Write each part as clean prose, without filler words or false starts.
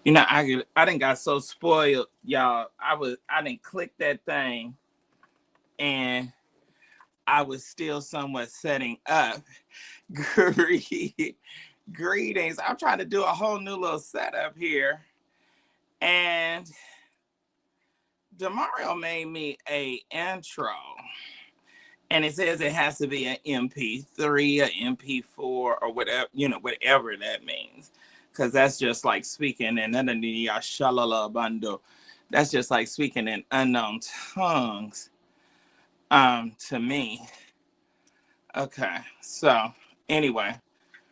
You know, I didn't got so spoiled, y'all. I didn't click that thing, and I was still somewhat setting up. Greetings. I'm trying to do a whole new little setup here, and Demario made me a intro, and it says it has to be an MP3, an MP4, or whatever, whatever that means, because that's just like speaking in that's just like speaking in unknown tongues, to me. Okay, so anyway,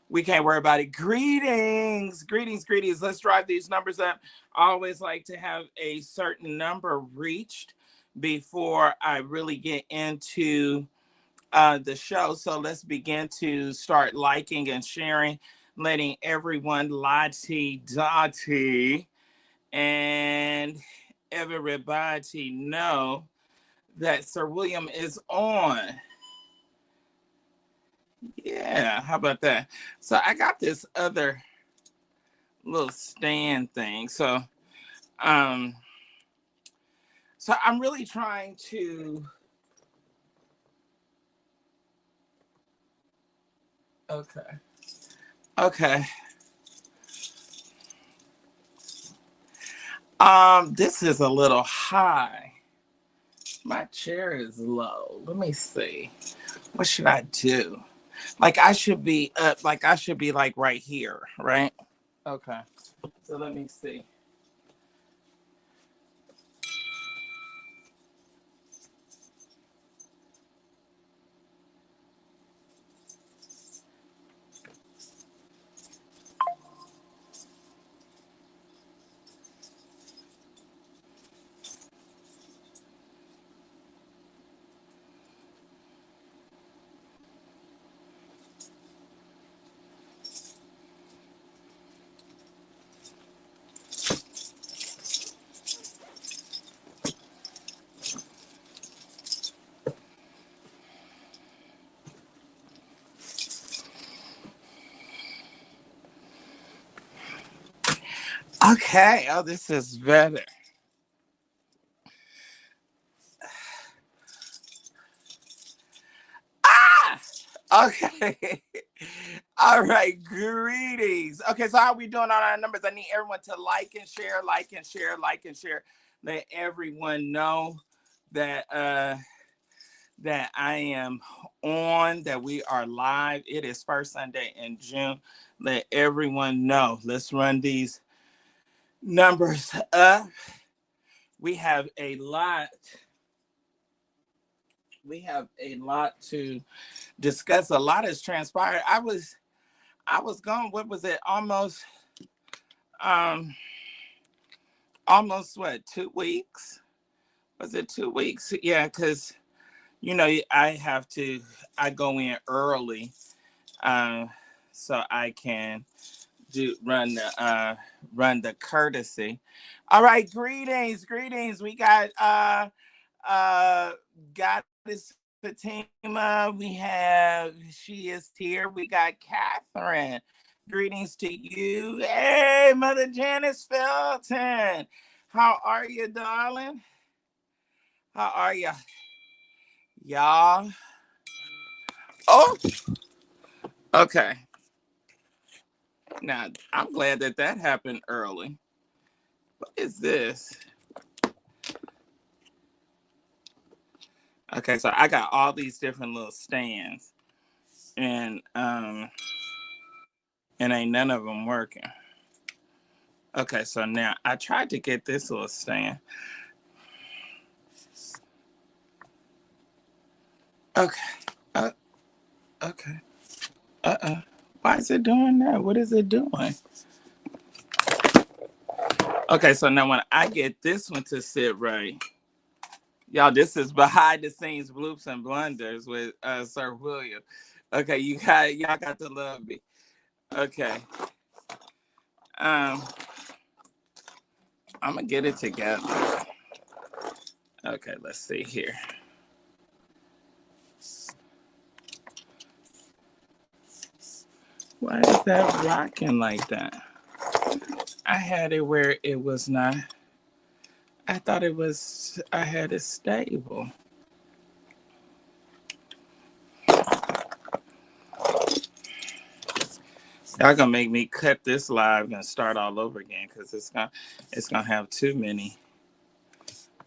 we can't worry about it. Greetings, greetings, greetings. Let's drive these numbers up. I always like to have a certain number reached before I really get into the show. So let's begin to start liking and sharing, letting everyone lati dati and everybody know that Sir William is on. Yeah, how about that? So I got this other little stand thing. Um, so I'm really trying to. Okay. Okay. This is a little high. My chair is low. Let me see. What should I do? Like I should be up. Like I should be like right here, right? Okay. So let me see. Okay. Oh, this is better. Ah! Okay. All right. Greetings. Okay. So how are we doing on our numbers? I need everyone to like and share, like and share, like and share. Let everyone know that that I am on, that we are live. It is first Sunday in June. Let everyone know. Let's run these numbers up. We have a lot. We have a lot to discuss. A lot has transpired. I was gone. What was it? Um, almost what? 2 weeks? Was it 2 weeks? Yeah, because I go in early, uh, so I can run the courtesy. All right, greetings, greetings. We got Goddess Fatima. She is here. We got Catherine. Greetings to you. Hey, Mother Janice Felton. How are you, darling? How are you? Y'all. Oh, okay. Now, I'm glad that happened early. What is this? Okay, so I got all these different little stands, and ain't none of them working. Okay, so now I tried to get this little stand. Okay. Okay. Why is it doing that? What is it doing? Okay, so now when I get this one to sit right, y'all, this is behind the scenes bloops and blunders with Sir William. Okay, y'all got to love me. Okay. I'm gonna get it together. Okay, let's see here. Why is that rocking like that? I had it where it was not. I thought it was, I had it stable. Y'all gonna make me cut this live and start all over again because it's gonna have too many.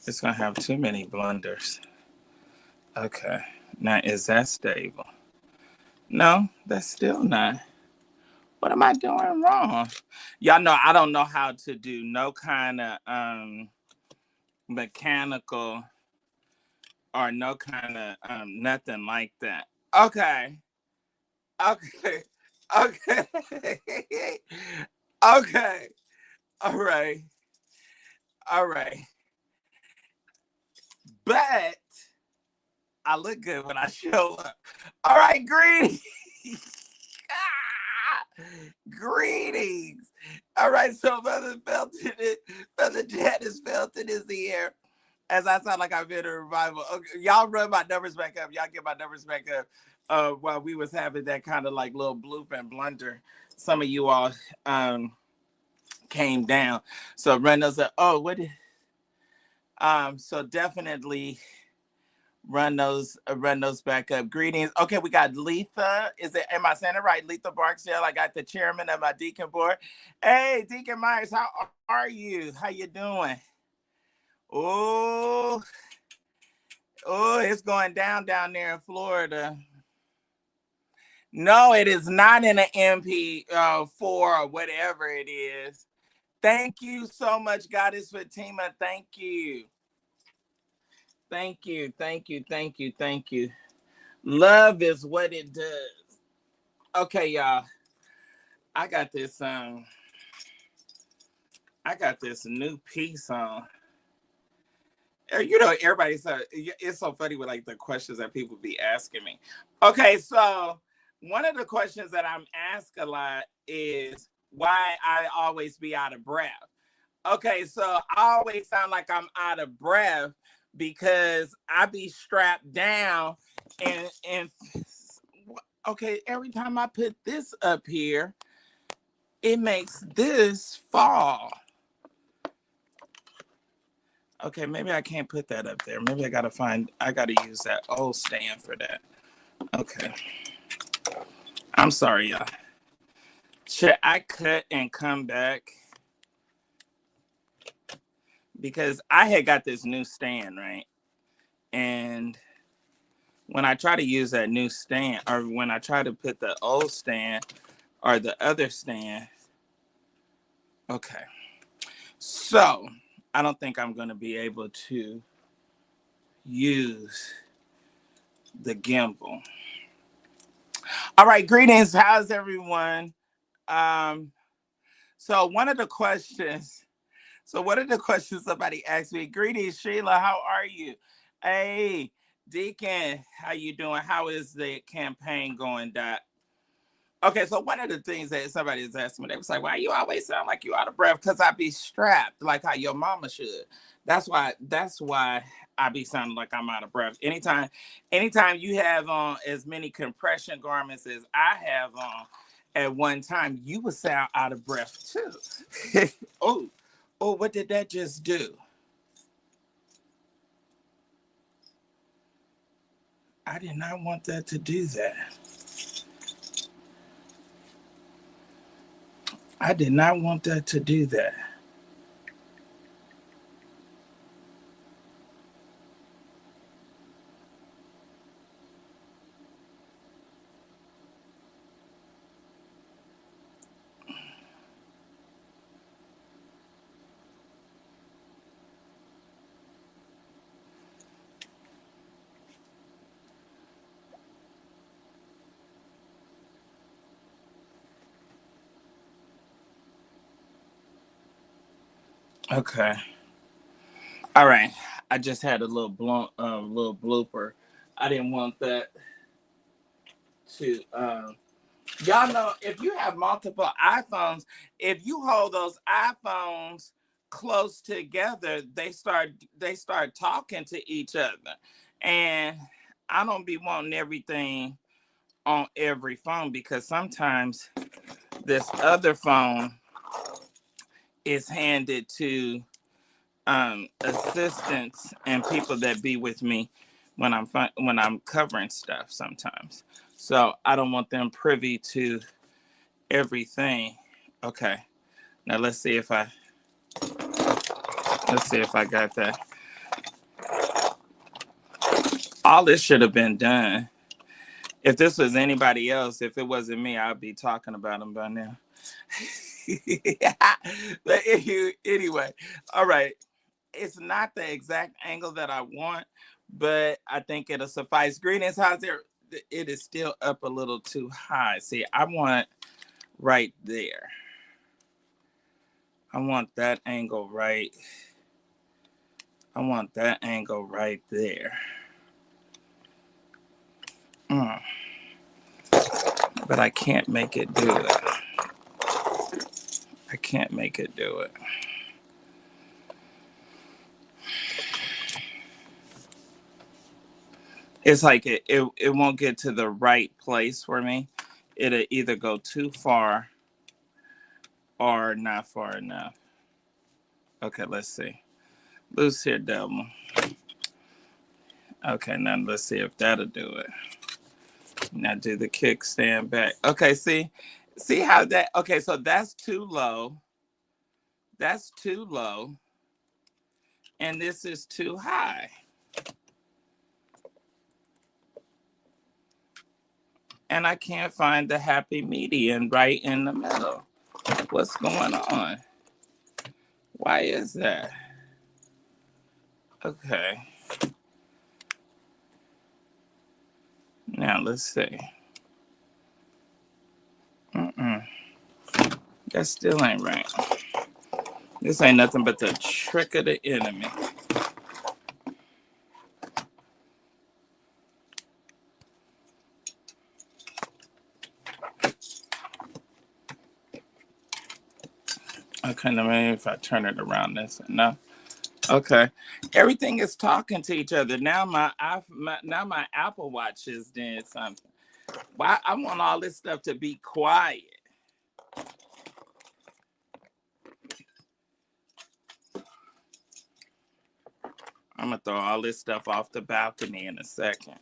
It's gonna have too many blunders. Okay. Now is that stable? No, that's still not. What am I doing wrong? Y'all know I don't know how to do no kind of mechanical or no kind of nothing like that. Okay. Okay. Okay. Okay. All right. All right. But I look good when I show up. All right, greetings. Greetings. All right, so Brother Janice Felton is here. As I sound like I've been in a revival. Okay, y'all run my numbers back up. Y'all get my numbers back up. While we was having that kind of like little bloop and blunder, some of you all came down. So run those up. Oh, what? So definitely run those back up. Greetings. Okay, we got Letha. Am I saying it right? Letha Barksdale. I got the chairman of my deacon board. Hey, Deacon Myers, how are you? How you doing? Oh, it's going down there in Florida. No, it is not in an MP4 or whatever it is. Thank you so much, Goddess Fatima. Thank you. Thank you. Thank you. Thank you. Thank you. Love is what it does. Okay, y'all. I got this new piece on. You know, everybody's it's so funny with like the questions that people be asking me. Okay, so one of the questions that I'm asked a lot is why I always be out of breath. Okay, so I always sound like I'm out of breath because I be strapped down and okay, every time I put this up here, it makes this fall. Okay, maybe I can't put that up there. Maybe I gotta use that old stand for that. Okay. I'm sorry, y'all. Should I cut and come back? Because I had got this new stand, right? And when I try to use that new stand, or when I try to put the old stand or the other stand, okay. So I don't think I'm gonna be able to use the gimbal. All right, greetings. How's everyone? So one of the questions somebody asked me, greetings, Sheila, how are you? Hey, Deacon, how you doing? How is the campaign going, Doc? Okay, so one of the things that somebody is asking me, they was like, why you always sound like you out of breath? Because I be strapped like how your mama should. That's why I be sounding like I'm out of breath. Anytime you have on as many compression garments as I have on at one time, you would sound out of breath too. Oh, what did that just do? I did not want that to do that. I did not want that to do that. Okay. All right. I just had a little blooper. I didn't want that to y'all know if you have multiple iPhones, if you hold those iPhones close together, they start talking to each other. And I don't be wanting everything on every phone because sometimes this other phone is handed to assistants and people that be with me when I'm covering stuff sometimes. So I don't want them privy to everything. Okay. Now let's see if I got that. All this should have been done. If this was anybody else, if it wasn't me, I'd be talking about them by now. But anyway, all right. It's not the exact angle that I want, but I think it'll suffice. Greetings, how's there? It is still up a little too high. See, I want right there. I want that angle right. I want that angle right there. But I can't make it do it. I can't make it do it. It's like it won't get to the right place for me. It'll either go too far or not far enough. Okay, let's see. Loose here, devil. Okay, now let's see if that'll do it. Now do the kickstand back. Okay, see how that, okay, so that's too low. That's too low. And this is too high. And I can't find the happy median right in the middle. What's going on? Why is that? Okay. Now let's see. That still ain't right. This ain't nothing but the trick of the enemy. Okay, now maybe if I turn it around this enough. Okay, everything is talking to each other. Now my Apple Watch is doing something. Why I want all this stuff to be quiet. I'm gonna throw all this stuff off the balcony in a second.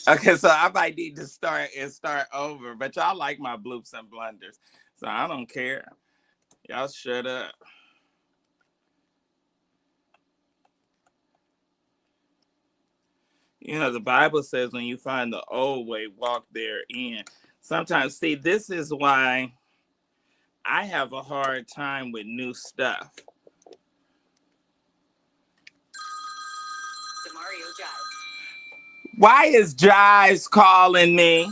Okay, so I might need to start over, but y'all like my bloops and blunders, so I don't care. Y'all shut up. You know, the Bible says when you find the old way, walk therein. Sometimes, see, this is why I have a hard time with new stuff. Why is Jives calling me?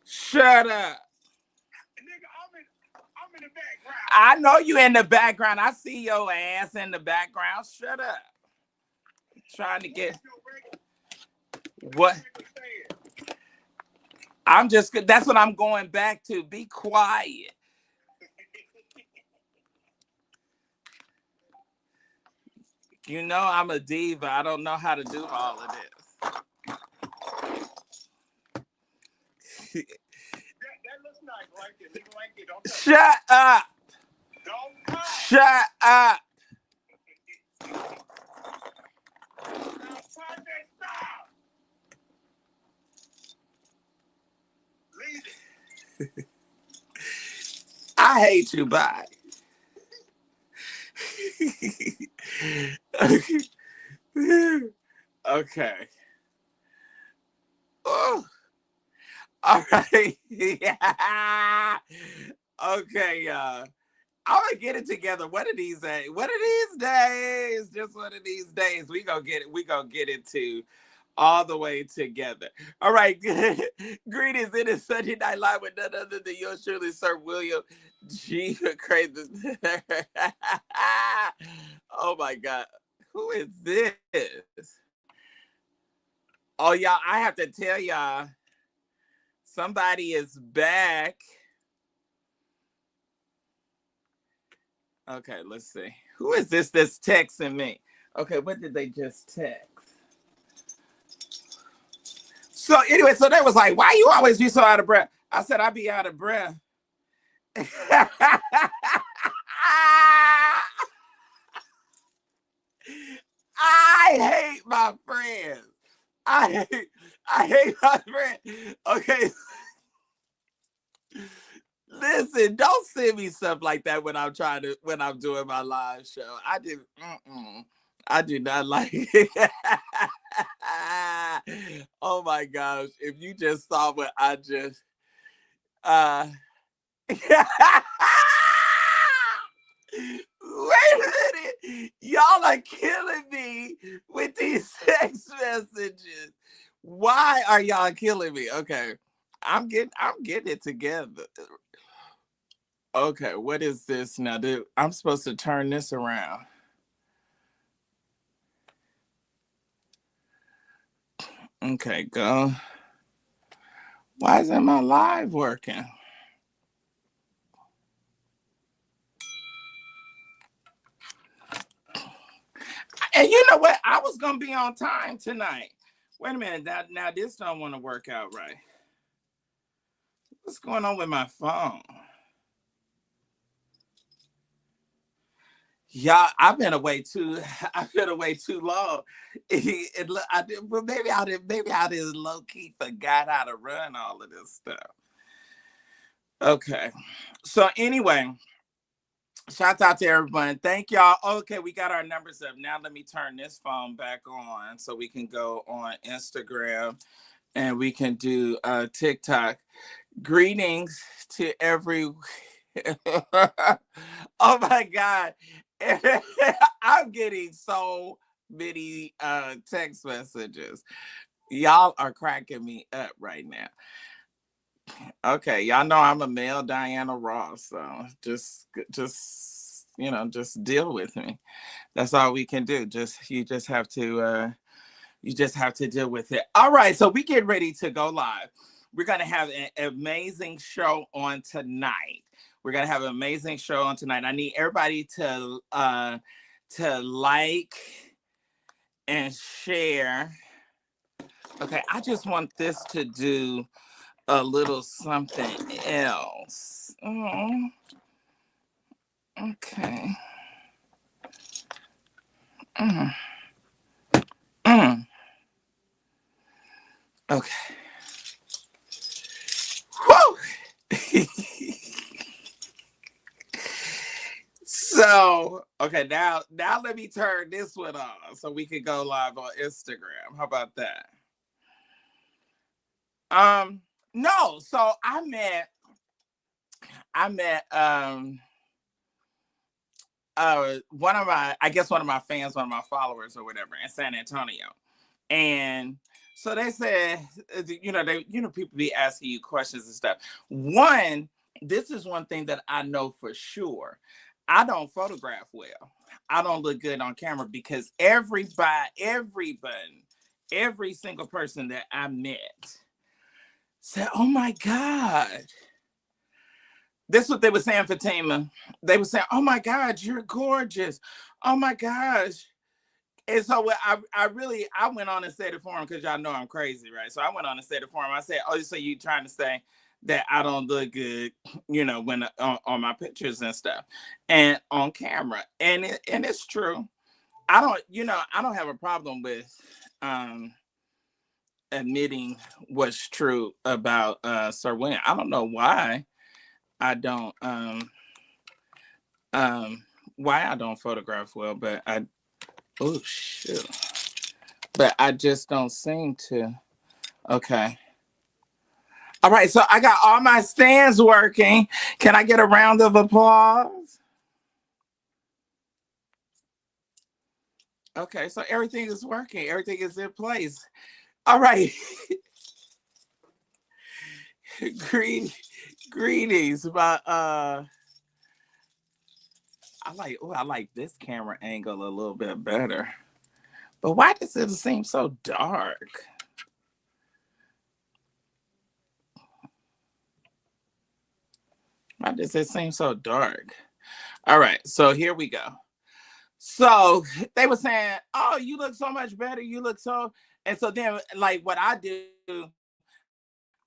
Shut up. I'm in the background. I know you in the background. I see your ass in the background. Shut up. Trying to get what? I'm just, that's what I'm going back to. Be quiet. You know I'm a diva. I don't know how to do all of this. That looks nice right there. Leave it like it. Don't shut up. Don't shut up. I hate you, bye. Okay. Oh. All right. Yeah. Okay, I'm gonna get it together. One of these days. One of these days. Just one of these days. We gonna get it. We gonna get it to all the way together. All right. Greetings. It is Sunday Night Live with none other than yours truly, Sir William G. Crazy. Oh my God. Who is this? Oh, y'all, I have to tell y'all, somebody is back. Okay, let's see. Who is this that's texting me? Okay, what did they just text? So anyway, so they was like, why you always be so out of breath? I said, I be out of breath. I hate my friends. I hate my friends. Okay. Listen, don't send me stuff like that when I'm doing my live show. I do not like it. Oh my gosh. If you just saw what I just wait a minute. Y'all are killing me with these text messages. Why are y'all killing me? Okay. I'm getting it together. Okay, what is this now? Dude, I'm supposed to turn this around. Okay, go. Why isn't my live working? And you know what? I was gonna be on time tonight. Wait a minute. Now this don't want to work out right. What's going on with my phone? Yeah, I've been away too long. But maybe I didn't low key forgot how to run all of this stuff. Okay. So anyway, shout out to everyone. Thank y'all. Okay, we got our numbers up. Now let me turn this phone back on so we can go on Instagram and we can do TikTok. Greetings to every. Oh my God. I'm getting so many text messages. Y'all are cracking me up right now. Okay, y'all know I'm a male Diana Ross, so just deal with me. That's all we can do. You just have to deal with it. All right, so we get ready to go live. We're gonna have an amazing show on tonight. I need everybody to like and share. Okay, I just want this to do a little something else. Oh, okay. Okay. Woo! So, okay, now let me turn this one on so we can go live on Instagram. How about that? No, so I met one of my fans, one of my followers or whatever in San Antonio. And so they said, people be asking you questions and stuff. This is one thing that I know for sure. I don't photograph well. I don't look good on camera because every single person that I met said, oh my God. This is what they were saying, Fatima. They were saying, oh my God, you're gorgeous. Oh my gosh. And so I went on and said it for him because y'all know I'm crazy, right? So I went on and said it for him. I said, oh, so you trying to say that I don't look good, when on my pictures and stuff and on camera. And it's true. I don't have a problem with admitting what's true about Sir Wynn. I don't know why I don't photograph well, but oh shoot. But I just don't seem to. Okay. All right, so I got all my stands working. Can I get a round of applause? Okay, so everything is working. Everything is in place. All right. Greetings. I like this camera angle a little bit better. But why does it seem so dark? Why does it seem so dark? All right, so here we go. So they were saying, oh, you look so much better. You look so, And so then, like, what I do,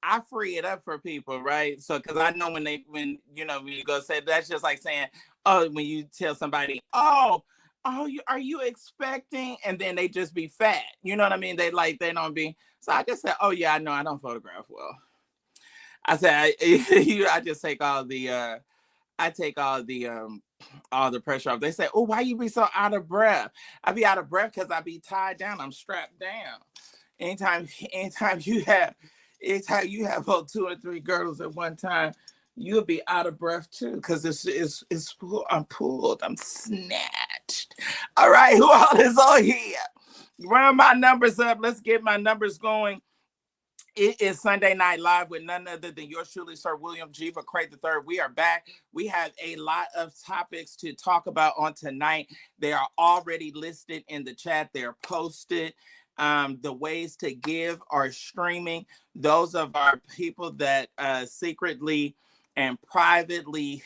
I free it up for people, right? So, because I know when when you go say, that's just like saying, oh, when you tell somebody, oh, are you expecting? And then they just be fat. You know what I mean? They don't be. So I just said, oh yeah, I know I don't photograph well. I said, I just take all the pressure off. They say, oh, why you be so out of breath? I be out of breath because I be tied down. I'm strapped down. Anytime you have about 2 or 3 girls at one time, you'll be out of breath too, because I'm pulled, I'm snatched. All right, who all is on here? Run my numbers up. Let's get my numbers going. It is Sunday Night Live with none other than yours truly, Sir William G. McCray III. We are back. We have a lot of topics to talk about on tonight. They are already listed in the chat. They're posted. The ways to give are streaming. Those of our people that secretly and privately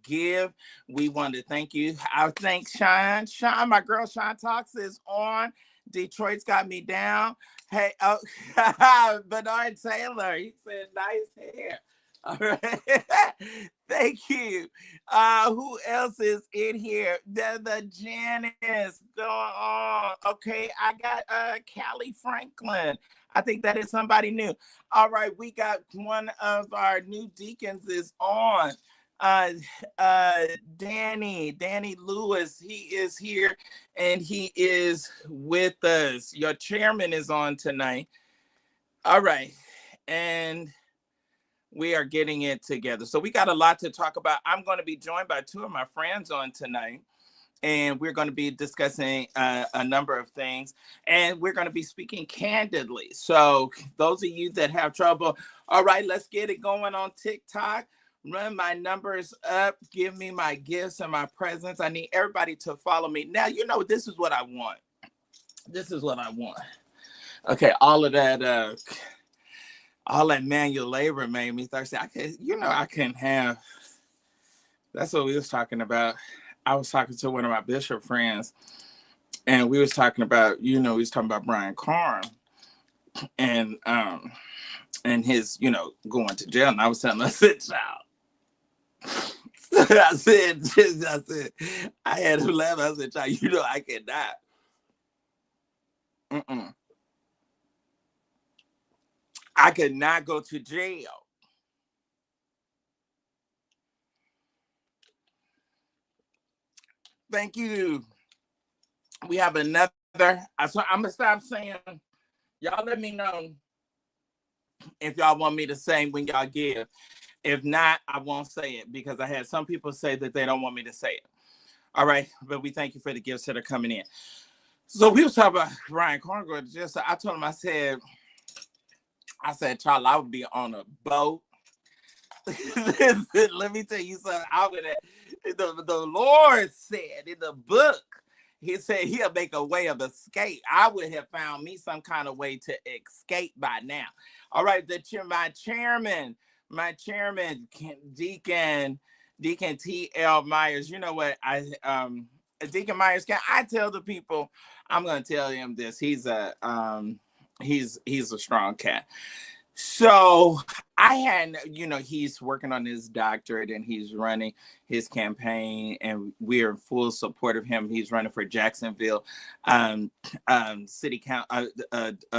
give, we want to thank you. I thank Sean, my girl Sean Talks is on. Detroit's got me down. Hey, oh, Bernard Taylor, he said nice hair. All right. Thank you. Who else is in here? The Janice going on. Okay, I got Callie Franklin. I think that is somebody new. All right, we got one of our new deacons is on. Danny Lewis, he is here and he is with us. Your chairman is on tonight. All right, and we are getting it together. So we got a lot to talk about. I'm going to be joined by 2 of my friends on tonight, and we're going to be discussing a number of things, and we're going to be speaking candidly. So those of you that have trouble, all right, let's get it going on TikTok. Run my numbers up. Give me my gifts and my presents. I need everybody to follow me. Now, this is what I want. This is what I want. Okay, all that manual labor made me thirsty. I couldn't have. That's what we was talking about. I was talking to one of my bishop friends, and we was talking about, we was talking about Brian Carn and his, going to jail. And I was telling him, I said, child. I said, I had to laugh. I said, child, I cannot. I could not go to jail. Thank you. We have another. I'm going to stop saying, y'all let me know if y'all want me to say when y'all give. If not, I won't say it, because I had some people say that they don't want me to say it. All right. But we thank you for the gifts that are coming in. So we was talking about Ryan Cargo. I told him, I said, Charlie, I would be on a boat. Let me tell you something. The Lord said in the book, he said he'll make a way of escape. I would have found me some kind of way to escape by now. All right, my chairman, Deacon T.L. Myers. You know what? Deacon Myers, can I tell the people? I'm gonna tell him this. He's a strong cat. So I had, he's working on his doctorate and he's running his campaign, and we're in full support of him. He's running for Jacksonville City Council,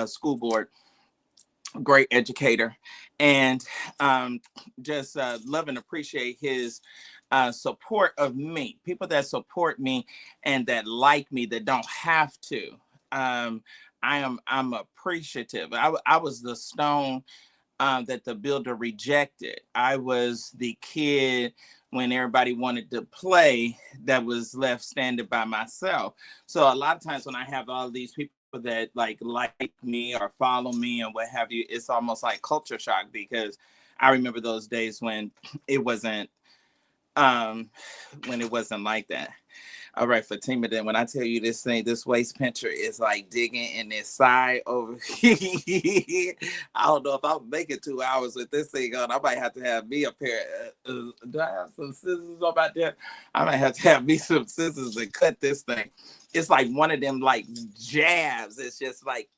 school board. Great educator, and just love and appreciate his support of me. People that support me and that like me, that don't have to. I'm appreciative. I was the stone that the builder rejected. I was the kid when everybody wanted to play that was left standing by myself. So a lot of times when I have all these people that like me or follow me and what have you, it's almost like culture shock, because I remember those days when it wasn't like that. All right, Fatima, then when I tell you this waist pincher is like digging in this side over here. I don't know if I'll make it 2 hours with this thing on. I might have to have me a pair Do I have some scissors about there? I might have to have me some scissors and cut this thing. It's like one of them like jabs. It's just like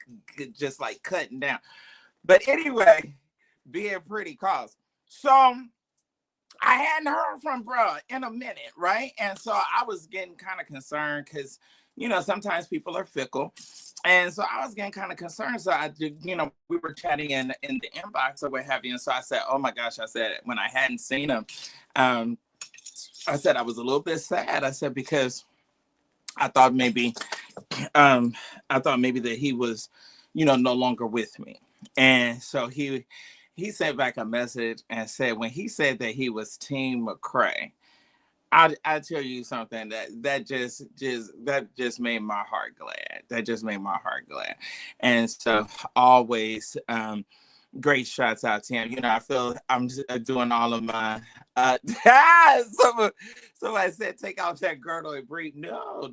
cutting down. But anyway, being pretty cause. So I hadn't heard from bruh in a minute, right? And so I was getting kind of concerned because, you know, sometimes people are fickle. And so I was getting kind of concerned. So I did, you know, we were chatting in the inbox or what have you. And so I said, oh my gosh, I said, when I hadn't seen him, I said I was a little bit sad. I said, because I thought maybe that he was, you know, no longer with me. And so he sent back a message and said when he said that he was Team McCray, I tell you something that just made my heart glad. That just made my heart glad. And so always great shots out to him. You know, I feel I'm just doing all of my somebody said take off that girdle and breathe. No.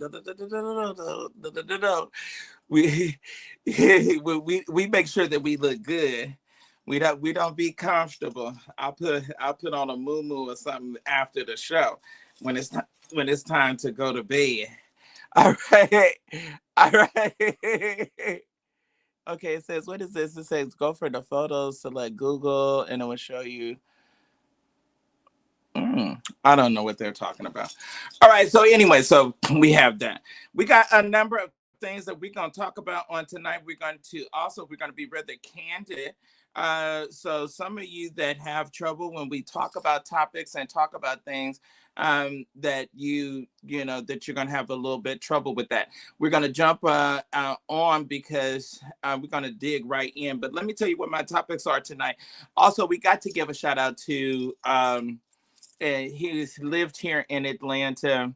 We make sure that we look good. We don't be comfortable. I'll put on a muumuu or something after the show when it's time to go to bed. All right. Okay, it says, what is this? It says go for the photos, select Google, and it will show you. I don't know what they're talking about. All right, so anyway, so we have that. We got a number of things that we're going to talk about on tonight. We're going to be rather candid. So some of you that have trouble when we talk about topics and talk about things that you know that you're going to have a little bit trouble with that. We're going to jump on because we're going to dig right in. But let me tell you what my topics are tonight. Also, we got to give a shout out to he's lived here in Atlanta.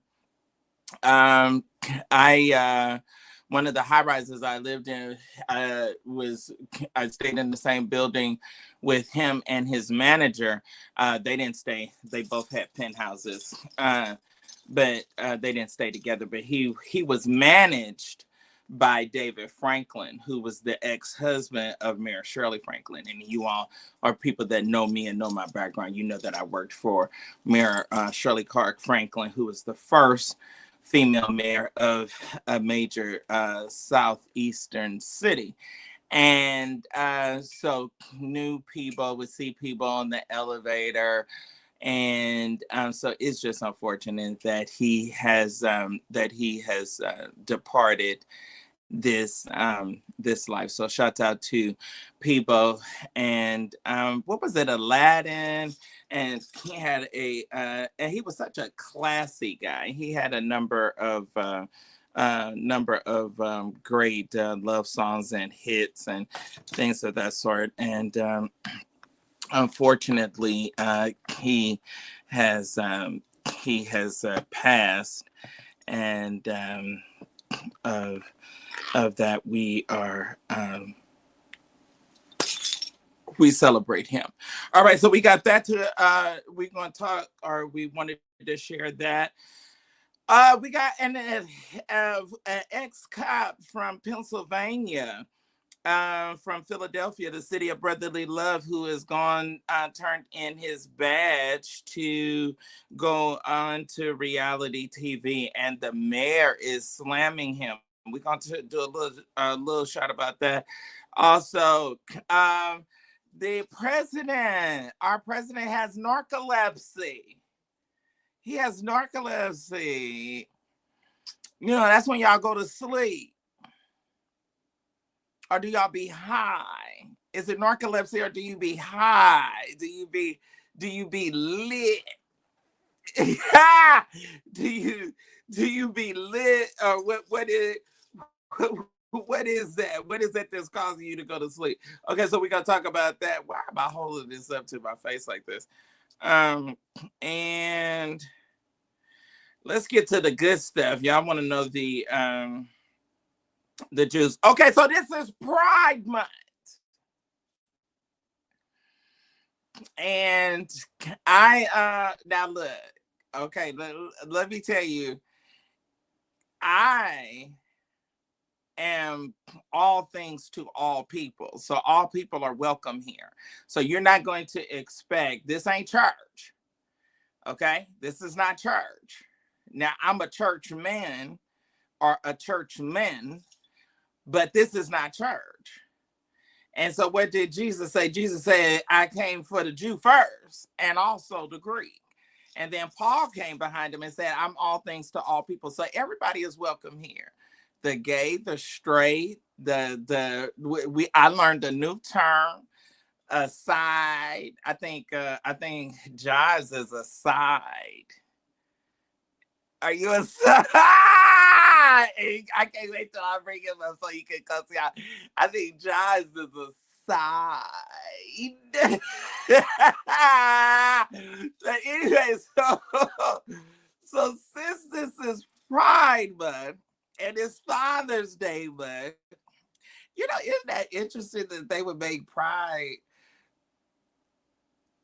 One of the high rises I lived in I stayed in the same building with him and his manager. They didn't stay. They both had penthouses, but they didn't stay together. But he was managed by David Franklin, who was the ex-husband of Mayor Shirley Franklin. And you all are people that know me and know my background. You know that I worked for Mayor Shirley Clark Franklin, who was the first female mayor of a major southeastern city. And so knew PEABO, would see PEABO on the elevator. And so it's just unfortunate that he has departed this life. So shout out to PEABO. And what was it, ALADDIN? And he had and he was such a classy guy. He had a number of great love songs and hits and things of that sort. And unfortunately, he has passed. And of that, we are we celebrate him. All right, so we got that to we're going to talk, or we wanted to share that. We got an ex-cop from Pennsylvania, from Philadelphia, the city of brotherly love, who has turned in his badge to go on to reality TV, and the mayor is slamming him. We're going to do a little shot about that. Also, our president has narcolepsy. He has narcolepsy. You know, that's when y'all go to sleep. Or do y'all be high? Is it narcolepsy or do you be high? Do you be lit? do you be lit? Or what is that? What is that that's causing you to go to sleep? Okay, so we're gonna talk about that. Why am I holding this up to my face like this? And let's get to the good stuff. Y'all want to know the juice. Okay, so this is Pride Month. And I now look, okay, let me tell you, I am all things to all people. So all people are welcome here. So you're not going to expect, this ain't church. Okay, this is not church. Now, I'm a churchman or a churchman, but this is not church. And so what did Jesus say? Jesus said, I came for the Jew first and also the Greek. And then Paul came behind him and said, I'm all things to all people. So everybody is welcome here. The gay, the straight, I learned a new term, a side. I think Jaws is a side. Are you a side? I can't wait till I bring him up so you can cuss me out. I think Jaws is a side. But anyway, so since this is Pride Month and it's Father's Day month, you know, isn't that interesting that they would make Pride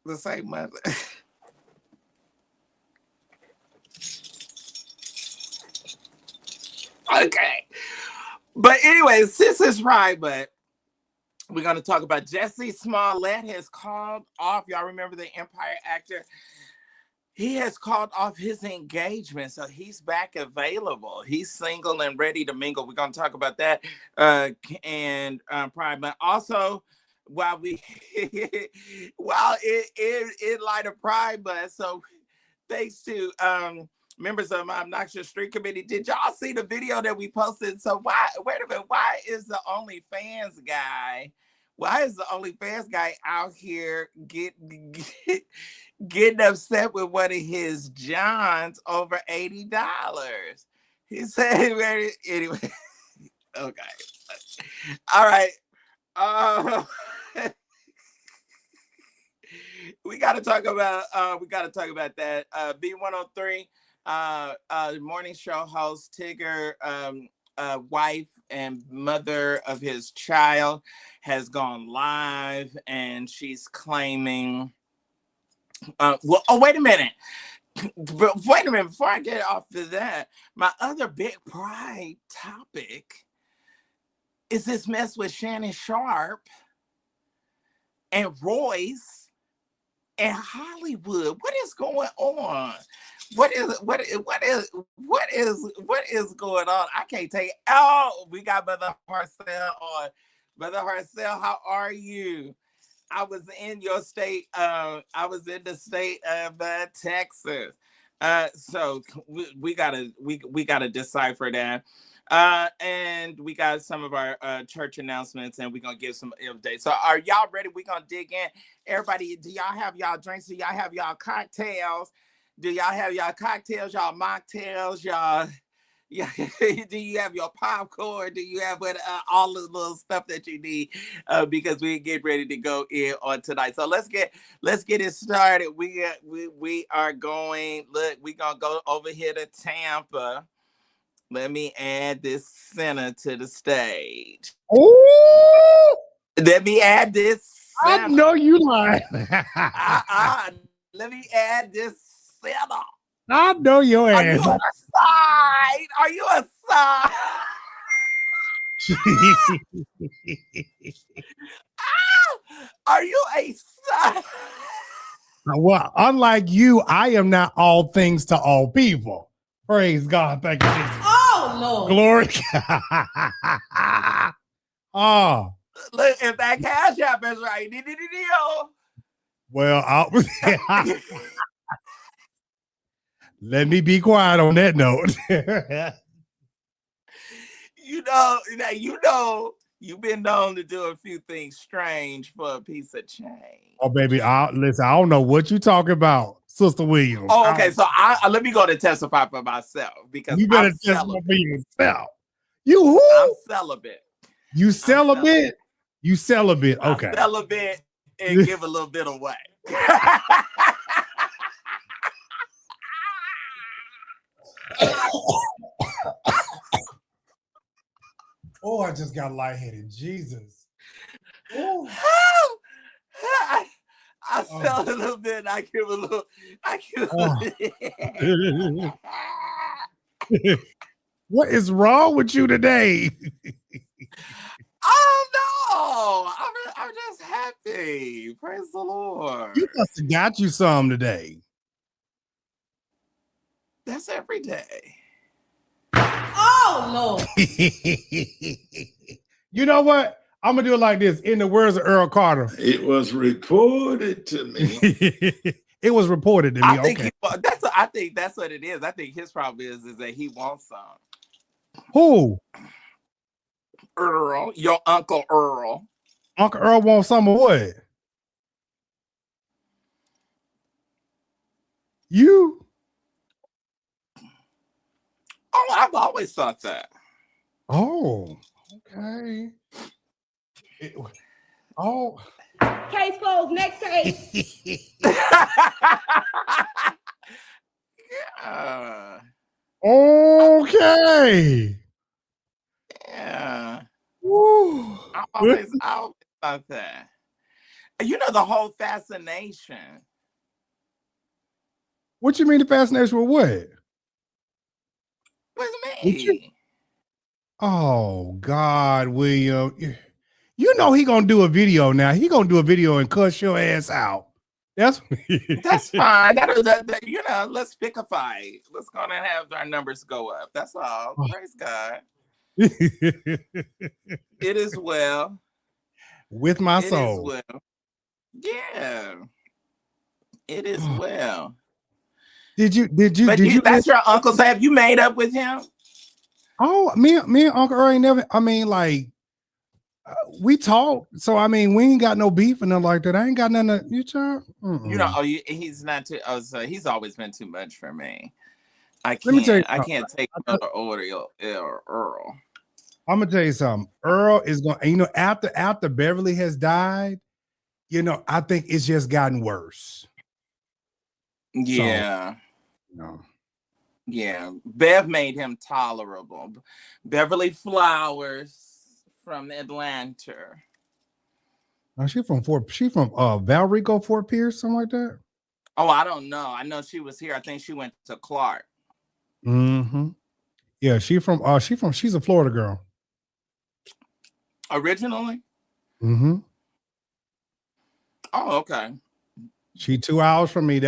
the same month? Okay. But anyway, since it's Pride Month, we're going to talk about Jussie Smollett has called off. Y'all remember the Empire actor? He has called off his engagement, so he's back available. He's single and ready to mingle. We're going to talk about that and Pride Month. Also, while it light of Pride Month, so thanks to members of my Obnoxious Street Committee, did y'all see the video that we posted? So wait a minute, why is the OnlyFans guy out here getting upset with one of his Johns over $80? He said, anyway, okay. All right. We got to talk about that. B103, morning show host Tigger, wife and mother of his child, has gone live, and she's claiming. Wait a minute. Before I get off of that, my other big Pride topic is this mess with Shannon Sharpe and Royce and Hollywood. What is going on? What is going on? I can't tell you. Oh, we got Brother Harcel on. Brother Harcel, how are you? I was in your state. I was in the state of Texas. So we gotta decipher that. And we got some of our church announcements, and we're gonna give some updates. So are y'all ready? We're gonna dig in. Everybody, do y'all have y'all drinks? Do y'all have y'all cocktails? Do y'all have y'all cocktails, y'all mocktails, y'all? Yeah, do you have your popcorn? Do you have all the little stuff that you need? Because we get ready to go in on tonight. So let's get it started. We are going. Look, we gonna go over here to Tampa. Let me add this center to the stage. Ooh! Let me add this center. I know you lying. Let me add this center. I know your ass. Are you a side? Are you a side? Well, unlike you, I am not all things to all people. Praise God. Thank you, Jesus. Oh, Lord. Glory. Oh. Look, if that cash app is right. Well, let me be quiet on that note. You've been known to do a few things strange for a piece of change. Oh, baby, listen, I don't know what you talking about, Sister Williams. Oh, okay. So let me go to testify for myself, because you better testify for yourself. You who? I'm celibate. You celibate? You celibate. Okay. I'm celibate and give a little bit away. Oh, I just got lightheaded. Jesus. I felt a little bit. I give a little. What is wrong with you today? Oh no! I'm just happy. Praise the Lord. You must have got you some today. That's every day. Oh, Lord. You know what? I'm gonna do it like this. In the words of Earl Carter, it was reported to me. It was reported to me. I think Okay. I think that's what it is. I think his problem is that he wants some. Who? Earl, your Uncle Earl. Uncle Earl wants some of what? You? Oh, I've always thought that. Oh, okay. Oh. Case closed. Next case. Yeah. Okay. Yeah. Woo. I always thought that. You know, the whole fascination. What you mean the fascination with what? With me. Oh God, William. You know he gonna do a video now. He gonna do a video and cuss your ass out. That's fine. You know, let's pick a fight. Let's go and have our numbers go up. That's all. Praise God. It is well. With my soul. It is well. Yeah. It is well. Did you that's your uncle? So have you made up with him? Oh, me and Uncle Earl ain't never, I mean, like, we talk. So I mean, we ain't got no beef and nothing like that. I ain't got nothing to, you know. You know, he's not too. So he's always been too much for me. I can't. Let me tell you, I can't take another Earl. I'm gonna tell you something. Earl is going. You know, after Beverly has died, you know, I think it's just gotten worse. Yeah. So, no. Yeah. Bev made him tolerable. Beverly Flowers from Atlanta. Oh, she from Valrico, Fort Pierce, something like that. Oh, I don't know. I know she was here. I think she went to Clark. Mm-hmm. Yeah, she's a Florida girl. Originally? Mm-hmm. Oh, okay. She 2 hours from me. She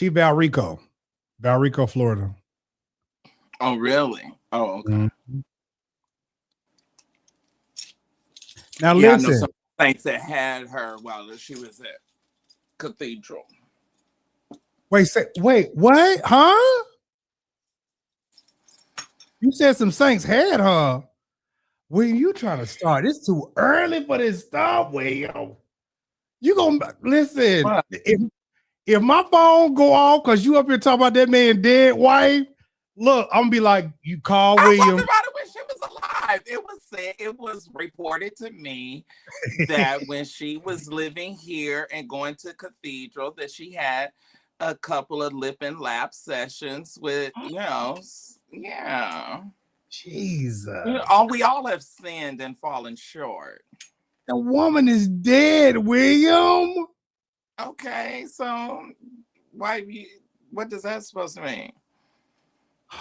Valrico, Florida. Oh, really? Oh, okay. Mm-hmm. Now yeah, listen. I know some saints that had her while she was at Cathedral. Wait, what? Huh? You said some saints had her. When you trying to start? It's too early for this stuff, William. You gonna listen? What? If my phone go off because you up here talking about that man dead wife, look, I'm gonna be like, you call William. I talked about it when she was alive. It was reported to me that when she was living here and going to Cathedral, that she had a couple of lip and lap sessions with, yeah. Jesus. We all have sinned and fallen short. The woman is dead, William. Okay, so what does that supposed to mean?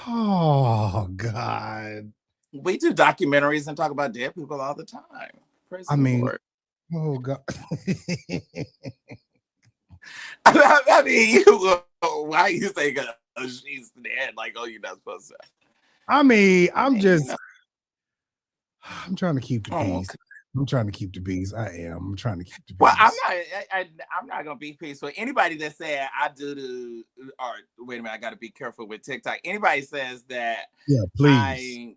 Oh God. We do documentaries and talk about dead people all the time. Praise the Lord. Oh God. I mean, why you say she's dead? Like, oh, you're not supposed to. I mean, I'm trying to keep the peace. Okay. I'm trying to keep the peace. I am. I'm trying to keep the peace. Well, I'm not gonna be peaceful. Anybody that said I do or wait a minute, I got to be careful with TikTok. Anybody says that, yeah, please. I,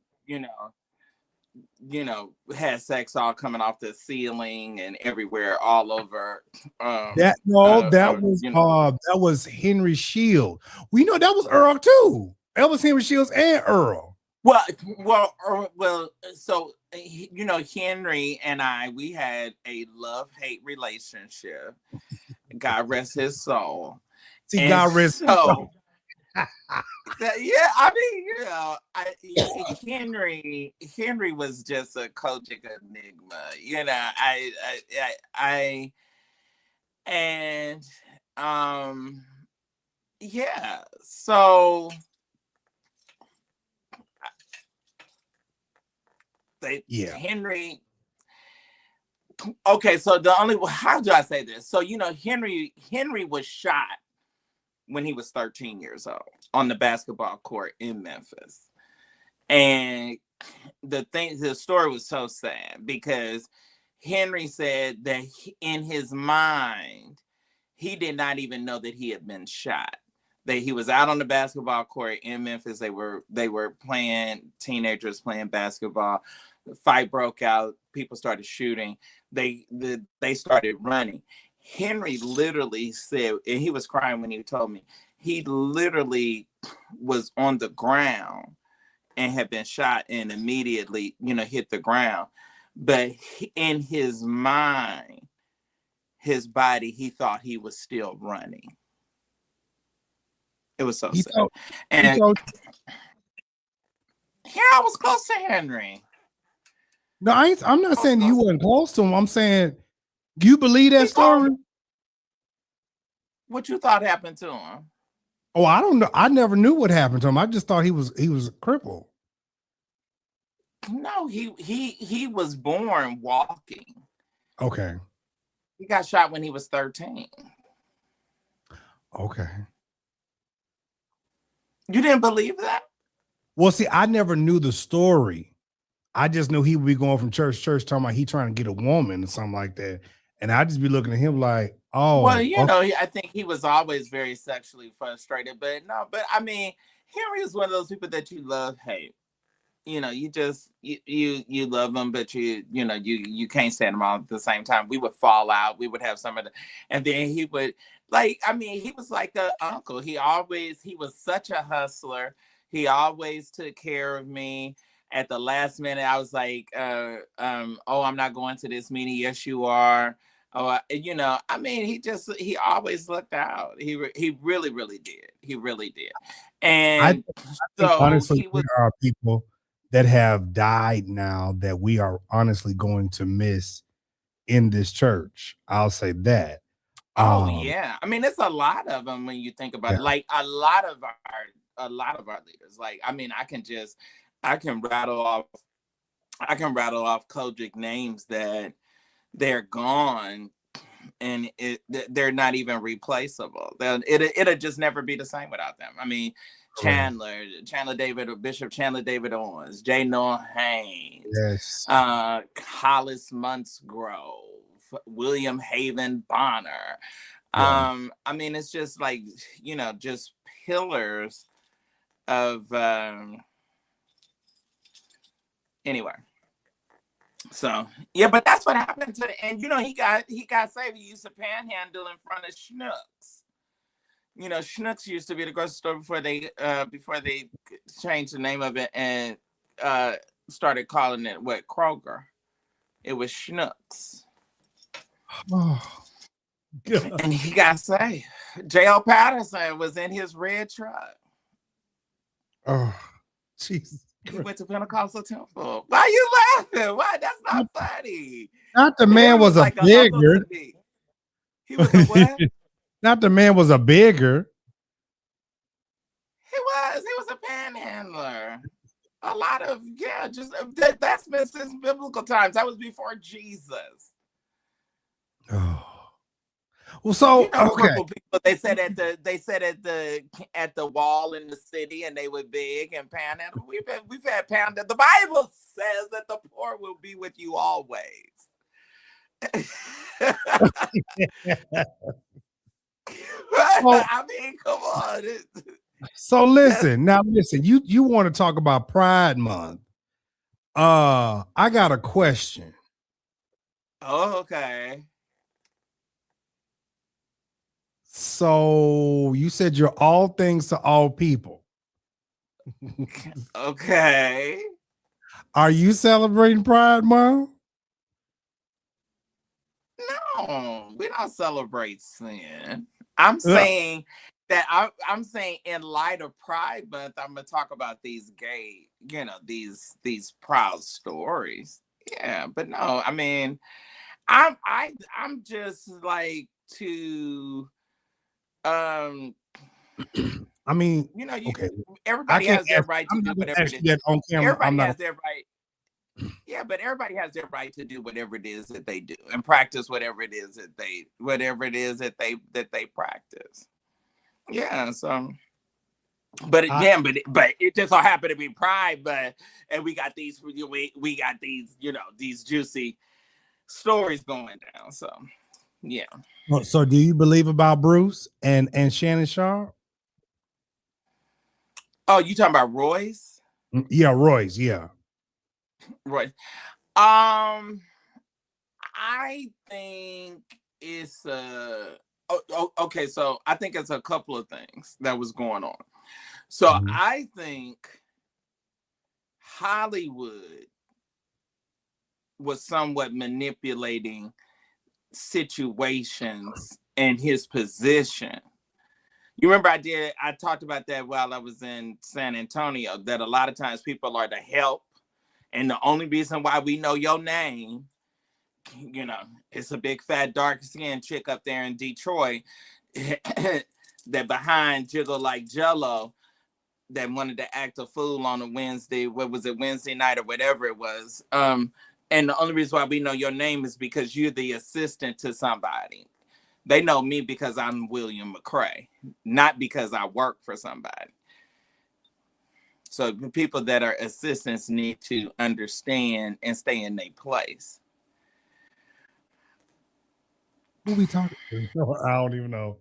had sex all coming off the ceiling and everywhere, all over. That was Henry Shield. We know that was Earl too. That was Henry Shields and Earl. Well. So Henry and we had a love-hate relationship. God rest his soul. See, God rest his soul. Henry was just a Kojic enigma. So Henry. Okay, so how do I say this? So Henry was shot when he was 13 years old on the basketball court in Memphis. And the story was so sad because Henry said that in his mind, he did not even know that he had been shot. That he was out on the basketball court in Memphis. They were playing, teenagers playing basketball. The fight broke out. People started shooting. They started running. Henry literally said, and he was crying when he told me, he literally was on the ground and had been shot and immediately, hit the ground. But in his mind, his body, he thought he was still running. It was so sad. And yeah, I was close to Henry. No, I'm not saying you weren't close to him. I'm saying, you believe that story? What you thought happened to him? Oh, I don't know. I never knew what happened to him. I just thought he was crippled. No, he was born walking. Okay. He got shot when he was 13. Okay. You didn't believe that? Well, see, I never knew the story. I just knew he would be going from church to church talking about he trying to get a woman or something like that. And I just be looking at him like, oh. Well, I think he was always very sexually frustrated. But I mean, Henry is one of those people that you love, hate. You just you love them, but you can't stand them all at the same time. We would fall out. We would have some of the, and then he would he was like an uncle. He was such a hustler. He always took care of me. At the last minute, I was like, oh, I'm not going to this meeting. Yes, you are. Oh, he always looked out. He really, really did. He really did. And I think honestly, there are people that have died now that we are honestly going to miss in this church. I'll say that. Oh yeah, I mean, it's a lot of them when you think about it. Like a lot of our leaders. Like, I mean, I can rattle off Kojic names that they're gone, and they're not even replaceable. It'll just never be the same without them. I mean, Chandler David, or Bishop Chandler David Owens, J. Noah Haynes, yes, Hollis Musgrove, William Haven Bonner. I mean, it's just like, just pillars of anyway. So yeah, but that's what happened to and he got saved. He used to panhandle in front of Schnucks. Schnucks used to be the grocery store before they changed the name of it and started calling it Kroger. It was Schnucks. Oh, God. And he got saved. J.L. Patterson was in his red truck. Oh, Jesus. He went to Pentecostal Temple. Why are you laughing? Why? That's not funny. Not the man was a bigger. He was a what? Not the man was a bigger. He was a panhandler. A lot of, that's been since biblical times. That was before Jesus. Oh. Well, so okay. People, they said at the wall in the city, and they were big and panhandle. We've had panhandle. The Bible says that the poor will be with you always. Well, I mean, come on. So listen, you want to talk about Pride Month. I got a question. Oh, okay. So you said you're all things to all people. Okay. Are you celebrating Pride Month? No, we don't celebrate sin. I'm saying that I'm saying in light of Pride Month, I'm gonna talk about these gay, these proud stories. Yeah, but no, I mean, I'm just like to I mean, okay. Everybody has their right to do whatever it is. On camera. Everybody has their right. Yeah, but everybody has their right to do whatever it is that they do and practice whatever it is that they practice. Yeah, so but it just so happened to be Pride, and we got these got these, these juicy stories going down. So yeah. So do you believe about Bruce and Shannon Sharpe? Oh, you talking about Royce? Yeah, Royce, yeah. Royce. I think it's okay, so I think it's a couple of things that was going on. So I think Hollywood was somewhat manipulating situations and his position. You remember I talked about that while I was in San Antonio, that a lot of times people are to help, and the only reason why we know your name, it's a big fat dark skinned chick up there in Detroit that behind Jiggle Like Jello that wanted to act a fool on a Wednesday, Wednesday night or whatever it was. And the only reason why we know your name is because you're the assistant to somebody. They know me because I'm William McCrae, not because I work for somebody. So the people that are assistants need to understand and stay in their place. Who we talking to? I don't even know.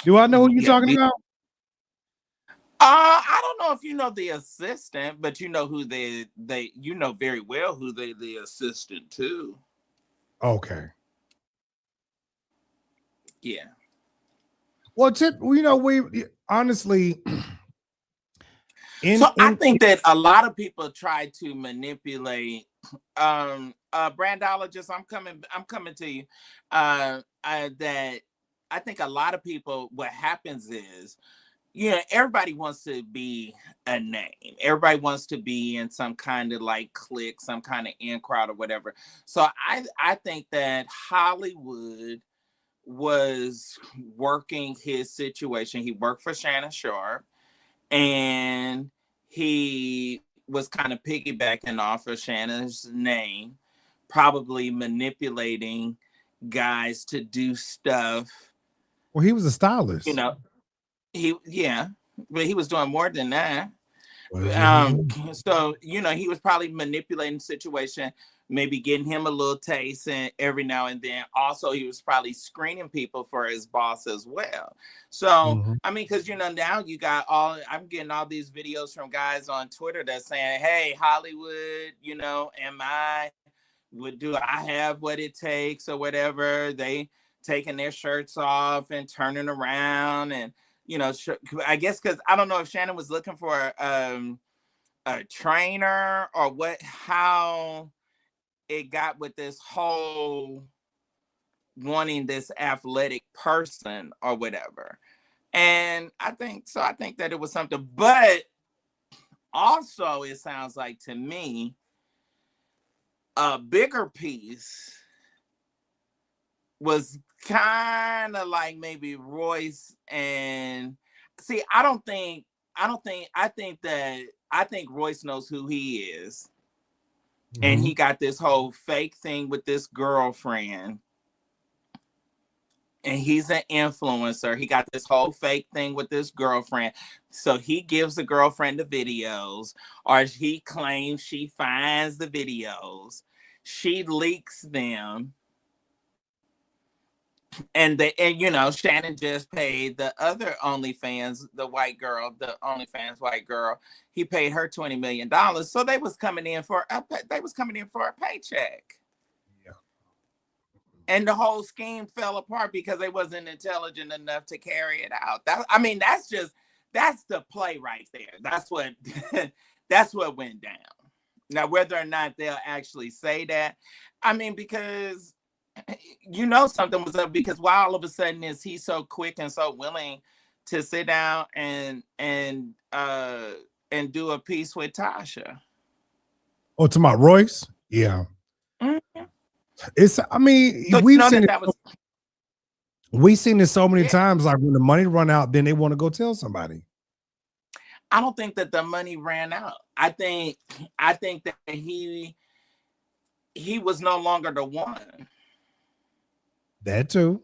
Do I know who you're talking about? I don't know if you know the assistant, but you know who they you know very well who the assistant to. Okay. Yeah. Well, we honestly. I think that a lot of people try to manipulate. Brandologist, I'm coming to you. That I think a lot of people, what happens is, everybody wants to be a name. Everybody wants to be in some kind of like clique, some kind of in crowd or whatever. So I think that Hollywood was working his situation. He worked for Shannon Sharpe, and he was kind of piggybacking off of Shannon's name, probably manipulating guys to do stuff. Well, he was a stylist. But he was doing more than that. So he was probably manipulating the situation, maybe getting him a little taste, and every now and then also he was probably screening people for his boss as well. So I mean, because now you got I'm getting all these videos from guys on Twitter that's saying, hey, Hollywood, do I have what it takes or whatever? They taking their shirts off and turning around, and I guess because I don't know if Shannon was looking for a trainer or how it got with this whole wanting this athletic person or whatever. And I think that it was something, but also it sounds like to me a bigger piece was kind of like maybe Royce and I think Royce knows who he is. And he got this whole fake thing with this girlfriend. And he's an influencer. He got this whole fake thing with this girlfriend. So he gives the girlfriend the videos, or he claims she finds the videos. She leaks them. And Shannon just paid the other OnlyFans, the OnlyFans white girl. He paid her $20 million. So they was coming in for a paycheck. Yeah. And the whole scheme fell apart because they wasn't intelligent enough to carry it out. That's the play right there. That's what went down. Now, whether or not they'll actually say that, because something was up, because why all of a sudden is he so quick and so willing to sit down and do a piece with Tasha? Oh, to my Royce? Yeah. It's so we've seen it so many times. Like when the money run out, then they want to go tell somebody. I don't think that the money ran out. I think that he was no longer the one. That too.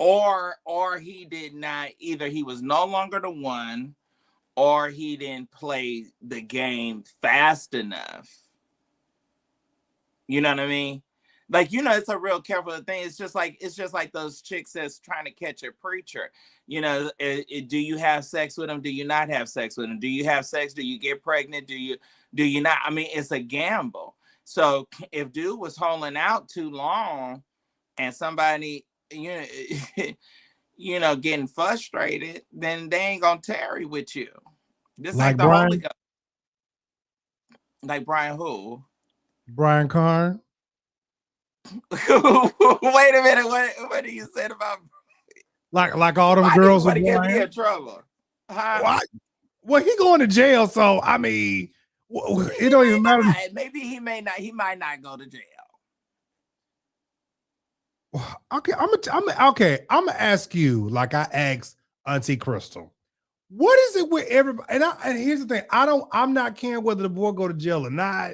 or he did not, either he was no longer the one, or he didn't play the game fast enough. You know what I mean? Like, you know, it's a real careful thing. It's just like those chicks that's trying to catch a preacher. You know, do you have sex with him? Do you not have sex with him? Do you have sex? Do you get pregnant? Do you not? I mean, it's a gamble. So if dude was holding out too long, and somebody, you know, getting frustrated, then they ain't gonna tarry with you. This Like ain't the Brian? Holy Ghost. Like Brian who? Brian Carn. Wait a minute. What do you said about? Like all them Why girls do with you get me Brian? in trouble? Huh? Why? Well, he going to jail, so I mean, it don't even matter. Maybe he may not. He might not go to jail. Okay, I'm gonna ask you, like I asked Auntie Crystal, what is it with everybody? And here's the thing, I'm not caring whether the boy go to jail or not,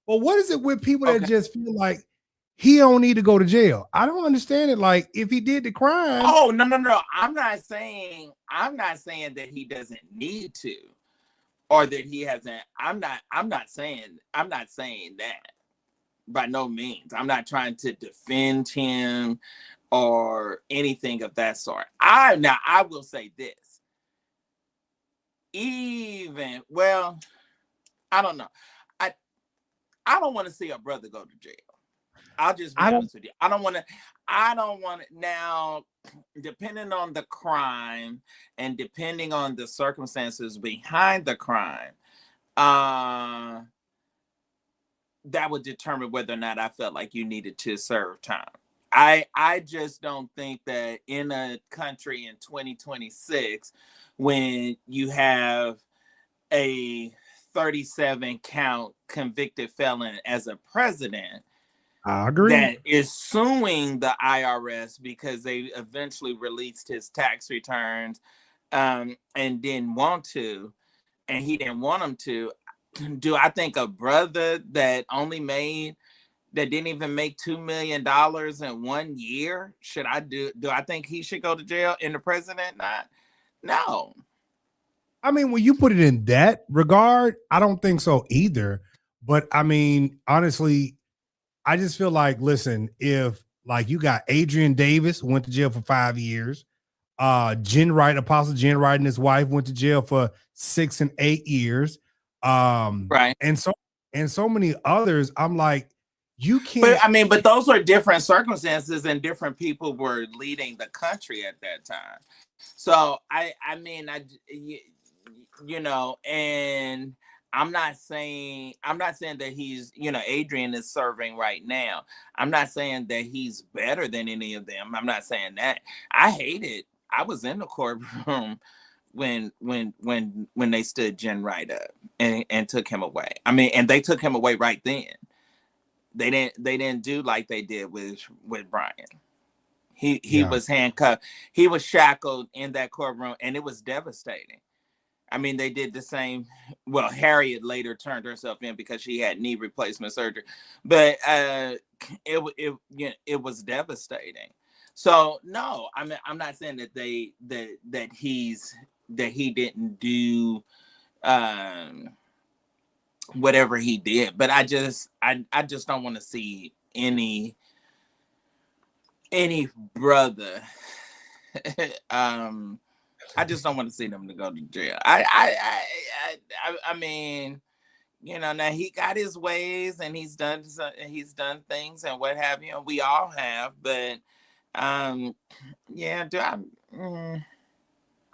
but what is it with people that just feel like he don't need to go to jail? I don't understand it. Like, if he did the crime. Oh, no. I'm not saying that he doesn't need to, or that he hasn't. I'm not saying that. By no means. I'm not trying to defend him or anything of that sort. I will say this. Well, I don't know. I don't want to see a brother go to jail. I'll just be honest with you. I don't want to now, depending on the crime and depending on the circumstances behind the crime, that would determine whether or not I felt like you needed to serve time. I just don't think that in a country in 2026, when you have a 37 count convicted felon as a president, I agree, that is suing the IRS because they eventually released his tax returns and didn't want to, and he didn't want them to. Do I think a brother that didn't even make $2 million in 1 year, do I think he should go to jail and the president not? No. I mean, when you put it in that regard, I don't think so either. But I mean, honestly, I just feel like, listen, if like you got Adrian Davis went to jail for 5 years, Apostle Jen Wright and his wife went to jail for 6 and 8 years. Right. And so many others. I'm like, you can't. But those were different circumstances and different people were leading the country at that time. So and I'm not saying that he's, Adrian is serving right now. I'm not saying that he's better than any of them. I'm not saying that. I hate it. I was in the courtroom when they stood Jen Wright up and took him away. I mean, and they took him away right then. They didn't do like they did with Brian. He was handcuffed. He was shackled in that courtroom, and it was devastating. I mean, they did the same. Well, Harriet later turned herself in because she had knee replacement surgery, but it was devastating. So no, I'm not saying that he didn't do whatever he did, but I just don't want to see any brother. I just don't want to see them to go to jail. I mean, now he got his ways and he's done things and what have you, and we all have. But I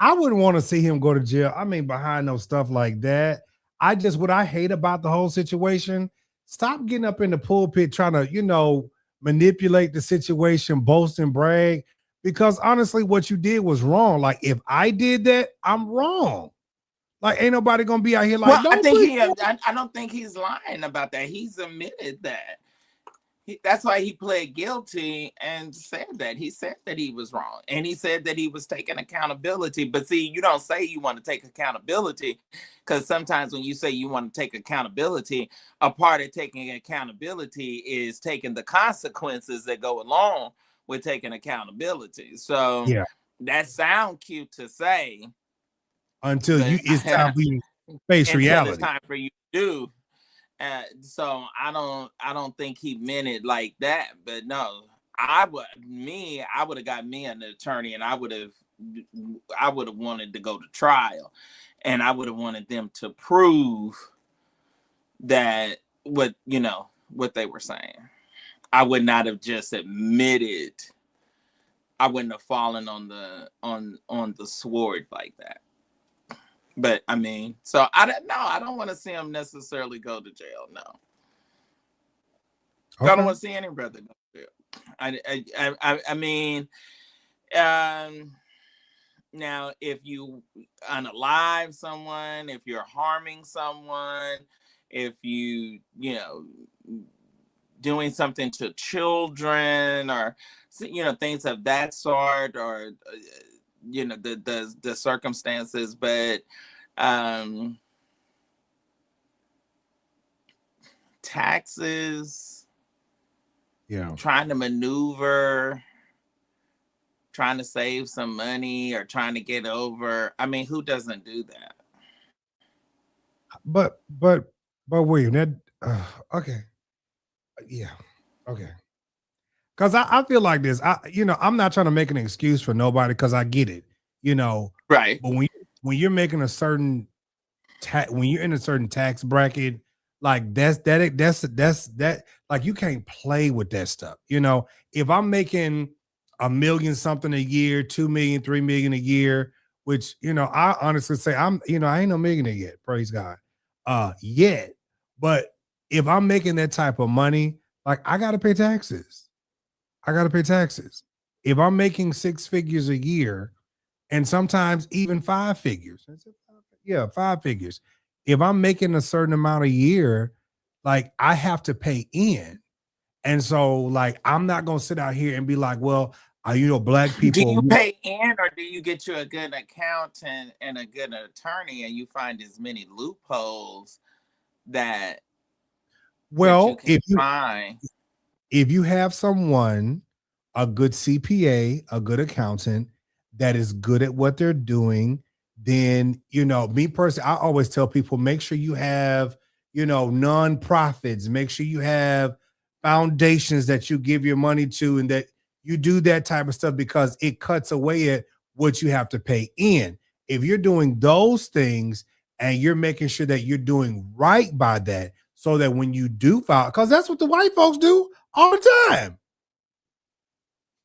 wouldn't want to see him go to jail. I mean, behind no stuff like that. What I hate about the whole situation, stop getting up in the pulpit trying to, manipulate the situation, boast and brag. Because honestly, what you did was wrong. Like, if I did that, I'm wrong. Like, ain't nobody gonna be out here like. Well, I don't think he's lying about that. He's admitted that. That's why he pled guilty and said that. He said that he was wrong, and he said that he was taking accountability. But see, you don't say you want to take accountability, because sometimes when you say you want to take accountability, a part of taking accountability is taking the consequences that go along with taking accountability. So Yeah. that sound cute to say Until but it's time for you to face until it's reality. time for you to do. So I don't think he meant it like that. But no, I would have got me an attorney, and I would have wanted to go to trial, and I would have wanted them to prove that what they were saying. I would not have just admitted. I wouldn't have fallen on the sword like that. But I mean, so I don't want to see him necessarily go to jail. No, Okay. I don't want to see any brother go to jail. I mean, now if you unalive someone, if you're harming someone, if doing something to children, or things of that sort, or the circumstances, but taxes, trying to maneuver, trying to save some money, or trying to get over. I mean, who doesn't do that? But William, that okay. Yeah. Okay. Because I feel like this. I'm not trying to make an excuse for nobody, because I get it. Right. But when you're making a certain when you're in a certain tax bracket, like that's like you can't play with that stuff. If I'm making $1 million something a year, 2 million, 3 million a year, which I honestly say I ain't no millionaire yet, praise God. Yet. But if I'm making that type of money, like I gotta pay taxes. If I'm making 6 figures a year, and sometimes even 5 figures. Yeah, 5 figures. If I'm making a certain amount a year, like I have to pay in. And so like I'm not gonna sit out here and be like, well, black people. Do you pay in, or do you get you a good accountant and a good attorney, and you find as many loopholes that well, that you can find? If you have someone, a good CPA, a good accountant that is good at what they're doing, then me personally, I always tell people, make sure you have non-profits, make sure you have foundations that you give your money to, and that you do that type of stuff, because it cuts away at what you have to pay in. If you're doing those things and you're making sure that you're doing right by that, so that when you do file, because that's what the white folks do all the time.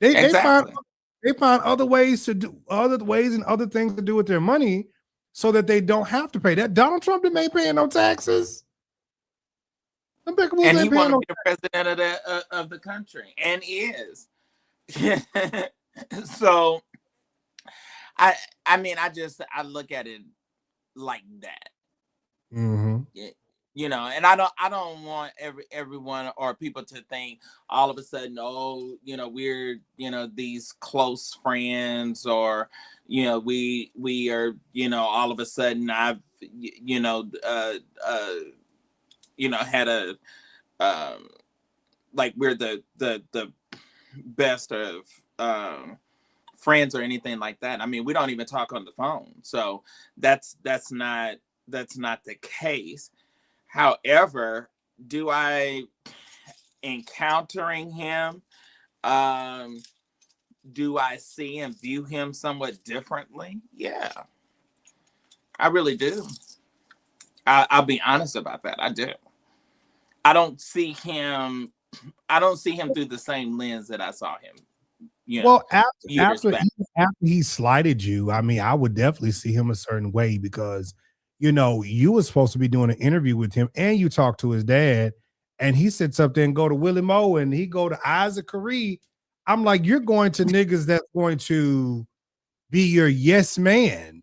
They find other ways and other things to do with their money, so that they don't have to pay. That Donald Trump ain't paying no taxes. And he want to be the president of the country, and is. So I mean, I look at it like that. Mm-hmm. And I don't want everyone or people to think all of a sudden, oh, we're these close friends, or we are all of a sudden I've had a like we're the best of friends or anything like that. I mean, we don't even talk on the phone, so that's not the case. However, do I encountering him? Do I see and view him somewhat differently? Yeah, I really do. I'll be honest about that. I do. I don't see him through the same lens that I saw him. Well, after he slighted you, I mean, I would definitely see him a certain way, because you were supposed to be doing an interview with him, and you talked to his dad, and he sits up there and go to Willie Moe, and he go to Isaac Curry. I'm like, you're going to niggas that's going to be your yes man,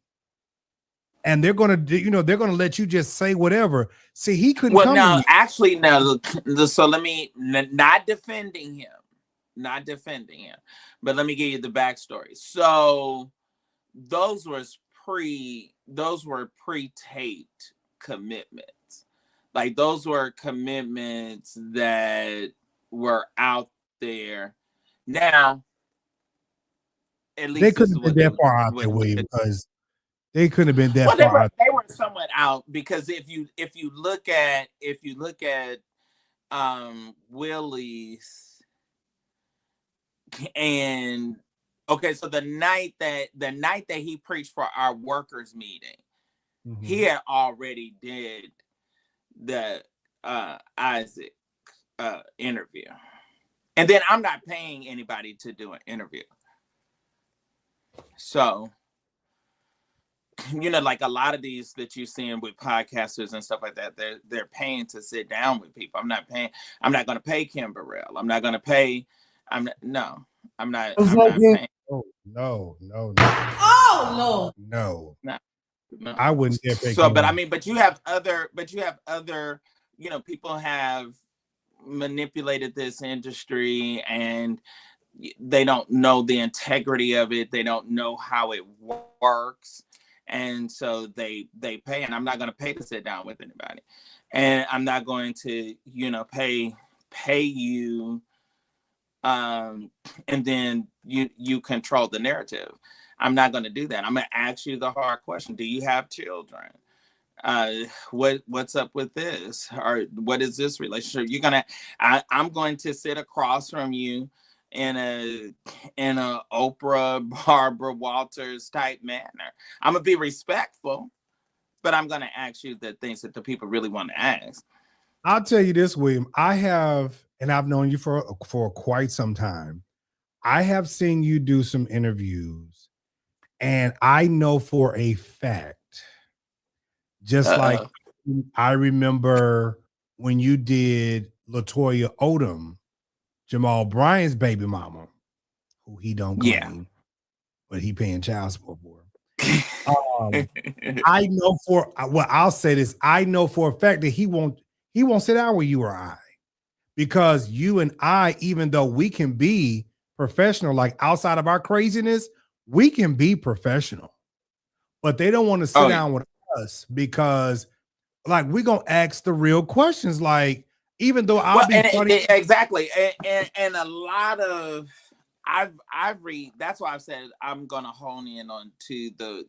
and they're going to they're going to let you just say whatever. See, he couldn't. Well, no, actually, no. So let me not defending him, but let me give you the backstory. So those were pre-taped commitments. Like, those were commitments that were out there. Now, at They least this couldn't is have what been that far out there, William, because they couldn't have been that well, far out. they were somewhat out, because if you look at Willie's, and okay, so the night that he preached for our workers meeting, he had already did the Isaac interview, and then I'm not paying anybody to do an interview. So, like a lot of these that you're seeing with podcasters and stuff like that, they're paying to sit down with people. I'm not paying. I'm not going to pay Kim Burrell. I'm not going to pay. I'm not paying. Oh, no. Oh No. No. I wouldn't dare pay So, Kim. but I mean, but you have other, people have manipulated this industry, and they don't know the integrity of it. They don't know how it works. And so they pay, and I'm not going to pay to sit down with anybody. And I'm not going to, pay you, and then you control the narrative. I'm not going to do that. I'm going to ask you the hard question. Do you have children? What's up with this? Or what is this relationship? I'm going to sit across from you in a Oprah, Barbara Walters type manner. I'm gonna be respectful, but I'm gonna ask you the things that the people really want to ask. I'll tell you this, William. I've known you for quite some time. I have seen you do some interviews, and I know for a fact, just like I remember when you did LaToya Odom, Jamal Bryant's baby mama, who he don't claim, but he paying child support for. I know I'll say this. I know for a fact that he won't sit down with you or I, because you and I, even though we can be professional, like outside of our craziness, we can be professional, but they don't want to sit down with us because, like, we're gonna ask the real questions. Like, even though I'll be funny, exactly, and a lot of I've read. That's why I've said I'm gonna hone in on to the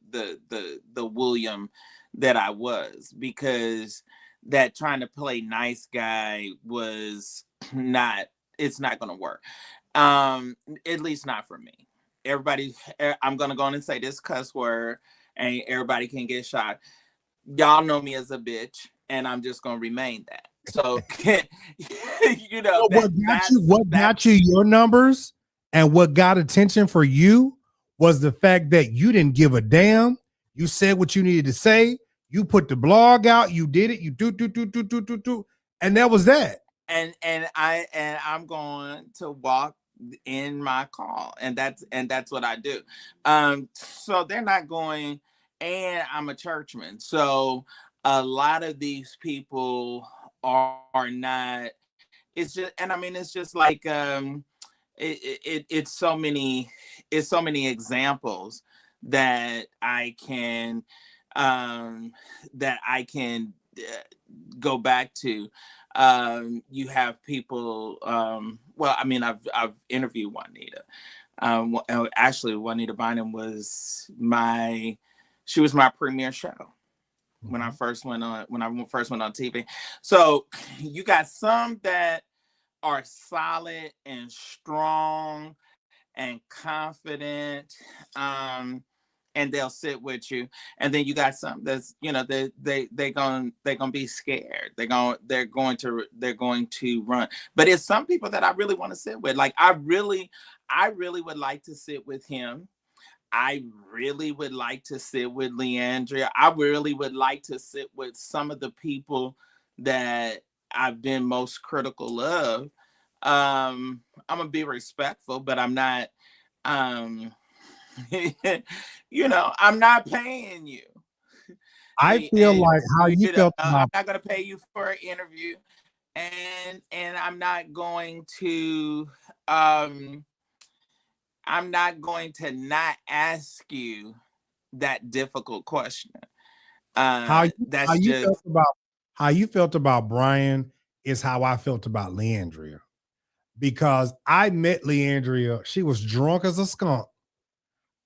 William that I was, because that trying to play nice guy was not. It's not gonna work. At least not for me. Everybody, I'm gonna go on and say this cuss word, and everybody can get shot. Y'all know me as a bitch, and I'm just gonna remain that. So, what got you your numbers and what got attention for you was the fact that you didn't give a damn. You said what you needed to say. You put the blog out. You did it. You do, and that was that. And I'm going to walk in my call, and that's what I do. So they're not going, and I'm a churchman. So a lot of these people are not. It's just, and I mean, it's just like it's so many examples that I can go back to. You have people. Well, I mean, I've interviewed Juanita. Actually, Juanita Bynum was my premiere show when I first went on TV. So you got some that are solid and strong and confident, and they'll sit with you. And then you got some that's, they're gonna be scared. They're going to run. But it's some people that I really want to sit with. Like I really would like to sit with him. I really would like to sit with Leandria. I really would like to sit with some of the people that I've been most critical of. I'm gonna be respectful, but I'm not. I'm not paying you. I feel like how you felt. I'm not gonna pay you for an interview, and I'm not going to. I'm not going to not ask you that difficult question. How you felt about Brian is how I felt about Leandria, because I met Leandria. She was drunk as a skunk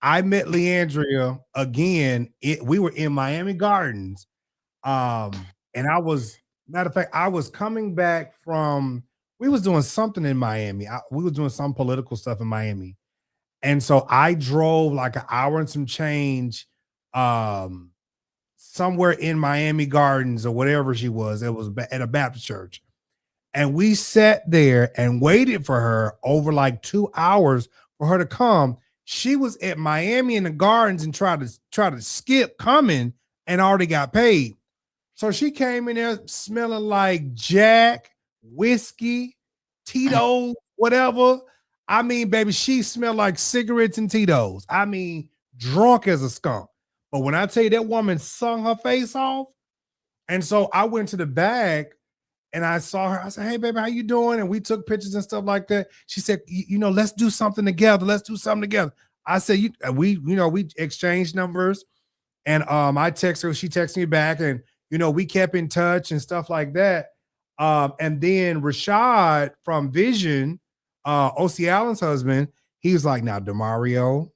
I met Leandria again. We were in Miami Gardens. And I was, matter of fact, I was coming back from, we was doing something in Miami. We was doing some political stuff in Miami. And so I drove like an hour and some change somewhere in Miami Gardens or whatever she was. It was at a Baptist church. And we sat there and waited for her over like 2 hours for her to come. She was at Miami in the Gardens and tried to skip coming and already got paid. So she came in there smelling like Jack, whiskey, Tito's, whatever. I mean, baby, she smelled like cigarettes and Tito's. I mean, drunk as a skunk. But when I tell you that woman sung her face off, and so I went to the bag and I saw her. I said, "Hey, baby, how you doing?" And we took pictures and stuff like that. She said, "You know, let's do something together. Let's do something together." I said, we exchanged numbers, and I text her. She texted me back, and we kept in touch and stuff like that. And then Rashad from Vision, O.C. Allen's husband, he was like, "Now, DeMario,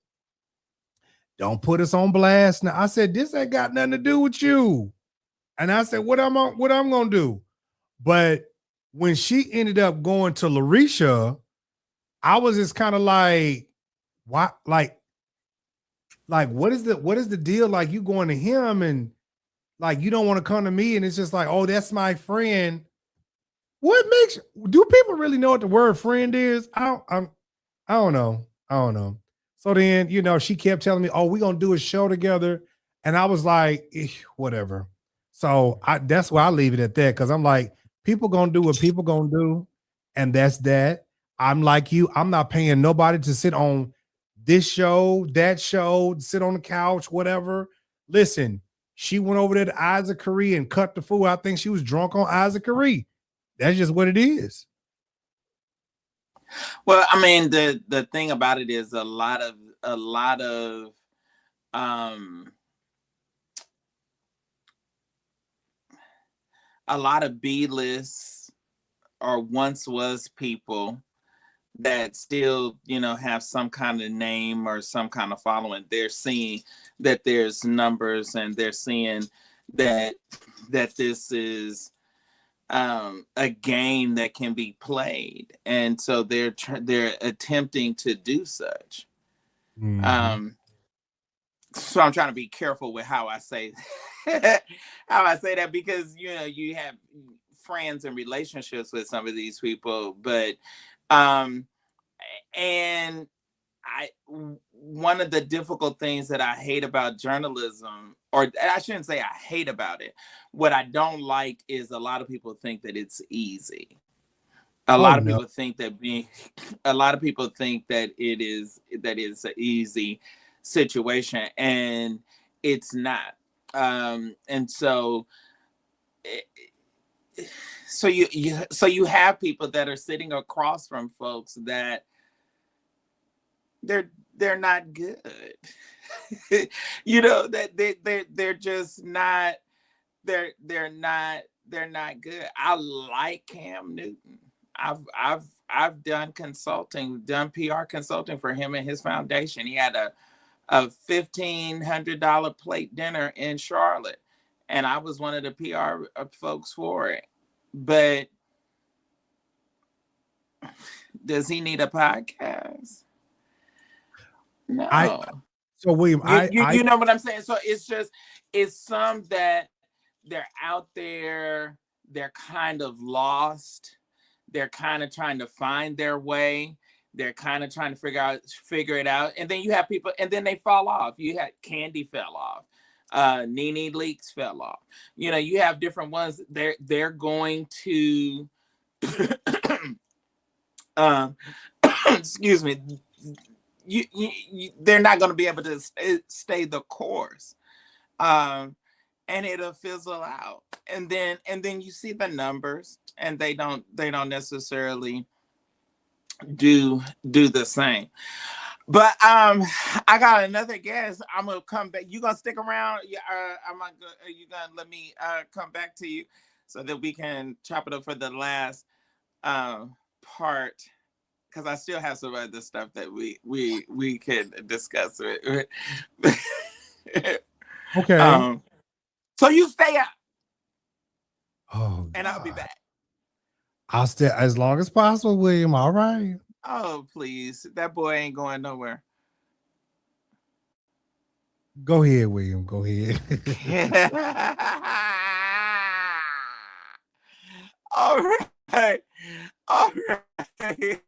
don't put us on blast." Now I said, "This ain't got nothing to do with you." And I said, what I'm gonna do? But when she ended up going to Larisha, I was just kind of like, what? Like, what is the deal? Like, you going to him and like you don't want to come to me, and it's just like, oh, that's my friend. Do people really know what the word friend is? I don't know. So then, she kept telling me, oh, we're gonna do a show together. And I was like, whatever. So that's why I leave it at that, because I'm like, people gonna do what people gonna do, and that's that. I'm like you, I'm not paying nobody to sit on this show, that show, sit on the couch, whatever. Listen, she went over there to Isaac Curry and cut the fool. I think she was drunk on Isaac Curry. That's just what it is. Well, I mean, the thing about it is a lot of B-lists or once was people that still, have some kind of name or some kind of following. They're seeing that there's numbers, and they're seeing that this is a game that can be played, and so they're attempting to do such. Mm-hmm. So I'm trying to be careful with how I say that, because you have friends and relationships with some of these people, but and one of the difficult things that I hate about journalism, or I shouldn't say I hate about it, what I don't like is a lot of people think that it's easy. A lot of people think that it's an easy situation, and it's not. And so you have people that are sitting across from folks that they're not good. That they're just not, they're not good. I like Cam Newton. I've done PR consulting for him and his foundation. He had a $1,500 plate dinner in Charlotte, and I was one of the PR folks for it. But does he need a podcast? No. So William, you know what I'm saying? So it's some that they're out there, they're kind of lost, they're kind of trying to find their way, they're kind of trying to figure it out. And then you have people, and then they fall off. You had Candy fell off. Nene Leakes fell off. You have different ones. They're going to excuse me. They're not going to be able to stay the course, and it'll fizzle out. And then you see the numbers, and they don't necessarily do the same. But I got another guest. I'm gonna come back. You gonna stick around? Yeah. You gonna let me come back to you so that we can chop it up for the last part? because I still have some other stuff that we can discuss with. Okay. So you stay up, Oh, and I'll be God. back. I'll stay as long as possible, William. All right. Oh, please. That boy ain't going nowhere. Go ahead, William. Go ahead. All right. All right.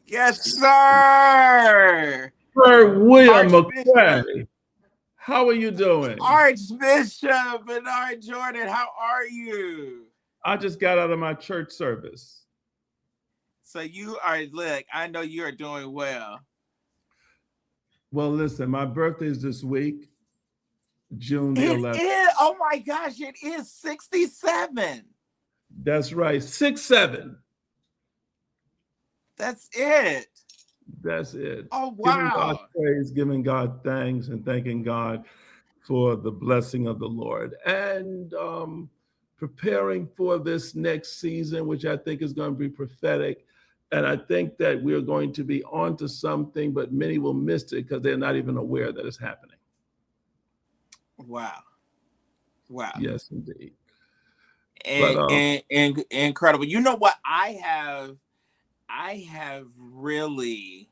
Yes, sir. Sir William Archbishop. McCray, how are you doing? Archbishop Bernard Jordan, how are you? I just got out of my church service. So you are, look, I know you are doing well. Well, listen, my birthday's this week, June the 11th. It is, oh my gosh, it is 67. That's right, 6'7". That's it. That's it. Oh, Giving God wow. praise, giving God thanks, and thanking God for the blessing of the Lord. And preparing for this next season, which I think is going to be prophetic. And I think that we're going to be onto something, but many will miss it because they're not even aware that it's happening. Wow. Wow. Yes, indeed. And incredible. You know what? I have really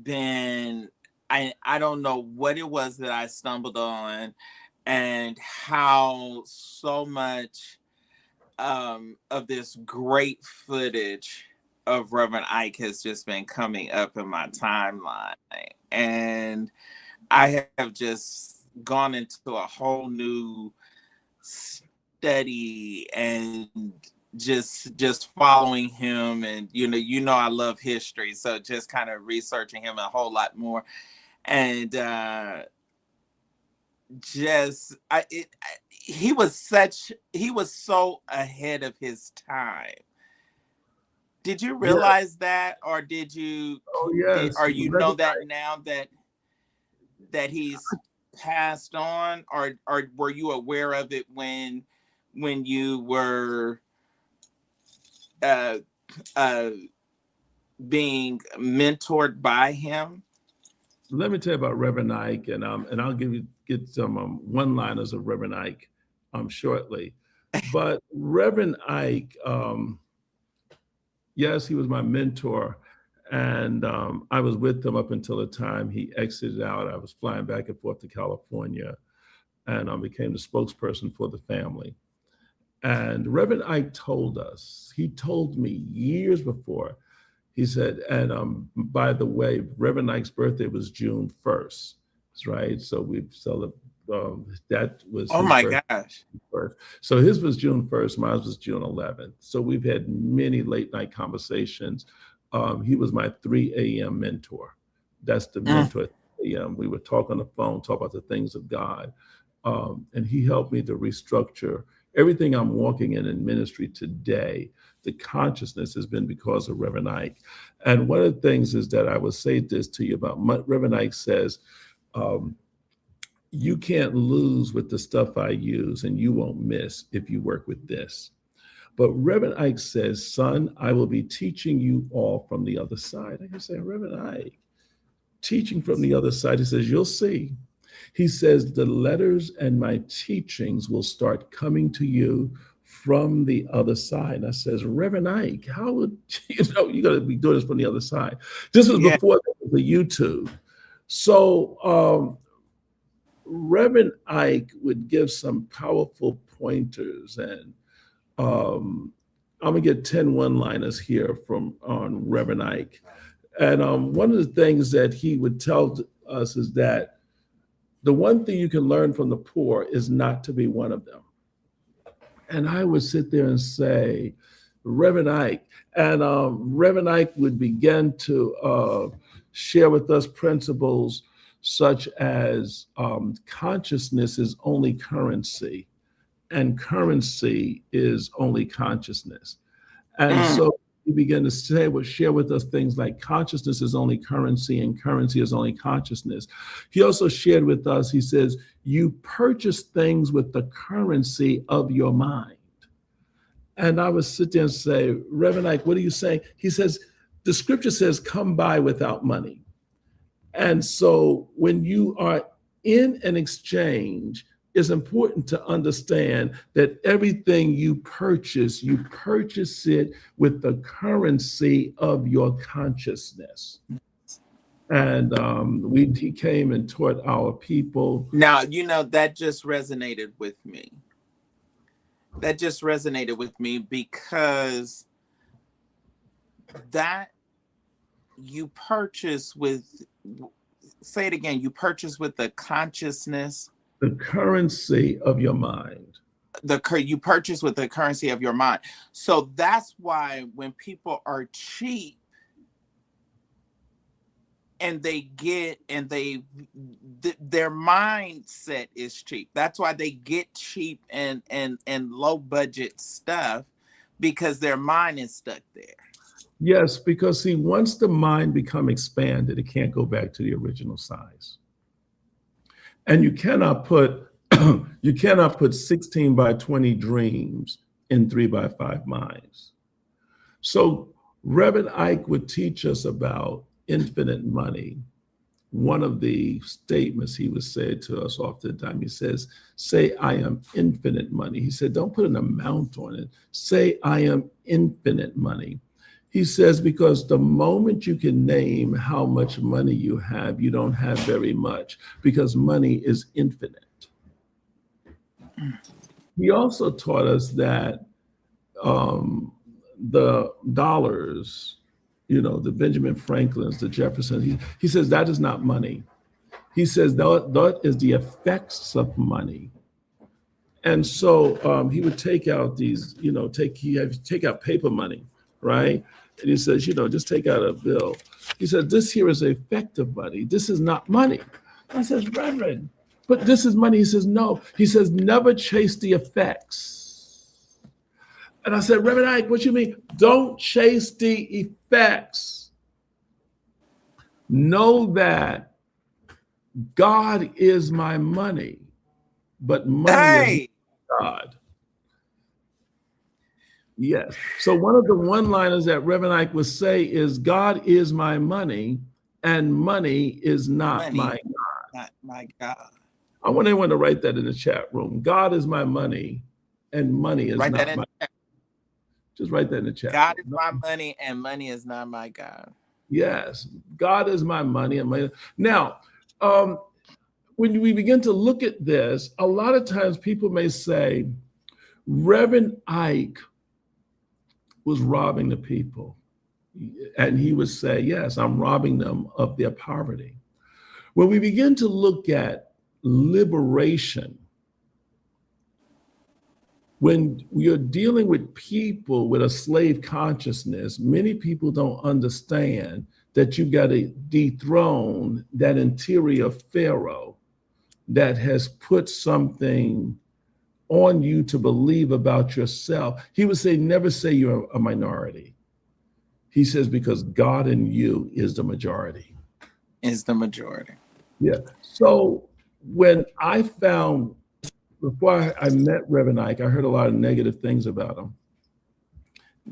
been, I don't know what it was that I stumbled on and how so much of this great footage of Reverend Ike has just been coming up in my timeline. And I have just gone into a whole new study and just following him, and you know I love history, so just kind of researching him a whole lot more, and he was so ahead of his time. Did you realize that, or did you? Oh yes. Or you know that now that he's passed on, or were you aware of it when you were being mentored by him? Let me tell you about Reverend Ike, and I'll get some one-liners of Reverend Ike shortly. But Reverend Ike, yes, he was my mentor, and I was with him up until the time he exited out. I was flying back and forth to California, and became the spokesperson for the family. And Reverend Ike told me years before, he said, and by the way, Reverend Ike's birthday was June 1st, right? So we've celebrated, that was oh my gosh. First. So his was June 1st, mine was June 11th. So we've had many late night conversations. He was my 3 a.m. mentor. That's the mentor at 3 a.m. We would talk on the phone, talk about the things of God. And he helped me to restructure everything I'm walking in ministry today. The consciousness has been because of Reverend Ike. And one of the things is that I would say this to you about Reverend Ike says, you can't lose with the stuff I use, and you won't miss if you work with this. But Reverend Ike says, son, I will be teaching you all from the other side. I can say, Reverend Ike, teaching from the other side. He says, you'll see. He says, the letters and my teachings will start coming to you from the other side. And I says, Reverend Ike, how would, you got to be doing this from the other side. This was before the YouTube. So Reverend Ike would give some powerful pointers, and I'm gonna get 10 one-liners here on Reverend Ike. And one of the things that he would tell us is that the one thing you can learn from the poor is not to be one of them. And I would sit there and say, Reverend Ike, and Reverend Ike would begin to share with us principles such as consciousness is only currency, and currency is only consciousness. And so he began to share with us things like consciousness is only currency and currency is only consciousness. He also shared with us, he says, you purchase things with the currency of your mind. And I would sit there and say, Reverend Ike, what are you saying? He says, the scripture says, come by without money. And so when you are in an exchange, it's important to understand that everything you purchase it with the currency of your consciousness. And he came and taught our people. Now, that just resonated with me. That just resonated with me because that you purchase with, say it again, you purchase with the consciousness. The currency of your mind. You purchase with the currency of your mind. So that's why when people are cheap, and their mindset is cheap. That's why they get cheap and low budget stuff, because their mind is stuck there. Yes, because see, once the mind become expanded, it can't go back to the original size. And you cannot put 16 by 20 dreams in 3 by 5 minds. So Reverend Ike would teach us about infinite money. One of the statements he would say to us oftentimes, he says, say, I am infinite money. He said, don't put an amount on it. Say, I am infinite money. He says, because the moment you can name how much money you have, you don't have very much, because money is infinite. He also taught us that the dollars, the Benjamin Franklins, the Jeffersons, he says that is not money. He says that is the effects of money. And so he would take out these, take out paper money, right? And he says, just take out a bill. He said, this here is the effect of money. This is not money. I says, Reverend, but this is money. He says, no. He says, never chase the effects. And I said, Reverend Ike, what you mean? Don't chase the effects. Know that God is my money, but money is God. Yes. So one of the one-liners that Reverend Ike would say is, God is my money, and money is not my God. Not my God. I want everyone to write that in the chat room. God is my money, and money is not my God. Just write that in the chat. God is my money, and money is not my God. Yes. God is my money, and money. Now, when we begin to look at this, a lot of times people may say, Reverend Ike was robbing the people. And he would say, yes, I'm robbing them of their poverty. When we begin to look at liberation, when you're dealing with people with a slave consciousness, many people don't understand that you've got to dethrone that interior Pharaoh that has put something on you to believe about yourself. He would say, never say you're a minority. He says, because God in you is the majority. Is the majority. Yeah. So when I found, before I met Reverend Ike, I heard a lot of negative things about him.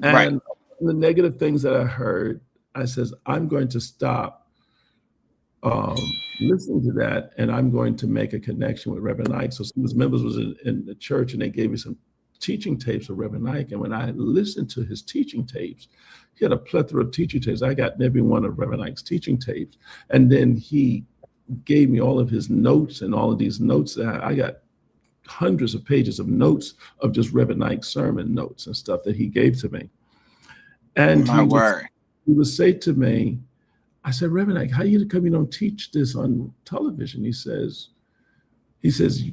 And the negative things that I heard, I says, I'm going to stop listening to that, and I'm going to make a connection with Reverend Ike. So some of his members was in the church, and they gave me some teaching tapes of Reverend Ike. And when I listened to his teaching tapes, he had a plethora of teaching tapes. I got every one of Reverend Ike's teaching tapes. And then he gave me all of his notes, and all of these notes. I got hundreds of pages of notes of just Reverend Ike's sermon notes and stuff that he gave to me. And he would say to me, I said, Reverend Ike, how come you don't teach this on television? He says,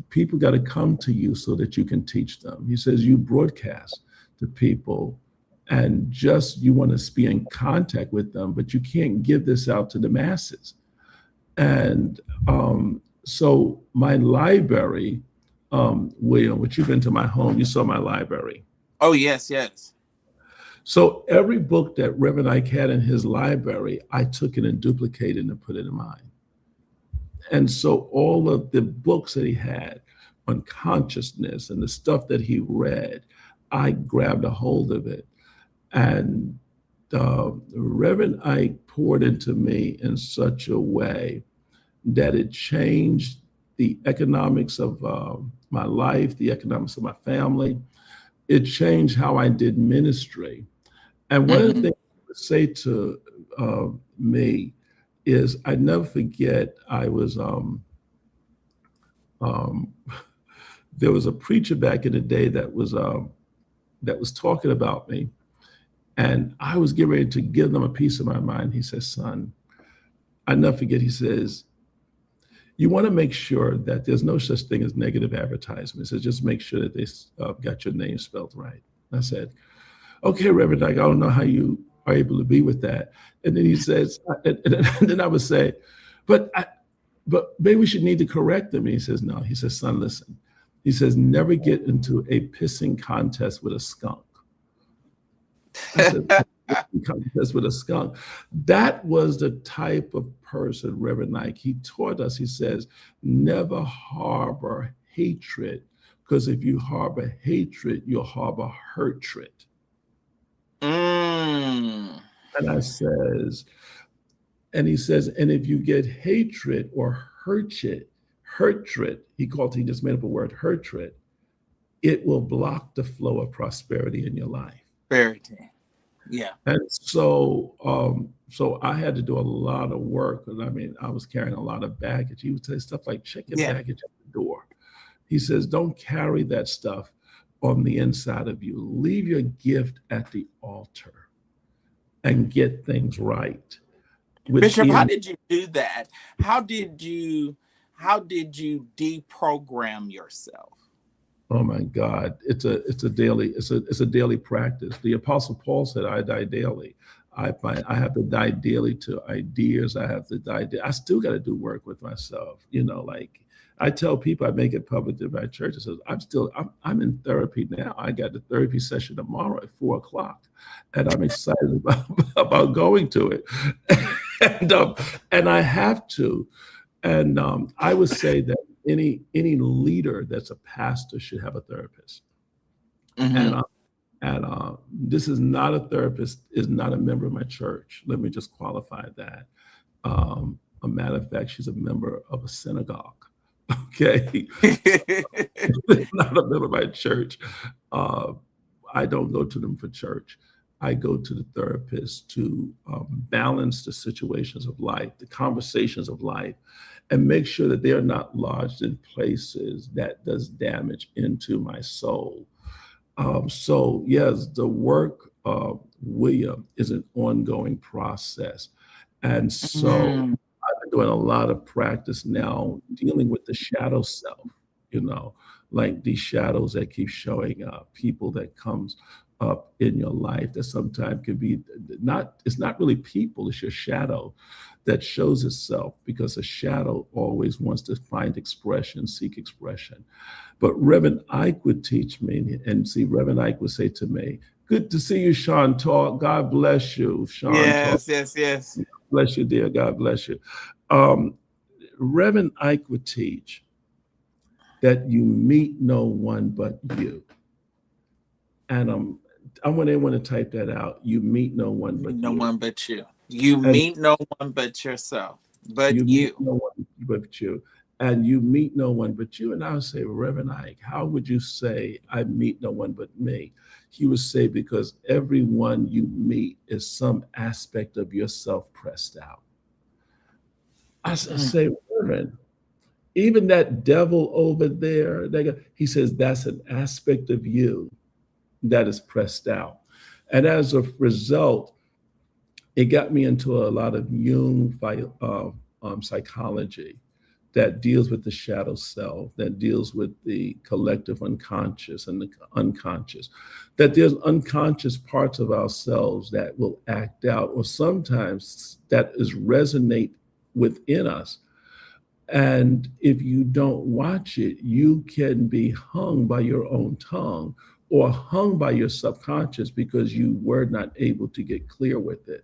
people got to come to you so that you can teach them. He says, you broadcast to people and just you want to be in contact with them, but you can't give this out to the masses. And so my library, William, which you've been to my home, you saw my library. Oh, yes, yes. So every book that Reverend Ike had in his library, I took it and duplicated and put it in mine. And so all of the books that he had on consciousness and the stuff that he read, I grabbed a hold of it. And Reverend Ike poured into me in such a way that it changed the economics of my life, the economics of my family. It changed how I did ministry. And one of the things I would say to me is, I never forget, I was, there was a preacher back in the day that was talking about me. And I was getting ready to give them a piece of my mind. He says, son, I never forget, he says, you want to make sure that there's no such thing as negative advertisement. So just make sure that they got your name spelled right. I said, okay, Reverend Ike, I don't know how you are able to be with that. And then he says, and then I would say, but maybe we should need to correct them. And he says, no. He says, son, listen. He says, never get into a pissing contest with a skunk. I said, contest with a skunk. That was the type of person, Reverend Ike. He taught us, he says, never harbor hatred, because if you harbor hatred, you'll harbor hatred. And he says, and if you get hatred or hatred, he just made up a word, hatred, it will block the flow of prosperity in your life. Prosperity. Yeah. And so I had to do a lot of work. And I mean, I was carrying a lot of baggage. He would say stuff like, check your baggage at the door. He says, don't carry that stuff on the inside of you. Leave your gift at the altar and get things right. Bishop, how did you do that? How did you deprogram yourself? Oh my God, it's a daily practice. The Apostle Paul said, I die daily. I have to die daily to ideas. I have to die. I still got to do work with myself. You know, like I tell people, I make it public to my church. I says, I'm in therapy now. I got the therapy session tomorrow at 4:00, and I'm excited about going to it. And I have to. And I would say that any leader that's a pastor should have a therapist. And this is not a therapist, is not a member of my church. Let me just qualify that. A matter of fact, she's a member of a synagogue. Okay. Not a member of my church. I don't go to them for church. I go to the therapist to balance the situations of life, the conversations of life, and make sure that they are not lodged in places that does damage into my soul. So yes, the work of William is an ongoing process. And so I've been doing a lot of practice now dealing with the shadow self, you know, like these shadows that keep showing up, people that comes up in your life that sometimes can be it's not really people, it's your shadow that shows itself, because a shadow always wants to find expression, seek expression. But Reverend Ike would teach me, and see, Reverend Ike would say to me, good to see you, Sean Talk. God bless you, Sean. Yes, Talk. yes. Bless you, dear. God bless you. Reverend Ike would teach that you meet no one but you. And I want anyone to type that out. You meet no one but no you. one but you. You meet no one but yourself. But you. Meet no one but you. And you meet no one but you. And I would say, Reverend Ike, how would you say I meet no one but me? He would say, because everyone you meet is some aspect of yourself pressed out. I say, Reverend, even that devil over there, he says, that's an aspect of you that is pressed out. And as a result, it got me into a lot of Jung psychology that deals with the shadow self, that deals with the collective unconscious and the unconscious, that there's unconscious parts of ourselves that will act out, or sometimes that is resonate within us. And if you don't watch it, you can be hung by your own tongue or hung by your subconscious because you were not able to get clear with it.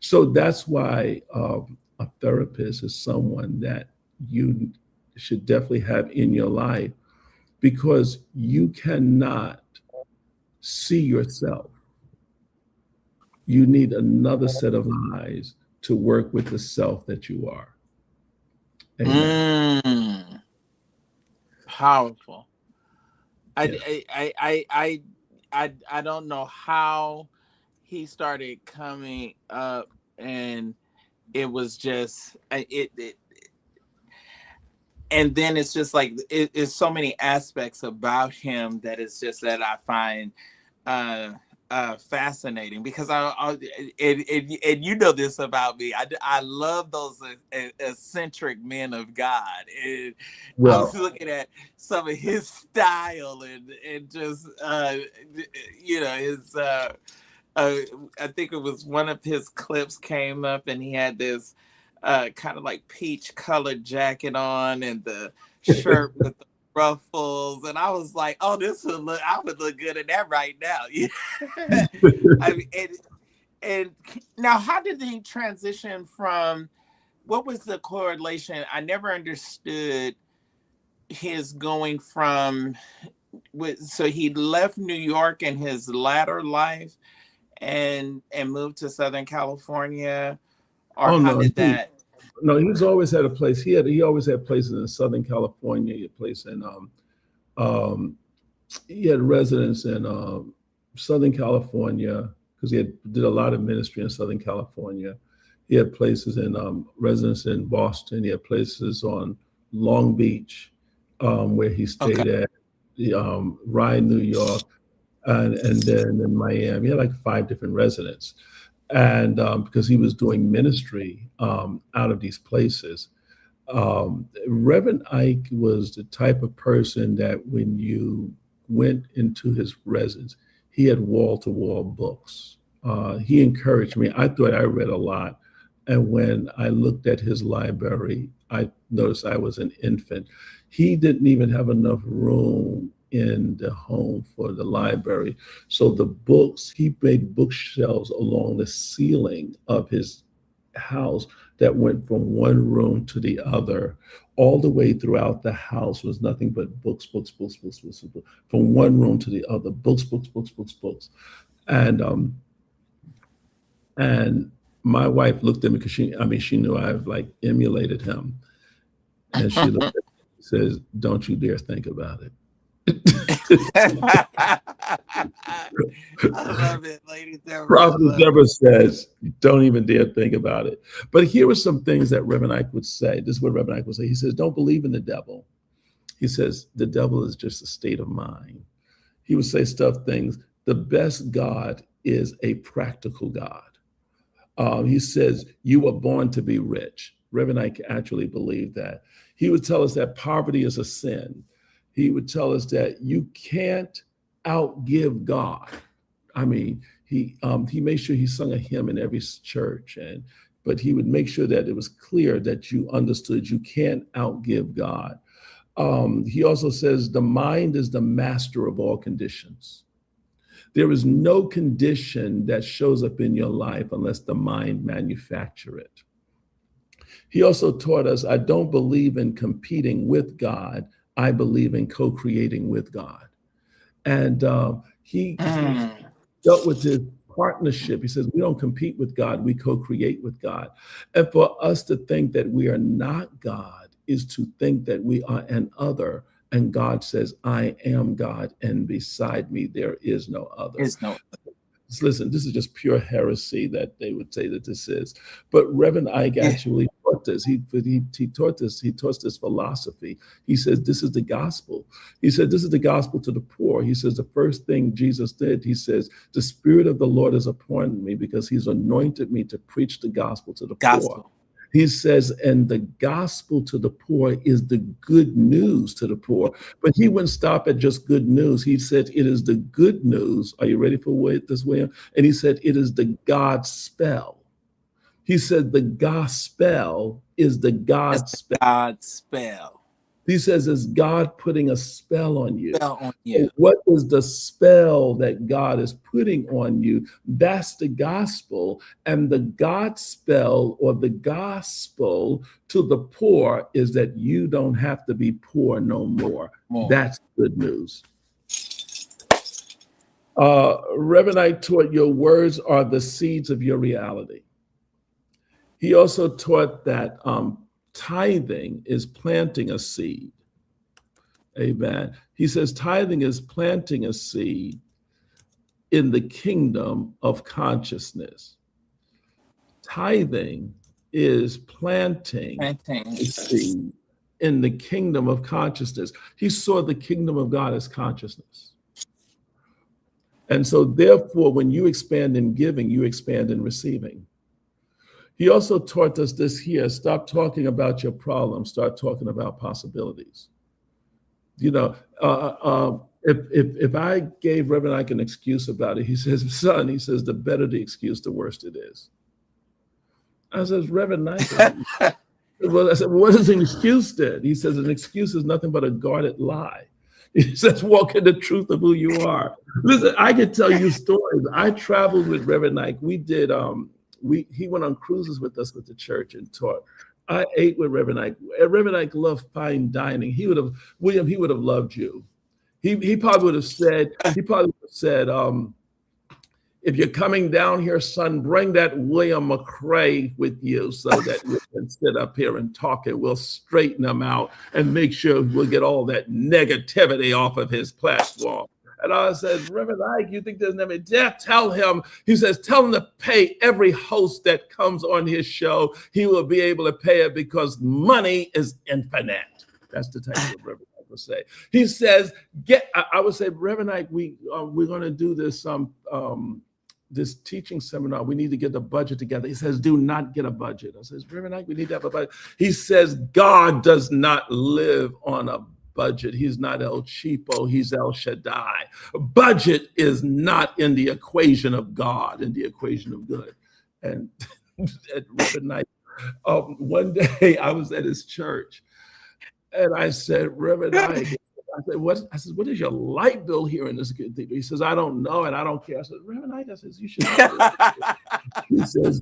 So that's why a therapist is someone that you should definitely have in your life, because you cannot see yourself. You need another set of eyes to work with the self that you are. Amen. Powerful. Yes. I don't know how he started coming up, and it was just it and then it's just like it's so many aspects about him that it's just that I find fascinating, because and you know this about me. I love those eccentric men of God. And I was Well, looking at some of his style and just you know his I think it was one of his clips came up and he had this kind of like peach colored jacket on and the shirt with the ruffles, and I was like, oh, I would look good in that right now. I mean, and now, how did he transition from, what was the correlation? I never understood his going from, so he left New York in his latter life and moved to Southern California, or oh how no, did that? no, he's always had a place. He always had places in Southern California. He had a place in he had residence in Southern California because he did a lot of ministry in Southern California. He had places in residence in Boston. He had places on Long Beach where he stayed at, Rye, New York, and then in Miami. He had like 5 different residences. And because he was doing ministry out of these places. Reverend Ike was the type of person that when you went into his residence, he had wall-to-wall books. He encouraged me. I thought I read a lot. And when I looked at his library, I noticed I was an infant. He didn't even have enough room in the home for the library. So the books, he made bookshelves along the ceiling of his house that went from one room to the other. All the way throughout the house was nothing but books, books, books, books, books, books, from one room to the other, books, books, books, books, books. And my wife looked at me because she knew I've like emulated him. And she looked at me and says, "Don't you dare think about it." I love it, ladies. Prophet Deborah says, "Don't even dare think about it." But here are some things that Reverend Ike would say. This is what Reverend Ike would say. He says, "Don't believe in the devil." He says, "The devil is just a state of mind." He would say things. The best God is a practical God. He says, "You were born to be rich." Reverend Ike actually believed that. He would tell us that poverty is a sin. He would tell us that you can't outgive God. I mean, he made sure he sung a hymn in every church, but he would make sure that it was clear that you understood you can't outgive God. He also says the mind is the master of all conditions. There is no condition that shows up in your life unless the mind manufacture it. He also taught us, I don't believe in competing with God. I believe in co-creating with God. And he dealt with his partnership. He says, we don't compete with God, we co-create with God. And for us to think that we are not God is to think that we are an other. And God says, I am God, and beside me, there is no other. Listen, this is just pure heresy that they would say that this is. But Reverend Ike actually taught this. He taught this philosophy. He says, this is the gospel. He said, this is the gospel to the poor. He says, the first thing Jesus did, he says, the Spirit of the Lord has appointed me because he's anointed me to preach the gospel to the poor. He says, and the gospel to the poor is the good news to the poor. But he wouldn't stop at just good news. He said, it is the good news. Are you ready for this, William? And he said, it is the God spell. He said, the gospel is the God spell. God spell. He says, it's God putting a spell on you. What is the spell that God is putting on you? That's the gospel. And the God spell or the gospel to the poor is that you don't have to be poor no more. That's good news. Reverend Ike taught your words are the seeds of your reality. He also taught that tithing is planting a seed. Amen. He says tithing is planting a seed in the kingdom of consciousness. Tithing is planting a seed in the kingdom of consciousness. He saw the kingdom of God as consciousness. And so therefore, when you expand in giving, you expand in receiving. He also taught us this here: stop talking about your problems, start talking about possibilities. You know, if I gave Reverend Ike an excuse about it, he says, son, he says, the better the excuse, the worse it is. I says, Reverend Ike, well, I said, what is an excuse then? He says, an excuse is nothing but a guarded lie. He says, walk in the truth of who you are. Listen, I can tell you stories. I traveled with Reverend Ike. We did, he went on cruises with us with the church and taught. I ate with Reverend Ike. Reverend Ike loved fine dining. William, he would have loved you. He probably would have said, if you're coming down here, son, bring that William McRae with you so that we can sit up here and talk, and we'll straighten him out and make sure we'll get all that negativity off of his platform. And I said, Reverend Ike, you think there's never death? Tell him. He says, tell him to pay every host that comes on his show. He will be able to pay it because money is infinite. That's the type of Reverend Ike would say. He says, I would say, Reverend Ike, we're going to do this teaching seminar. We need to get the budget together. He says, do not get a budget. I says, Reverend Ike, we need to have a budget. He says, God does not live on a budget. He's not El Cheapo, he's El Shaddai. Budget is not in the equation of God, in the equation of good. And at Reverend Ike, one day I was at his church and I said, Reverend Ike, I said, what is your light bill here in this cathedral? He says, I don't know and I don't care. I said, Reverend Ike, I says, you should know. He says,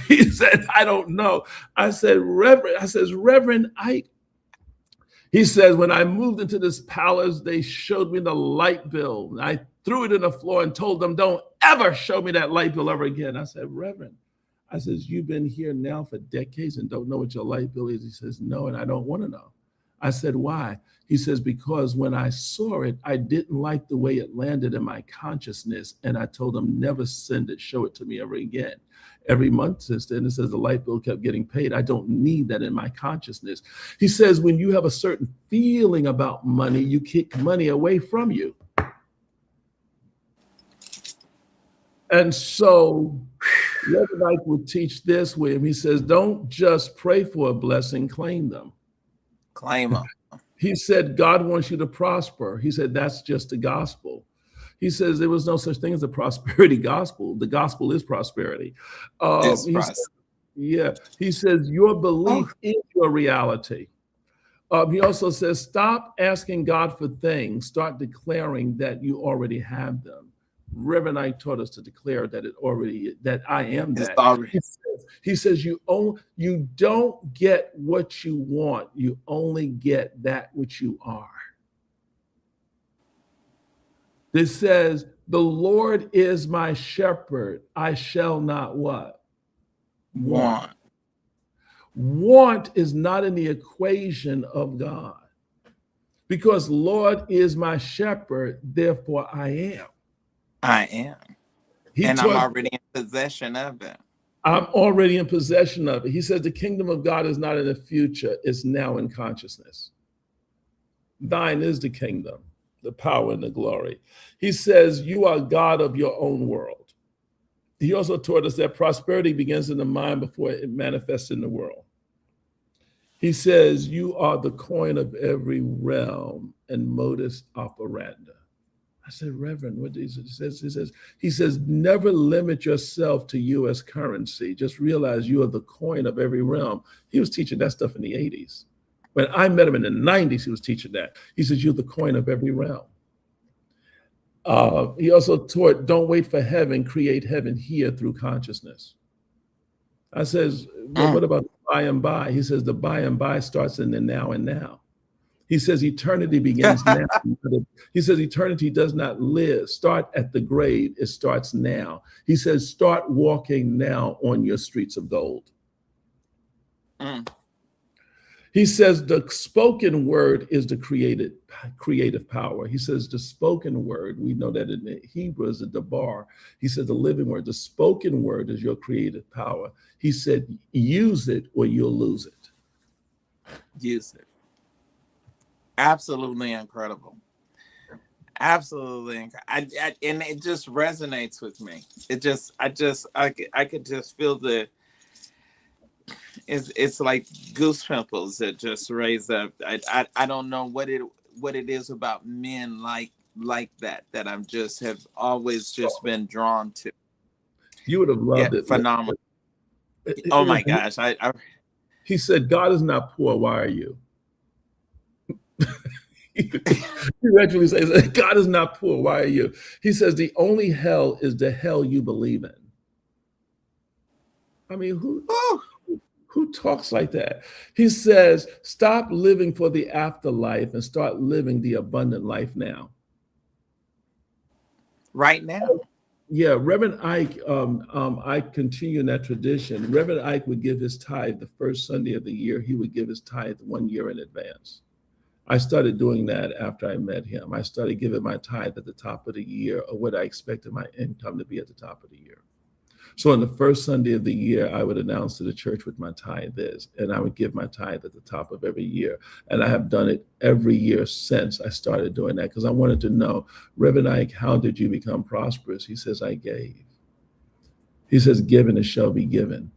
he said, I don't know. I said, Reverend Ike, he says, when I moved into this palace, they showed me the light bill. And I threw it in the floor and told them, don't ever show me that light bill ever again. I said, Reverend, I says, you've been here now for decades and don't know what your light bill is. He says, no, and I don't want to know. I said, why? He says, because when I saw it, I didn't like the way it landed in my consciousness. And I told him, never send it, show it to me ever again. Every month since then, it says the light bill kept getting paid. I don't need that in my consciousness. He says, when you have a certain feeling about money, you kick money away from you. And so Reverend Ike would teach this with him. He says, don't just pray for a blessing, claim them. Claim them. He said, God wants you to prosper. He said, that's just the gospel. He says there was no such thing as a prosperity gospel. The gospel is prosperity. He says your belief is your reality. He also says, stop asking God for things. Start declaring that you already have them. Reverend Ike taught us to declare that I am that. He says you don't get what you want. You only get that which you are. It says, the Lord is my shepherd. I shall not what? Want. Want is not in the equation of God. Because Lord is my shepherd, therefore I am. I am. And I'm already in possession of it. I'm already in possession of it. He says the kingdom of God is not in the future, it's now in consciousness. Thine is the kingdom, the power and the glory. He says you are God of your own world. He also taught us that prosperity begins in the mind before it manifests in the world. He says you are the coin of every realm and modus operandi. I said, Reverend, what he says? He says, never limit yourself to U.S. currency. Just realize you are the coin of every realm. He was teaching that stuff in the 80s. When I met him in the 90s, he was teaching that. He says, you're the coin of every realm. He also taught, don't wait for heaven, create heaven here through consciousness. I says, well, what about by and by? He says, the by and by starts in the now and now. He says eternity begins now. He says eternity does not start at the grave. It starts now. He says start walking now on your streets of gold. Mm. He says the spoken word is the creative power. He says the spoken word, we know that in the Hebrew is the dabar. He said the living word, the spoken word is your creative power. He said use it or you'll lose it. Use it. Absolutely incredible. Absolutely. And it just resonates with me. I could just feel it's like goose pimples that just raise up. I don't know what it is about men like that I'm just have always just been drawn to. You would have loved it. Phenomenal. Oh my gosh. He said, God is not poor. Why are you? He actually says, God is not poor. Why are you? He says, the only hell is the hell you believe in. I mean, who talks like that? He says, stop living for the afterlife and start living the abundant life now. Right now. Yeah, Reverend Ike, I continue in that tradition. Reverend Ike would give his tithe the first Sunday of the year. He would give his tithe 1 year in advance. I started doing that after I met him. I started giving my tithe at the top of the year, or what I expected my income to be at the top of the year. So on the first Sunday of the year, I would announce to the church what my tithe is, and I would give my tithe at the top of every year. And I have done it every year since I started doing that, because I wanted to know, Reverend Ike, how did you become prosperous? He says, I gave. He says, given it shall be given.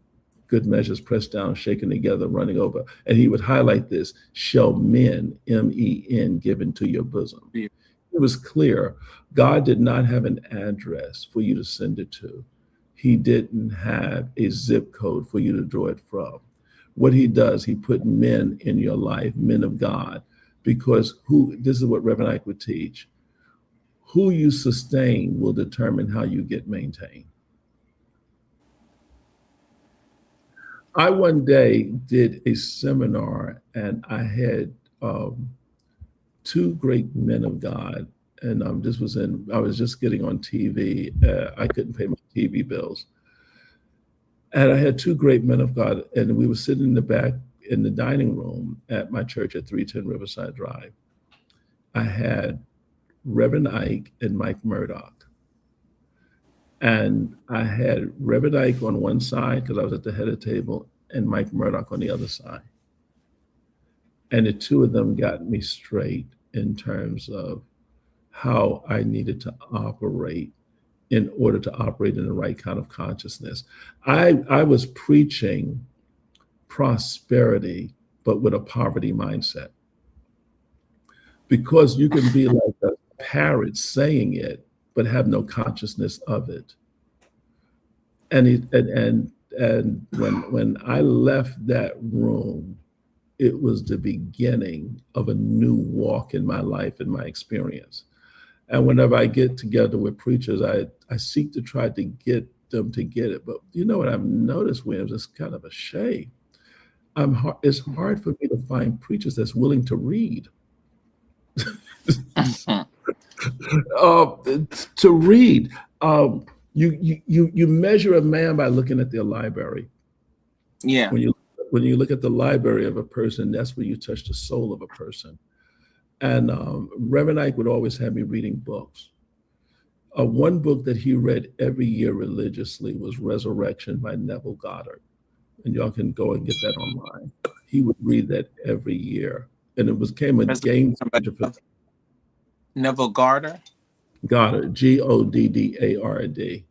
Good measures pressed down, shaken together, running over. And he would highlight this, shall men, M-E-N, given to your bosom. It was clear, God did not have an address for you to send it to. He didn't have a zip code for you to draw it from. What he does, he put men in your life, men of God, because this is what Reverend Ike would teach. Who you sustain will determine how you get maintained. I one day did a seminar and I had two great men of God. And I was just getting on TV. I couldn't pay my TV bills. And I had two great men of God, and we were sitting in the back in the dining room at my church at 310 Riverside Drive. I had Reverend Ike and Mike Murdoch. And I had Reverend Ike on one side, because I was at the head of the table, and Mike Murdoch on the other side. And the two of them got me straight in terms of how I needed to operate in order to operate in the right kind of consciousness. I was preaching prosperity, but with a poverty mindset. Because you can be like a parrot saying it, but have no consciousness of it. And when I left that room, it was the beginning of a new walk in my life and my experience. And whenever I get together with preachers, I seek to try to get them to get it. But you know what I've noticed, Williams, it's kind of a shame. It's hard for me to find preachers that's willing to read. To read. You measure a man by looking at their library. Yeah. When you look at the library of a person, that's where you touch the soul of a person. And Reverend Ike would always have me reading books. One book that he read every year religiously was Resurrection by Neville Goddard. And y'all can go and get that online. He would read that every year. And it became a game changer for Neville Goddard? Goddard, Goddard.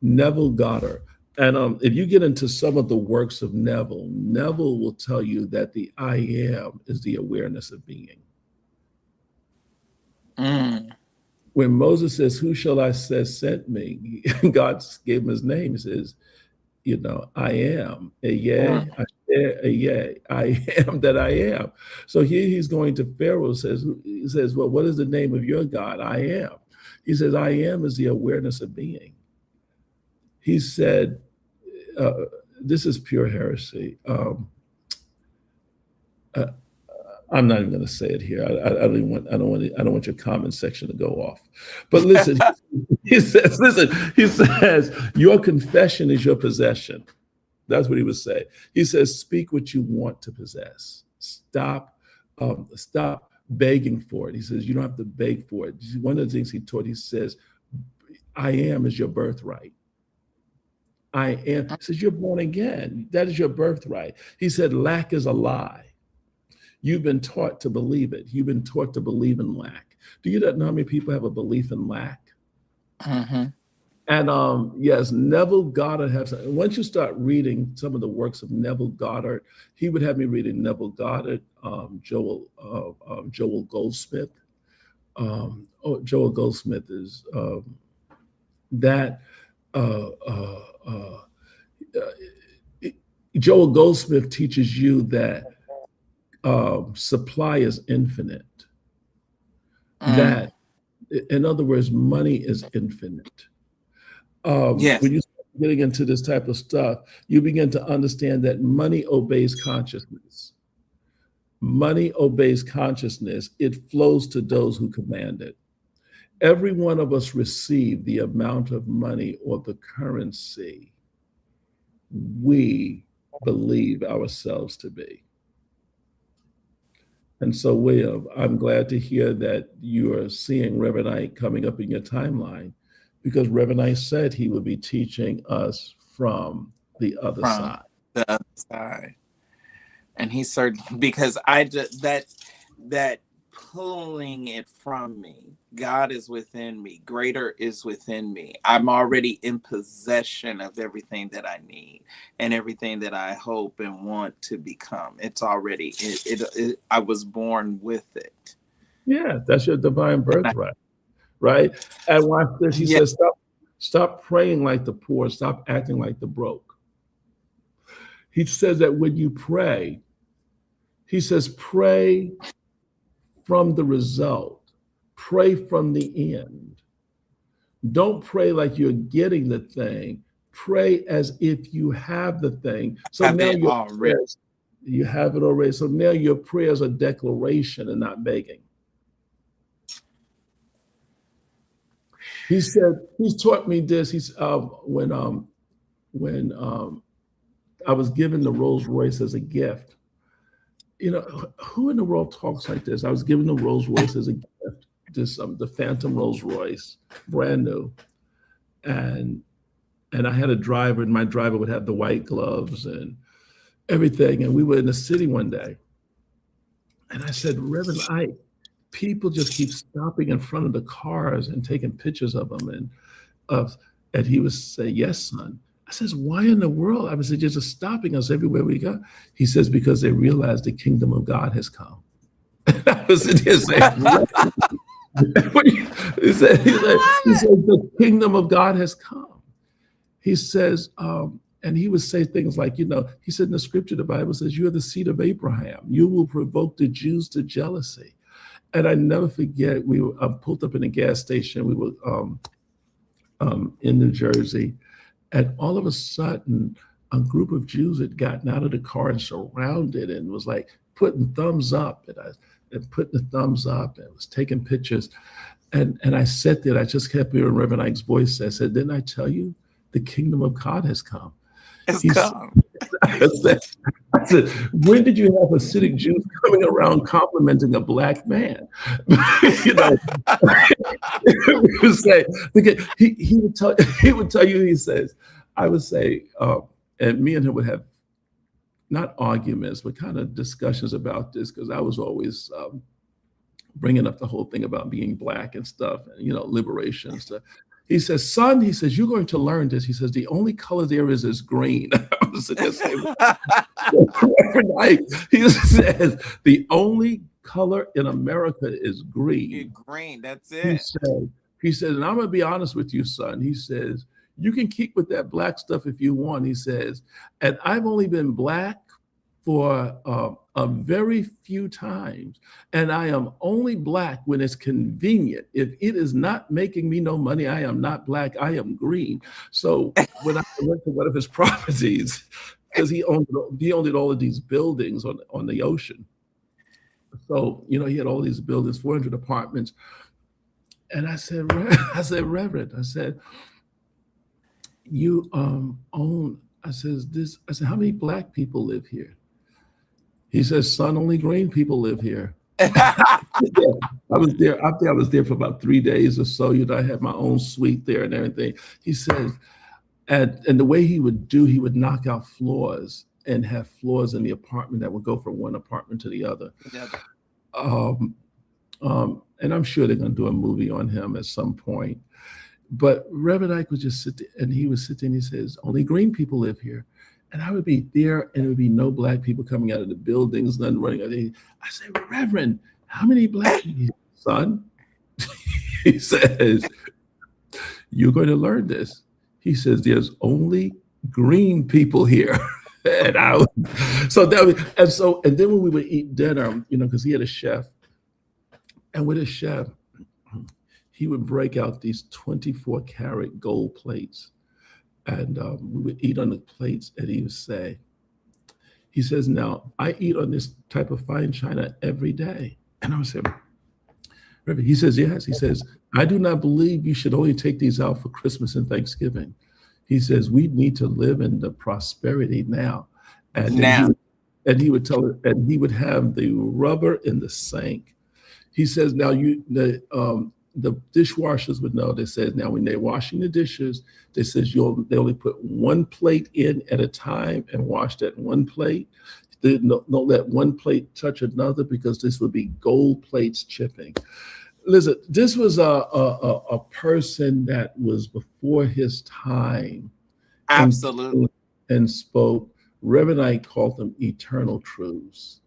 Neville Goddard. And if you get into some of the works of Neville will tell you that the I am is the awareness of being. Mm. When Moses says, who shall I say sent me? God gave him his name. He says, I am. I am that I am. So here he's going to Pharaoh, he says, well, what is the name of your God? I am. He says, I am is the awareness of being. He said, this is pure heresy. I'm not even going to say it here. I don't want your comment section to go off. But listen, he says, your confession is your possession. That's what he would say. He says, speak what you want to possess. Stop begging for it. He says, you don't have to beg for it. One of the things he taught, he says, I am is your birthright. I am. He says, you're born again. That is your birthright. He said, lack is a lie. You've been taught to believe it. You've been taught to believe in lack. Do you know how many people have a belief in lack? Mm-hmm. And yes, Neville Goddard has. Once you start reading some of the works of Neville Goddard, he would have me reading Neville Goddard, Joel Goldsmith. Joel Goldsmith is Joel Goldsmith teaches you that supply is infinite. That, in other words, money is infinite. Yes. When you start getting into this type of stuff, you begin to understand that money obeys consciousness. Money obeys consciousness. It flows to those who command it. Every one of us receive the amount of money or the currency we believe ourselves to be. And so, William, I'm glad to hear that you are seeing Reverend Ike coming up in your timeline, because Reverend Ike said he would be teaching us from the other side. The other side. And he certainly, because I just, that pulling it from me, God is within me, greater is within me. I'm already in possession of everything that I need and everything that I hope and want to become. It's already, I was born with it. Yeah, that's your divine birthright, right? And watch this, he says, stop praying like the poor, stop acting like the broke. He says that when you pray, he says, pray from the result. Pray from the end. Don't pray like you're getting the thing. Pray as if you have the thing. So now you have it already. So now your prayers are declaration and not begging. He said, he's taught me this. He's when I was given the Rolls Royce as a gift. You know, who in the world talks like this? I was given the Rolls Royce as a gift. The Phantom Rolls Royce, brand new, and I had a driver, and my driver would have the white gloves and everything. And we were in the city one day, and I said, Reverend Ike, people just keep stopping in front of the cars and taking pictures of them, and he would say, yes, son. I says, why in the world? I was just stopping us everywhere we go. He says, because they realize the kingdom of God has come. I was just saying, he said, the kingdom of God has come. He says, and he would say things like, you know, he said in the scripture, the Bible says, you are the seed of Abraham. You will provoke the Jews to jealousy. And I never forget, we were pulled up in a gas station. We were in New Jersey. And all of a sudden, a group of Jews had gotten out of the car and surrounded and was like putting thumbs up. And putting the thumbs up and was taking pictures. And I sat there, I just kept hearing Reverend Ike's voice. I said, didn't I tell you the kingdom of God has come? It's come. I said, when did you have Hasidic Jews coming around complimenting a black man? You know, he would say, he would tell you, he says, I would say, and me and him would have not arguments, but kind of discussions about this, because I was always bringing up the whole thing about being black and stuff, and, you know, liberation and stuff. He says, son, he says, you're going to learn this. He says, the only color there is green. I was just saying, he says, the only color in America is green. Green, that's it. He said, and I'm going to be honest with you, son. He says, you can keep with that black stuff if you want. He says, and I've only been black for a very few times, and I am only black when it's convenient. If it is not making me no money, I am not black, I am green. So when I went to one of his properties, because he owned all of these buildings on the ocean. So, he had all these buildings, 400 apartments. And I said, Reverend, I said, you own, I said, how many black people live here? He says, son, only green people live here. Yeah, I was there. I was there for about 3 days or so. I had my own suite there and everything. He says, and the way he would knock out floors and have floors in the apartment that would go from one apartment to the other. Yeah. And I'm sure they're going to do a movie on him at some point. But Reverend Ike would just sit there, and he would sit there and he says, only green people live here. And I would be there, and there would be no black people coming out of the buildings, none running out. I said, Reverend, how many black people? Son, he says, you're going to learn this. He says, there's only green people here. And then when we would eat dinner, because he had a chef, and with his chef, he would break out these 24-karat gold plates. And we would eat on the plates, and he says, now, I eat on this type of fine china every day. And I would say, Reverend, he says, yes. He says, I do not believe you should only take these out for Christmas and Thanksgiving. He says, we need to live in the prosperity now. And he would tell her, and he would have the rubber in the sink. He says, now the dishwashers would know. They said, now when they're washing the dishes, they they only put one plate in at a time and wash that one plate. They don't let one plate touch another, because this would be gold plates chipping. Listen, this was a person that was before his time. Absolutely. And spoke. Reverend Ike called them eternal truths.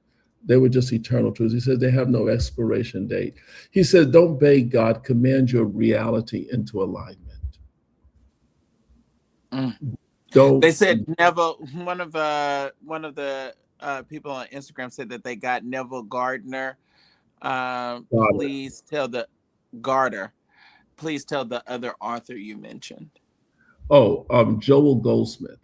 They were just eternal truths. He said they have no expiration date. He said, don't beg God, command your reality into alignment. They said Neville, one of the people on Instagram said that they got Neville Gardner. Please tell the other author you mentioned. Joel Goldsmith.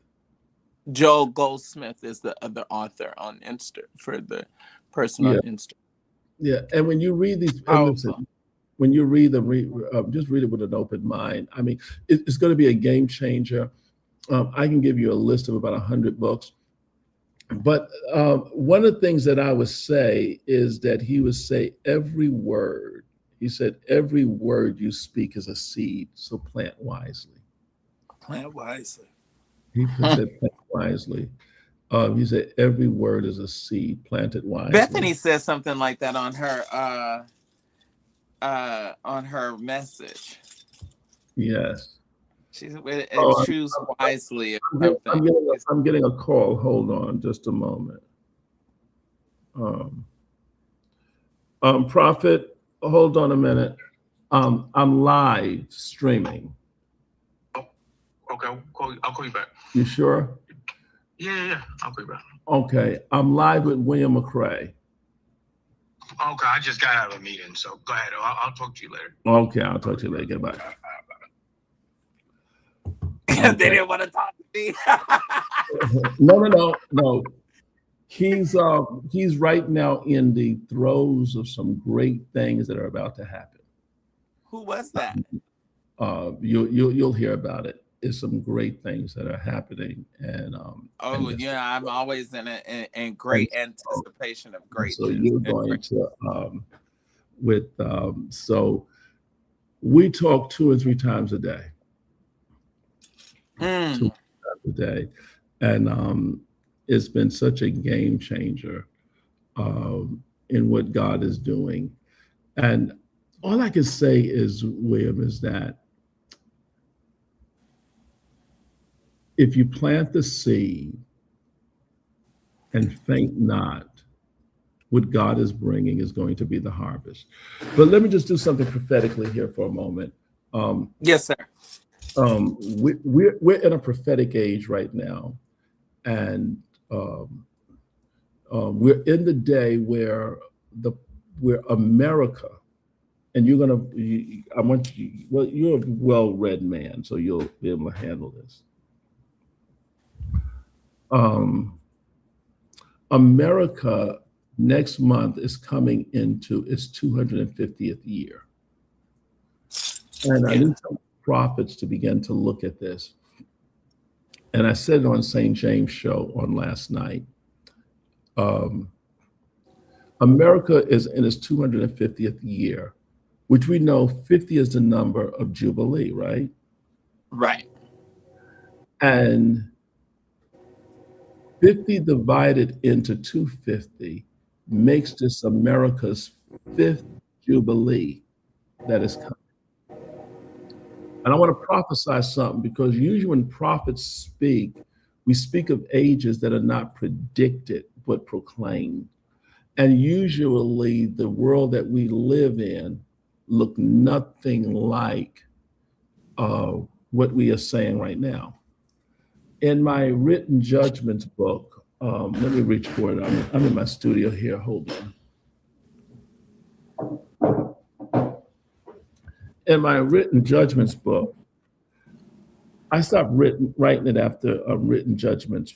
Joel Goldsmith is the other author on Insta for the person on Insta. Yeah, and when you read these, when you read them, just read it with an open mind. I mean, it's going to be a game changer. I can give you a list of about 100 books. But one of the things that I would say is that he would say every word. He said, every word you speak is a seed, so plant wisely. Plant wisely. He said, plant wisely. He said, every word is a seed, planted wisely. Bethany says something like that on her message. Yes. She's choose wisely. I'm getting a call. Hold on just a moment. Prophet, hold on a minute. I'm live streaming. Okay, I'll call you back. You sure? Yeah, I'll call you back. Okay, I'm live with William McCrae. Okay, I just got out of a meeting, so go ahead. I'll talk to you later. Okay, I'll talk to you later. Goodbye. Okay. They didn't want to talk to me. No. He's right now in the throes of some great things that are about to happen. Who was that? You'll hear about it. It's some great things that are happening, and I'm always in great anticipation of great. So you're going to so we talk 2 or 3 times a day. 2 times a day, and it's been such a game changer in what God is doing. And all I can say is, William, is that if you plant the seed and faint not, what God is bringing is going to be the harvest. But let me just do something prophetically here for a moment. Yes, sir. We're in a prophetic age right now, and we're in the day where America, and you're a well-read man, so you'll be able to handle this. America next month is coming into its 250th year. And I need some prophets to begin to look at this. And I said it on St. James' show on last night. America is in its 250th year, which we know 50 is the number of Jubilee, right? Right. And 50 divided into 250 makes this America's 5th Jubilee that is coming. And I want to prophesy something, because usually when prophets speak, we speak of ages that are not predicted, but proclaimed. And usually the world that we live in look nothing like what we are saying right now. In my written judgments book, let me reach for it. I'm in my studio here, hold on. In my written judgments book, I stopped writing it after written judgments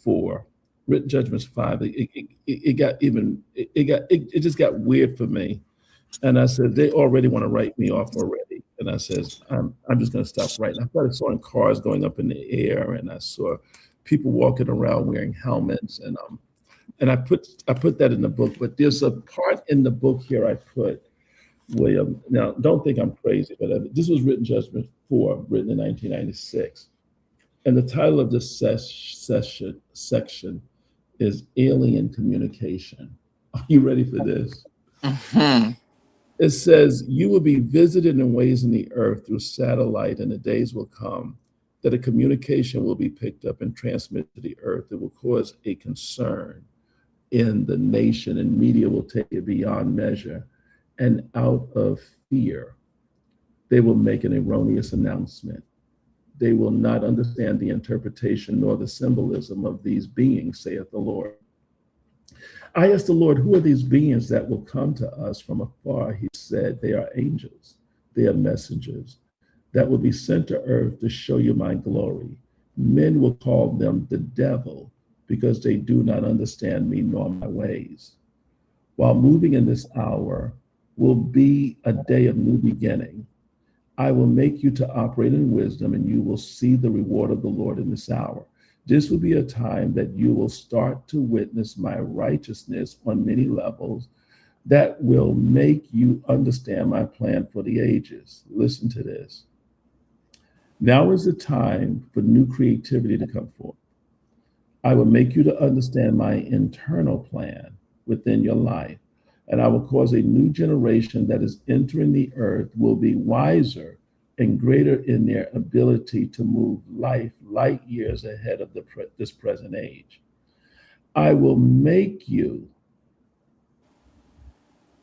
4, written judgments 5. It just got weird for me, and I said they already want to write me off already, and I says I'm just going to stop writing. I started seeing cars going up in the air, and I saw people walking around wearing helmets, and I put that in the book. But there's a part in the book here I put. William, now don't think I'm crazy, but this was written judgment 4, written in 1996. And the title of this section is Alien Communication. Are you ready for this? Mm-hmm. It says, you will be visited in ways in the earth through satellite, and the days will come that a communication will be picked up and transmitted to the earth that will cause a concern in the nation, and media will take it beyond measure. And out of fear, they will make an erroneous announcement. They will not understand the interpretation nor the symbolism of these beings, saith the Lord. I asked the Lord, who are these beings that will come to us from afar? He said, they are angels. They are messengers that will be sent to earth to show you my glory. Men will call them the devil, because they do not understand me nor my ways. While moving in this hour will be a day of new beginning. I will make you to operate in wisdom, and you will see the reward of the Lord in this hour. This will be a time that you will start to witness my righteousness on many levels that will make you understand my plan for the ages. Listen to this. Now is the time for new creativity to come forth. I will make you to understand my internal plan within your life. And I will cause a new generation that is entering the earth will be wiser and greater in their ability to move life light years ahead of this present age. I will make you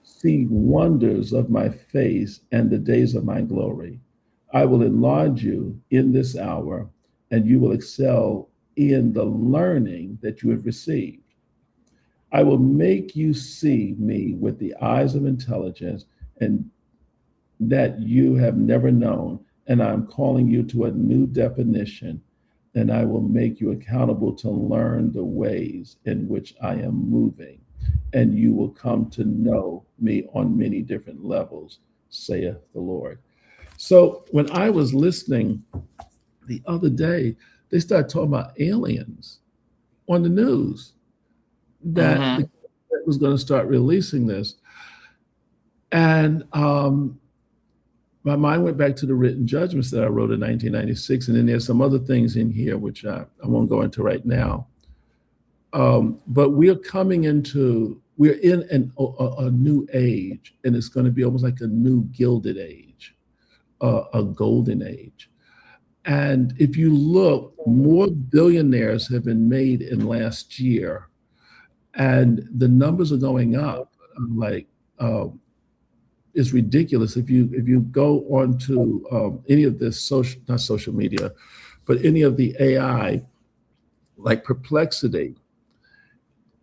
see wonders of my face and the days of my glory. I will enlarge you in this hour, and you will excel in the learning that you have received. I will make you see me with the eyes of intelligence and that you have never known. And I'm calling you to a new definition, and I will make you accountable to learn the ways in which I am moving. And you will come to know me on many different levels, saith the Lord. So when I was listening the other day, they started talking about aliens on the news. That the government was going to start releasing this. And my mind went back to the written judgments that I wrote in 1996. And then there's some other things in here, which I won't go into right now. But we're in a new age, and it's going to be almost like a new gilded age, a golden age. And if you look, more billionaires have been made in last year, and the numbers are going up. Like it's ridiculous. If you go onto any of this not social media, but any of the AI, like Perplexity,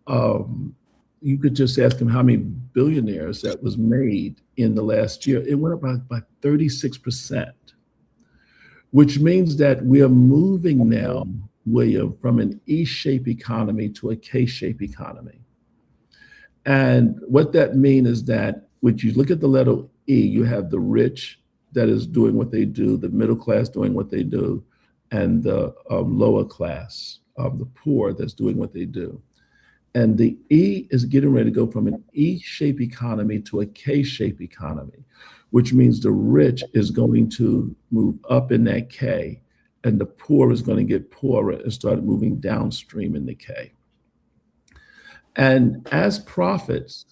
you could just ask them how many billionaires that was made in the last year. It went up by 36%, which means that we are moving now, William, from an E-shaped economy to a K-shaped economy. And what that means is that when you look at the letter E, you have the rich that is doing what they do, the middle class doing what they do, and the lower class, the poor that's doing what they do. And the E is getting ready to go from an E-shaped economy to a K-shaped economy, which means the rich is going to move up in that K, and the poor is going to get poorer and start moving downstream in the K. And as prophets,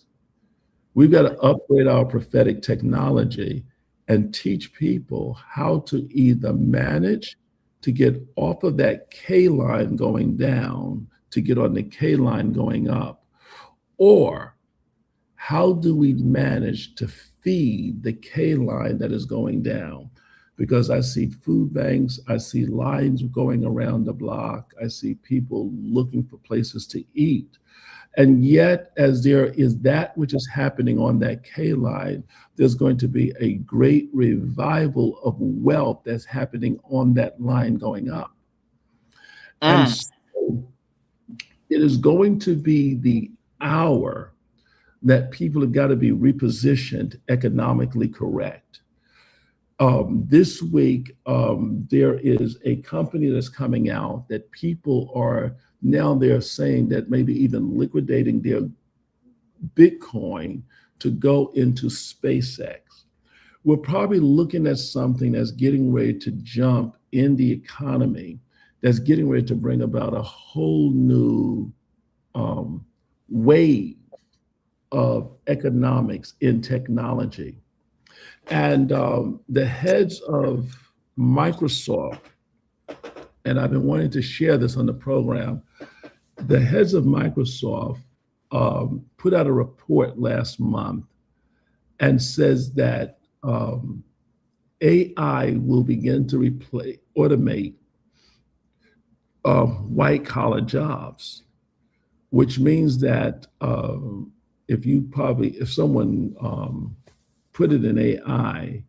we've got to upgrade our prophetic technology and teach people how to either manage to get off of that K line going down to get on the K line going up, or how do we manage to feed the K line that is going down? Because I see food banks, I see lines going around the block, I see people looking for places to eat. And yet, as there is that which is happening on that K line, there's going to be a great revival of wealth that's happening on that line going up. And so it is going to be the hour that people have got to be repositioned economically correct. This week, there is a company that's coming out that people are now they're saying that maybe even liquidating their Bitcoin to go into SpaceX. We're probably looking at something that's getting ready to jump in the economy, that's getting ready to bring about a whole new wave of economics in technology. And the heads of Microsoft, and I've been wanting to share this on the program, the heads of Microsoft put out a report last month and says that AI will begin to automate white collar jobs, which means that if someone put it in AI,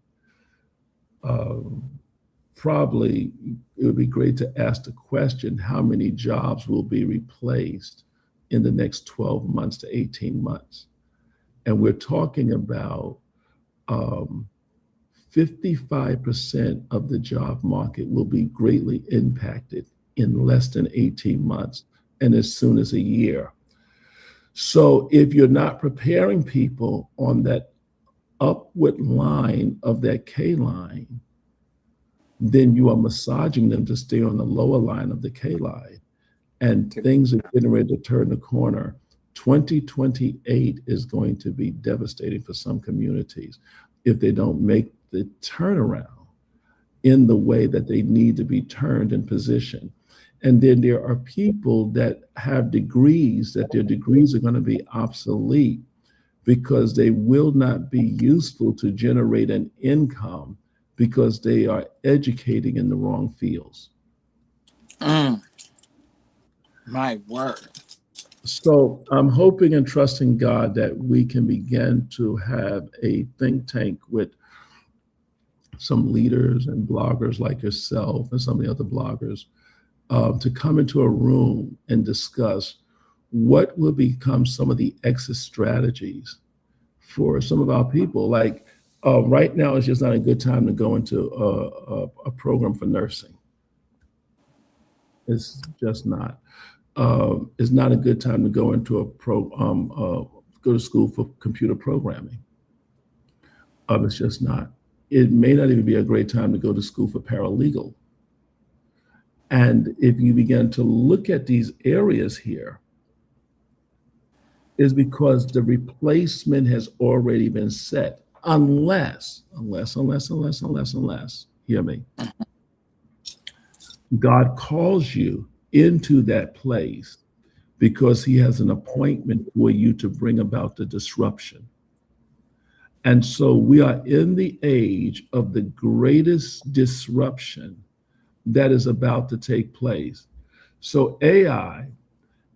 probably it would be great to ask the question, how many jobs will be replaced in the next 12 months to 18 months? And we're talking about 55% of the job market will be greatly impacted in less than 18 months and as soon as a year. So if you're not preparing people on that upward line of that K line, then you are massaging them to stay on the lower line of the K line. And things are getting ready to turn the corner. 2028 is going to be devastating for some communities if they don't make the turnaround in the way that they need to be turned and positioned. And then there are people that have degrees, that their degrees are going to be obsolete because they will not be useful to generate an income because they are educating in the wrong fields. My word. So I'm hoping and trusting God that we can begin to have a think tank with some leaders and bloggers like yourself and some of the other bloggers to come into a room and discuss what will become some of the exit strategies for some of our people. Like right now, it's just not a good time to go into a program for nursing. It's just not. It's not a good time to go into go to school for computer programming. It's just not. It may not even be a great time to go to school for paralegal. And if you begin to look at these areas here, is because the replacement has already been set, unless, hear me, God calls you into that place because he has an appointment for you to bring about the disruption. And so we are in the age of the greatest disruption that is about to take place. So AI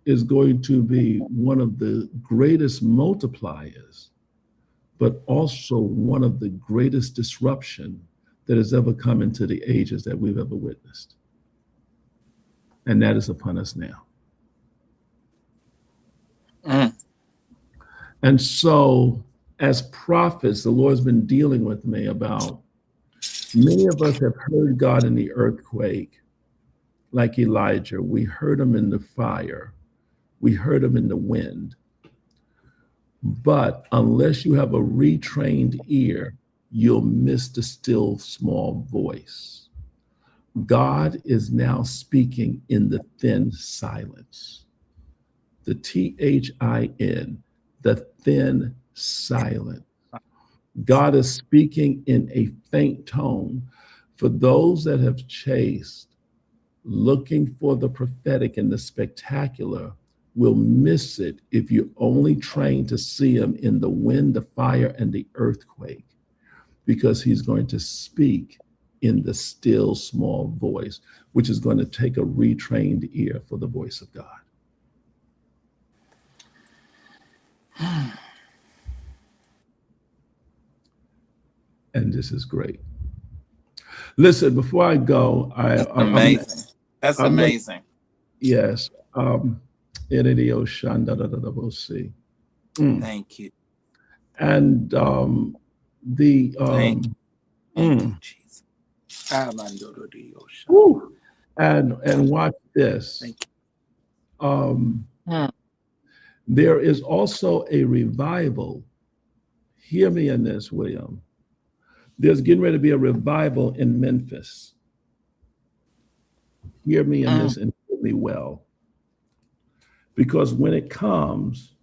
is going to be one of the greatest multipliers, but also one of the greatest disruption that has ever come into the ages that we've ever witnessed. And that is upon us now. And so, as prophets, the Lord's been dealing with me about many of us have heard God in the earthquake, like Elijah. We heard him in the fire, we heard him in the wind. But unless you have a retrained ear, you'll miss the still small voice. God is now speaking in the thin silence. The THIN, the thin silence. God is speaking in a faint tone. For those that have chased, looking for the prophetic and the spectacular, will miss it if you're only trained to see him in the wind, the fire, and the earthquake, because he's going to speak in the still small voice, which is going to take a retrained ear for the voice of God. And this is great. Listen, before I go, That's amazing. That's amazing. Yes. Thank you. And Thank you, Jesus. And watch this. Thank There is also a revival. Hear me in this, William. There's getting ready to be a revival in Memphis. Hear me in this and hear me well. Because when it comes,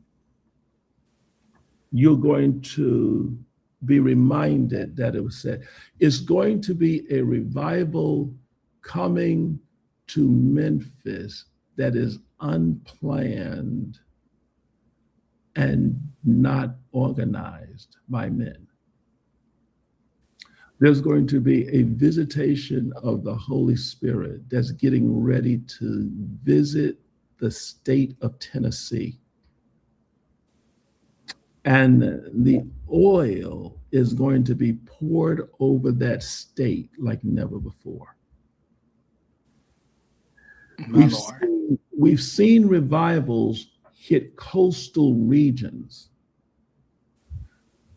you're going to be reminded that it was said. It's going to be a revival coming to Memphis that is unplanned and not organized by men. There's going to be a visitation of the Holy Spirit that's getting ready to visit the state of Tennessee. And the oil is going to be poured over that state like never before. We've seen revivals hit coastal regions.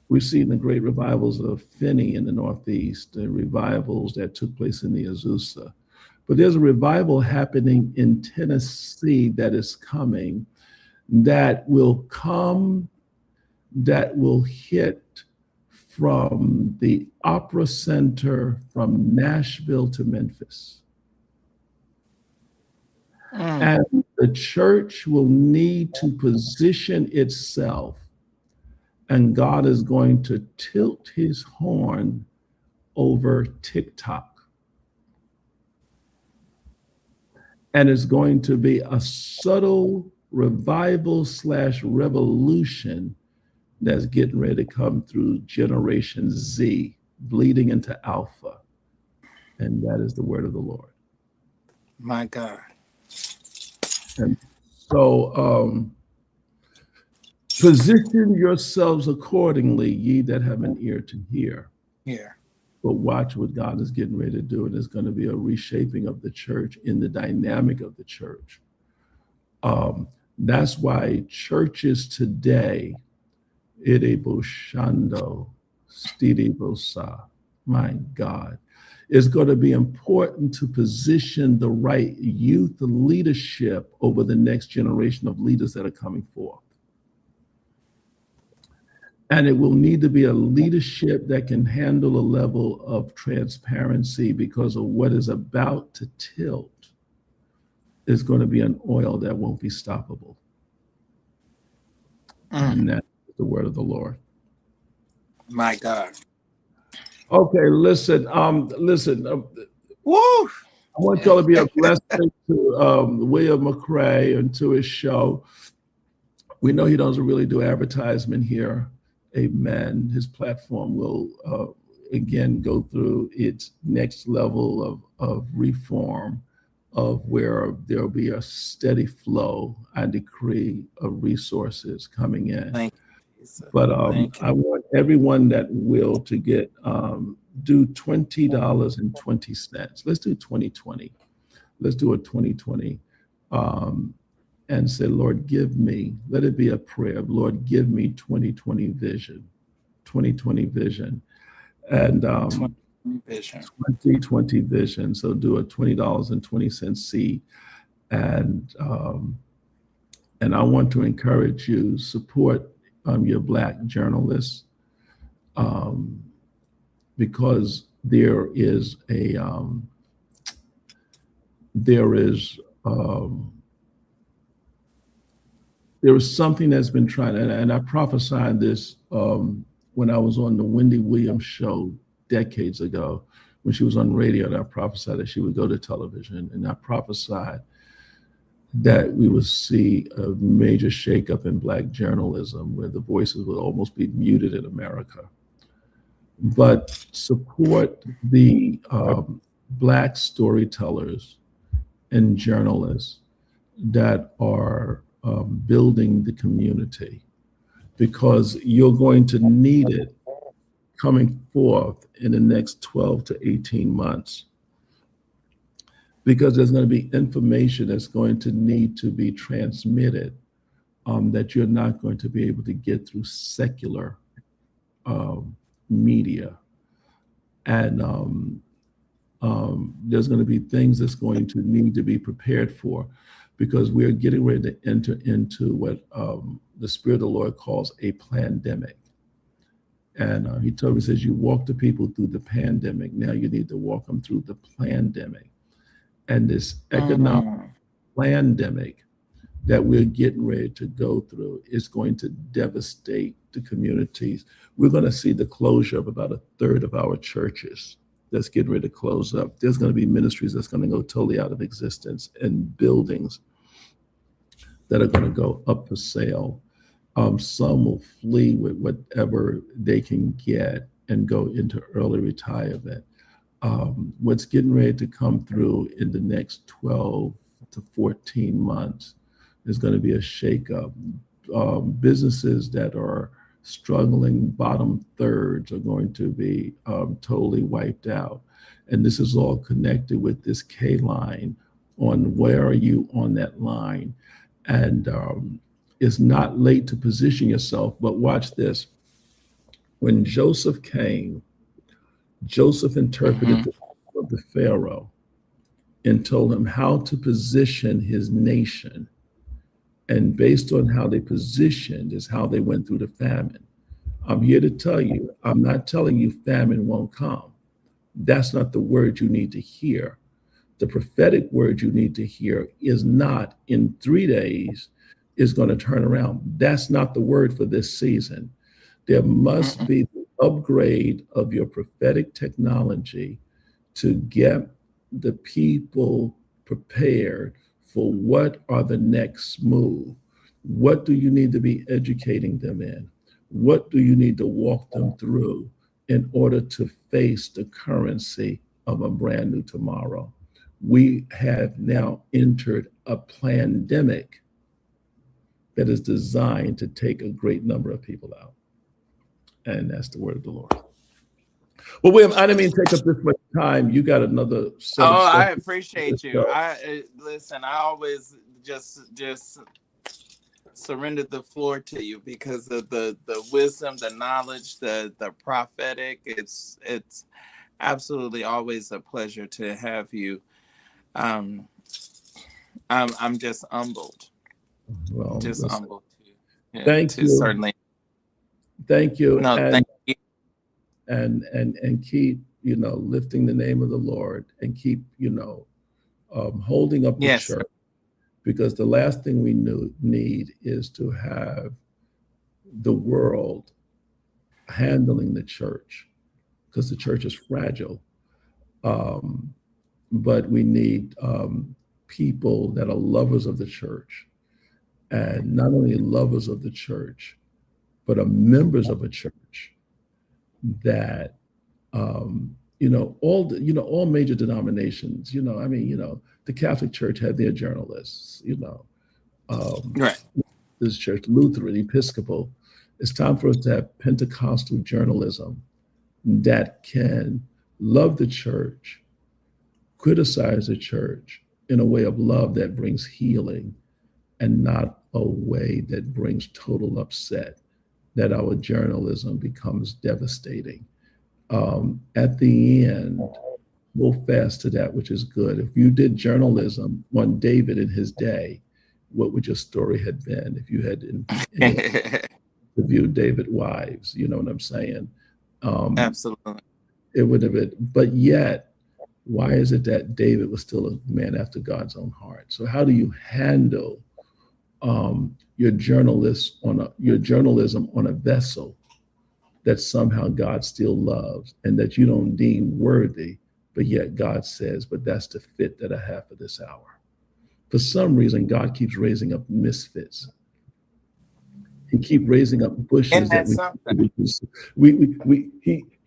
We've seen the great revivals of Finney in the Northeast, the revivals that took place in the Azusa. But there's a revival happening in Tennessee that is coming, that will hit from the Opera Center from Nashville to Memphis. And the church will need to position itself, and God is going to tilt his horn over TikTok. And it's going to be a subtle revival / revolution that's getting ready to come through Generation Z, bleeding into Alpha. And that is the word of the Lord. My God. And so position yourselves accordingly, ye that have an ear to hear. Here. But watch what God is getting ready to do. And it's going to be a reshaping of the church in the dynamic of the church. That's why churches today, my God, it's going to be important to position the right youth leadership over the next generation of leaders that are coming forth. And it will need to be a leadership that can handle a level of transparency, because of what is about to tilt is going to be an oil that won't be stoppable. And that's the word of the Lord. My God. Okay, listen. Woo! I want y'all to be a blessing to William McCray and to his show. We know he doesn't really do advertisement here. Amen. His platform will again go through its next level of reform, of where there'll be a steady flow, I decree, of resources coming in. Thank you, Jesus. But I want everyone that will to get do $20.20. Let's do 2020. Let's do a 2020. and say, Lord, give me, let it be a prayer, Lord, give me 2020 vision, 2020 vision. And 2020 vision. So do a $20.20 seed. And I want to encourage you, support your Black journalists, because there is something that's been trying, and I prophesied this when I was on the Wendy Williams show decades ago, when she was on radio, and I prophesied that she would go to television, and I prophesied that we would see a major shakeup in Black journalism, where the voices would almost be muted in America. But support the Black storytellers and journalists that are building the community, because you're going to need it coming forth in the next 12 to 18 months, because there's going to be information that's going to need to be transmitted that you're not going to be able to get through secular media. And there's going to be things that's going to need to be prepared for, because we're getting ready to enter into what the Spirit of the Lord calls a pandemic. And he told me, he says, you walk the people through the pandemic. Now you need to walk them through the pandemic. And this economic pandemic that we're getting ready to go through is going to devastate the communities. We're going to see the closure of about a third of our churches that's getting ready to close up. There's going to be ministries that's going to go totally out of existence, and buildings that are going to go up for sale. Some will flee with whatever they can get and go into early retirement. What's getting ready to come through in the next 12 to 14 months is going to be a shakeup. Businesses that are struggling bottom thirds are going to be totally wiped out. And this is all connected with this K line on where are you on that line. And it's not late to position yourself, but watch this. When Joseph came, Joseph interpreted the vision of the Pharaoh and told him how to position his nation. And based on how they positioned is how they went through the famine. I'm here to tell you, I'm not telling you famine won't come. That's not the word you need to hear. The prophetic word you need to hear is not in 3 days is going to turn around. That's not the word for this season. There must be the upgrade of your prophetic technology to get the people prepared for what are the next move. What do you need to be educating them in? What do you need to walk them through in order to face the currency of a brand new tomorrow? We have now entered a pandemic that is designed to take a great number of people out. And that's the word of the Lord. Well, William, I didn't mean to take up this much time. You got another set of stuff. I appreciate you. Listen, I always just surrendered the floor to you because of the wisdom, the knowledge, the prophetic. It's absolutely always a pleasure to have you. I'm just humbled. Well, just humbled. Thank you. Certainly. Thank you. No, thank you. And keep, lifting the name of the Lord, and keep, holding up the church, because the last thing we need is to have the world handling the church, because the church is fragile. But we need people that are lovers of the church, and not only lovers of the church, but are members of a church that, all major denominations, the Catholic Church had their journalists, Right. This church, Lutheran, Episcopal. It's time for us to have Pentecostal journalism that can love the church, criticize the church in a way of love that brings healing, and not a way that brings total upset, that our journalism becomes devastating. At the end, hold fast to that which is good. If you did journalism on David in his day, what would your story have been if you had interviewed David Wives? You know what I'm saying? Absolutely. It would have been, but yet, why is it that David was still a man after God's own heart? So how do you handle your journalism on a vessel that somehow God still loves and that you don't deem worthy, but yet God says, but that's the fit that I have for this hour. For some reason, God keeps raising up misfits. He keeps raising up bushes And that that's something.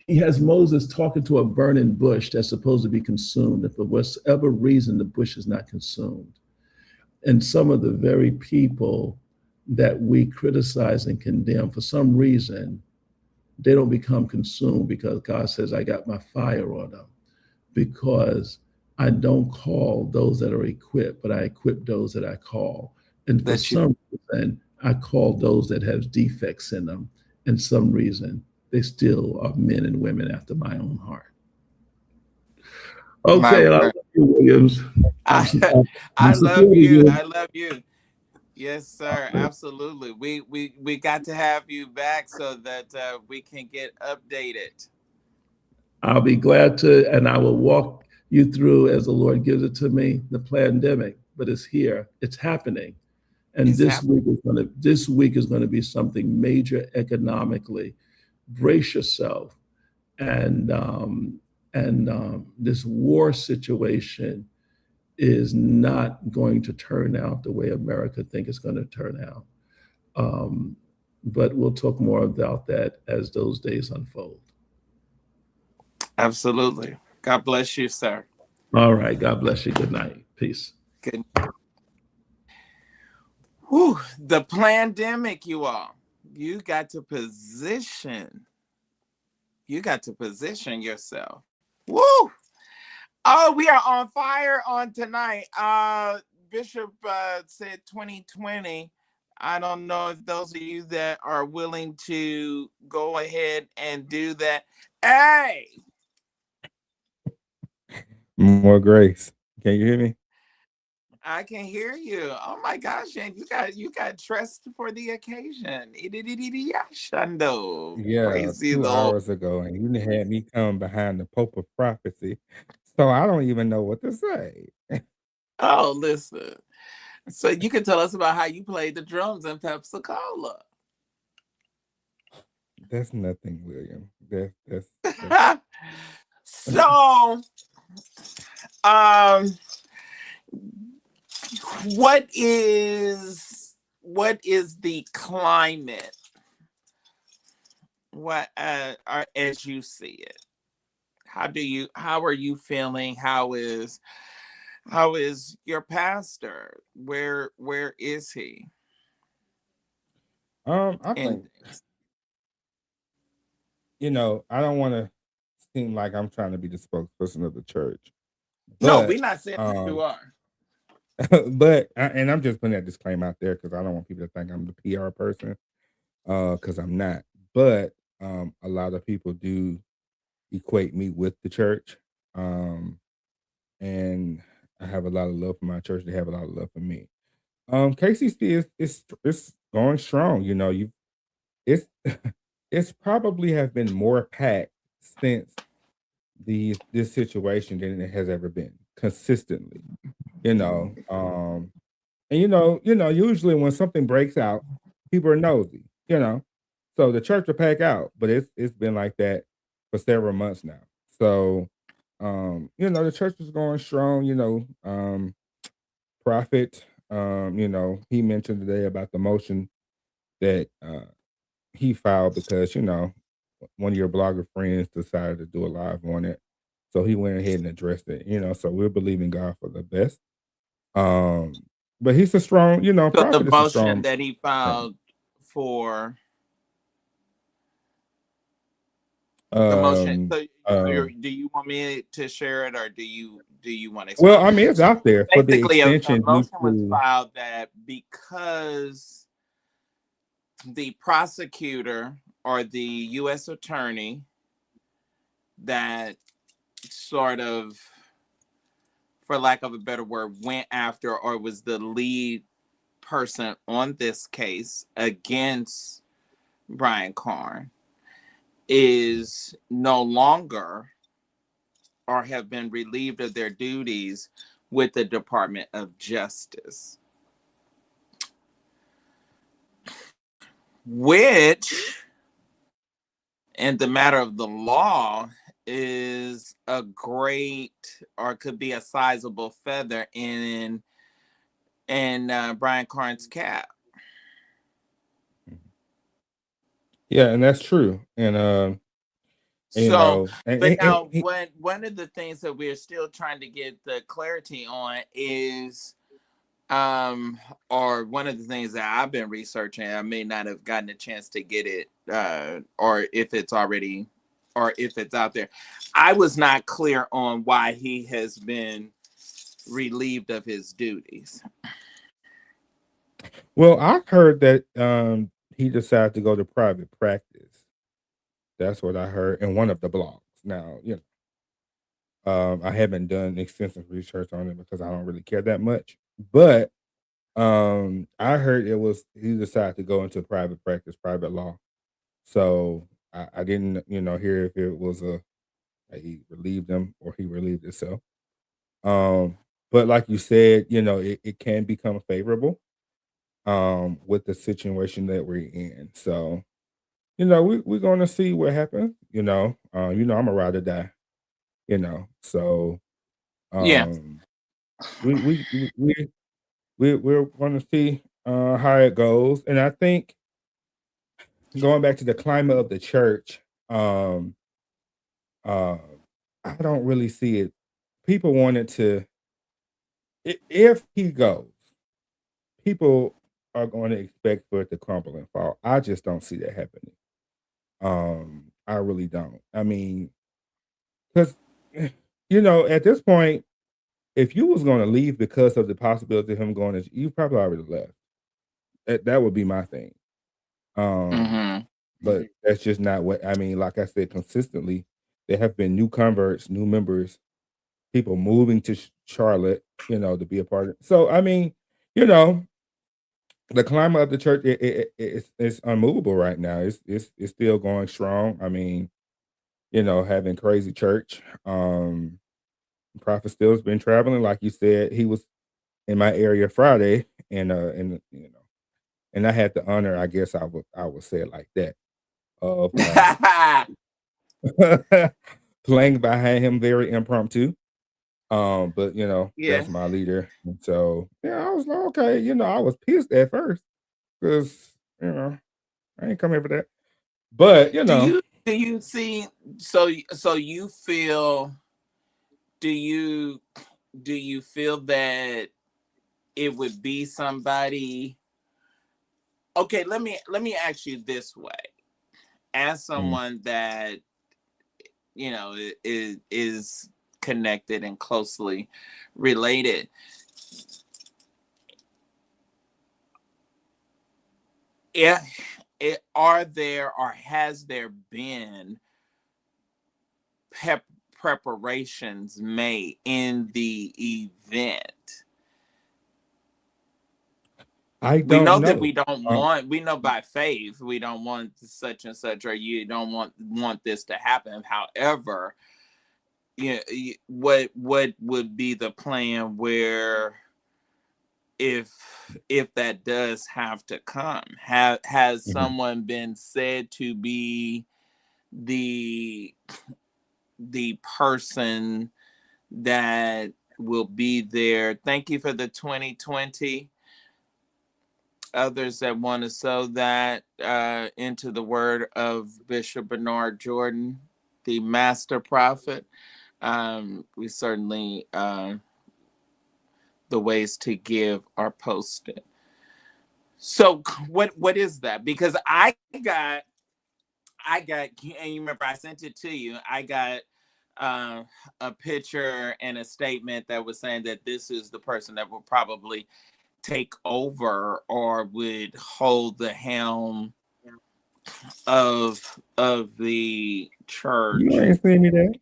he has Moses talking to a burning bush that's supposed to be consumed. And for whatever reason, the bush is not consumed. And some of the very people that we criticize and condemn, for some reason, they don't become consumed because God says, I got my fire on them. Because I don't call those that are equipped, but I equip those that I call. And for some reason, I call those that have defects in them. And some reason, they still are men and women after my own heart. Okay, I love you, Williams. I love you. I love you. Yes, sir. Absolutely. We got to have you back so that we can get updated. I'll be glad to, and I will walk you through as the Lord gives it to me, the pandemic, but it's here, it's happening. And this week is going to be something major economically. Brace yourself. And this war situation is not going to turn out the way America thinks it's going to turn out. But we'll talk more about that as those days unfold. Absolutely. God bless you, sir. All right. God bless you. Good night. Peace. Good. Whew, the pandemic, you all. You got to position. You got to position yourself. Woo! Oh, we are on fire on tonight. Bishop said 2020. I don't know if those of you that are willing to go ahead and do that. Hey! More grace. Can you hear me? I can hear you. Oh my gosh, and you got dressed for the occasion. Yeah, Crazy 2 though. hours ago, and you had me come behind the Pope of Prophecy. So I don't even know what to say. Oh, listen. So you can tell us about how you played the drums in Pepsi-Cola. That's nothing, William. That's So, what is the climate? What as you see it? How are you feeling? How is your pastor? Where is he? I think, I don't want to seem like I'm trying to be the spokesperson of the church. No, we're not saying that you are. But and I'm just putting that disclaimer out there because I don't want people to think I'm the PR person, because I'm not. But a lot of people do equate me with the church, and I have a lot of love for my church. They have a lot of love for me. KCC is going strong. It's it's probably have been more packed since this situation than it has ever been consistently. And usually when something breaks out, people are nosy. So the church will pack out, but it's been like that for several months now. So the church is going strong. Prophet, he mentioned today about the motion that he filed because one of your blogger friends decided to do a live on it, so he went ahead and addressed it. So we're believing God for the best. But he's a strong, So prophet the is a motion strong that he filed for the motion. So do you want me to share it, or do you want to Well, expound? I mean, it's out there for the Basically, a extension due motion was to. filed that because the prosecutor or the U.S. attorney that sort of, for lack of a better word, went after or was the lead person on this case against Brian Karn is no longer or have been relieved of their duties with the Department of Justice, which in the matter of the law is a great or could be a sizable feather in Brian Karn's cap. Yeah, and that's true. And you So, know, but now one of the things that we're still trying to get the clarity on is or one of the things that I've been researching, I may not have gotten a chance to get it or if it's already or if it's out there. I was not clear on why he has been relieved of his duties. well, I heard that he decided to go to private practice. That's what I heard in one of the blogs. Now, you know, I haven't done extensive research on it because I don't really care that much. But I heard it was he decided to go into private practice, private law. So I didn't, you know, hear if it was he relieved him or he relieved himself. But like you said, you know, it can become favorable with the situation that we're in. So, you know, we're gonna see what happens, you know. I'm a ride or die, you know. So Yeah. we we we we we're gonna see how it goes. And I think going back to the climate of the church, uh I don't really see it. People wanted to if he goes, people are going to expect for it to crumble and fall. I just don't see that happening. I really don't. I mean, because you know, at this point, if you was going to leave because of the possibility of him going, you probably already left. That would be my thing. But that's just not what I mean. Like I said, consistently, there have been new converts, new members, people moving to Charlotte, you know, to be a part of. So I mean, you know, the climate of the church it's unmovable right now. It's still going strong. I mean, you know, having crazy church. Prophet Still's been traveling, like you said. He was in my area Friday, and you know, and I had the honor, I guess I would say it like that, of playing behind him very impromptu. But you know, Yeah. that's my leader. And so yeah, I was like, okay, you know, I was pissed at first because you know, I ain't come here for that. But you know, Do you see so you feel do you feel that it would be somebody? Okay, let me ask you this way. As someone that you know is connected and closely related, are there or has there been preparations made in the event? I We know don't that know. we don't want, we know by faith we don't want such and such, or you don't want this to happen. However, yeah, what would be the plan where if that does have to come? Has someone been said to be the person that will be there? Thank you for the 2020. Others that want to sow that into the word of Bishop Bernard Jordan, the master prophet. We certainly the ways to give are posted. So what is that? Because I got, and you remember I sent it to you. I got a picture and a statement that was saying that this is the person that will probably take over or would hold the helm of the church. You ain't seen me that.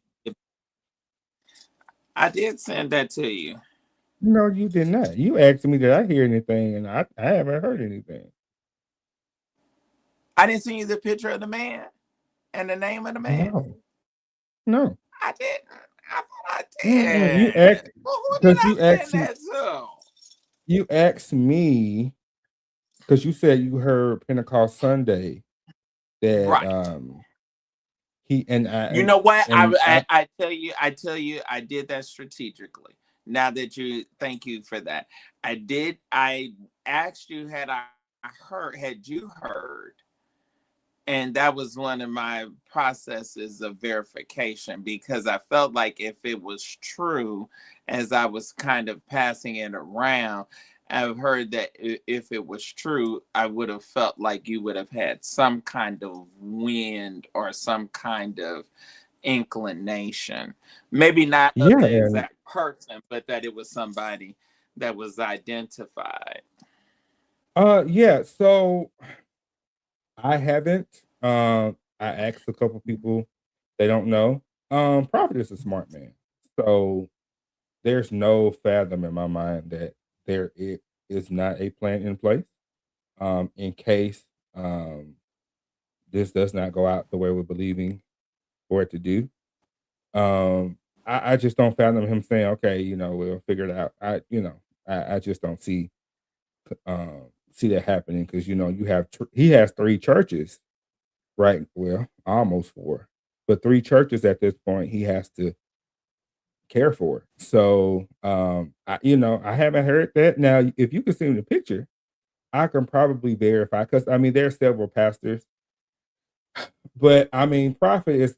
I did send that to you. No, you did not. You asked me, did I hear anything? And I haven't heard anything. I didn't send you the picture of the man and the name of the man. No. I didn't. I thought I You did. asked Well, who did because I send that to? you asked me because you said you heard Pentecost Sunday that Right. he and I. You know what? And I tell you, I did that strategically. Now that you, thank you for that. I asked you, had you heard? And that was one of my processes of verification, because I felt like if it was true, as I was kind of passing it around, I've heard that if it was true, I would have felt like you would have had some kind of wind or some kind of inclination. Maybe not of the and exact person, but that it was somebody that was identified. so I haven't. I asked a couple people, they don't know. Prophet is a smart man, so there's no fathom in my mind that there is not a plan in place. In case this does not go out the way we're believing for it to do. I just don't fathom him saying, okay, we'll figure it out. I just don't see that happening, because he has 3 churches, right? Well, almost 4, but 3 churches at this point he has to care for. So I haven't heard that. Now, if you can see the picture, I can probably verify, because there are several pastors, but Prophet is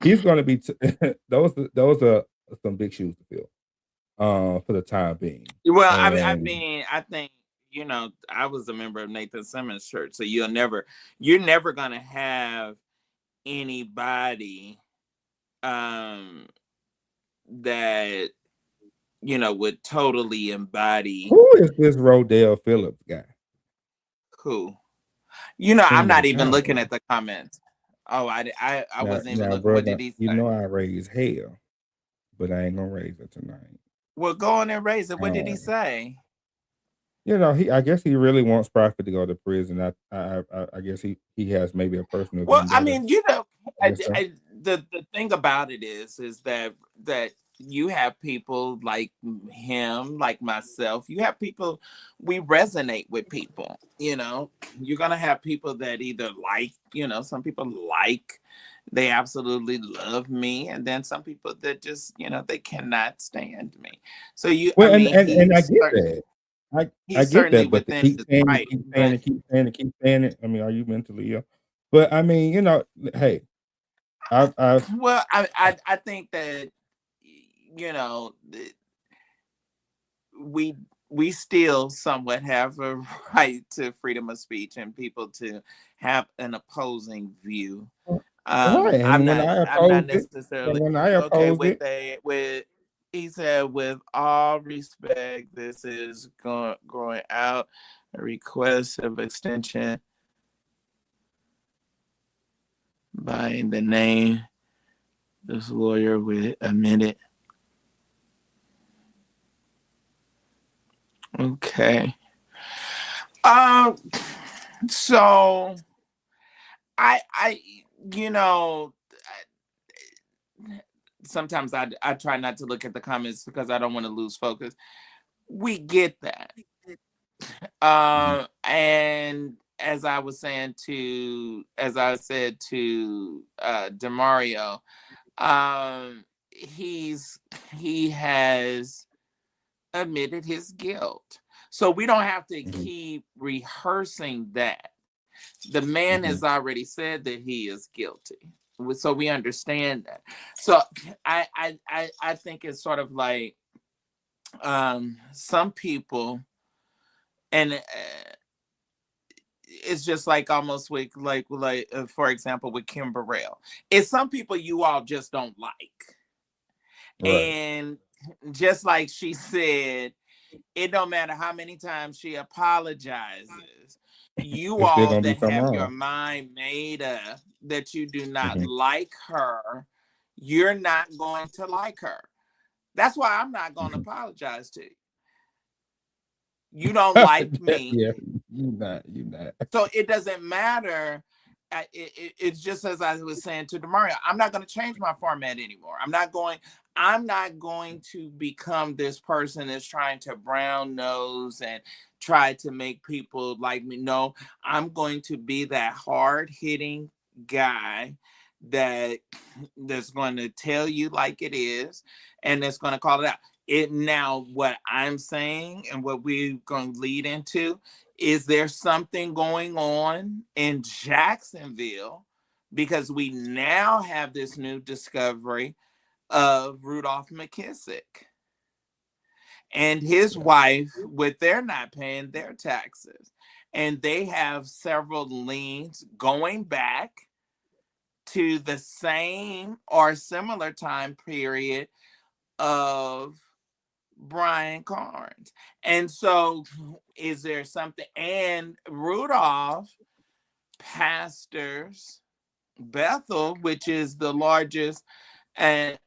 he's going to be those are some big shoes to fill for the time being. Well, I And think, I was a member of Nathan Simmons' church, so you're never gonna have anybody that would totally embody who is this RUDOLPH Phillips guy? who. In I'm not your even looking comment. at the comments. Oh, I wasn't even Now, looking. What brother, did he you say? know I raise hell, but I ain't gonna raise it tonight. Well, go on and raise it. What did he say? I guess he really wants Prophet to go to prison. I guess he has maybe a personal Well, vendetta. Yes, sir. the thing about it is that you have people like him, like myself. You have people, we resonate with people. You're gonna have people that either some people they absolutely love me, and then some people that just they cannot stand me. So Well, and I get that. I he's get certainly that, but to within keep his saying it, right, keep saying but it, keep saying it, keep saying it. Are you mentally ill? But hey, I've well, I think that you know th- we still somewhat have a right to freedom of speech and people to have an opposing view. right, I'm and when not I I'm not opposed it, and necessarily when I okay opposed with it, he said, with all respect, this is growing out a request of extension by the name this lawyer with a minute. Okay. So I you know sometimes I try not to look at the comments because I don't want to lose focus. We get that. And as I said to Demario, he has admitted his guilt. So we don't have to Mhm, keep rehearsing that. The man mhm. has already said that he is guilty. So we understand that. So I think it's sort of like some people, and it's just like almost with for example with Kim Burrell. It's some people you all just don't like. Right. And just like she said, it don't matter how many times she apologizes. You It's still all gonna be that something have your wrong. mind made up that you do not Mhm. like her, you're not going to like her. That's why I'm not going to Mhm. apologize to you. You don't like me. Yeah, you not. So it doesn't matter. It's just as I was saying to Demario, I'm not going to change my format anymore. I'm not going to become this person that's trying to brown nose and try to make people like me. No, I'm going to be that hard hitting guy that's going to tell you like it is, and that's going to call it out. Now what I'm saying and what we're going to lead into, is there something going on in Jacksonville? Because we now have this new discovery of Rudolph McKissick and his wife, with they're not paying their taxes. And they have several liens going back to the same or similar time period of Brian Carnes. And so is there something? And Rudolph pastors Bethel, which is the largest and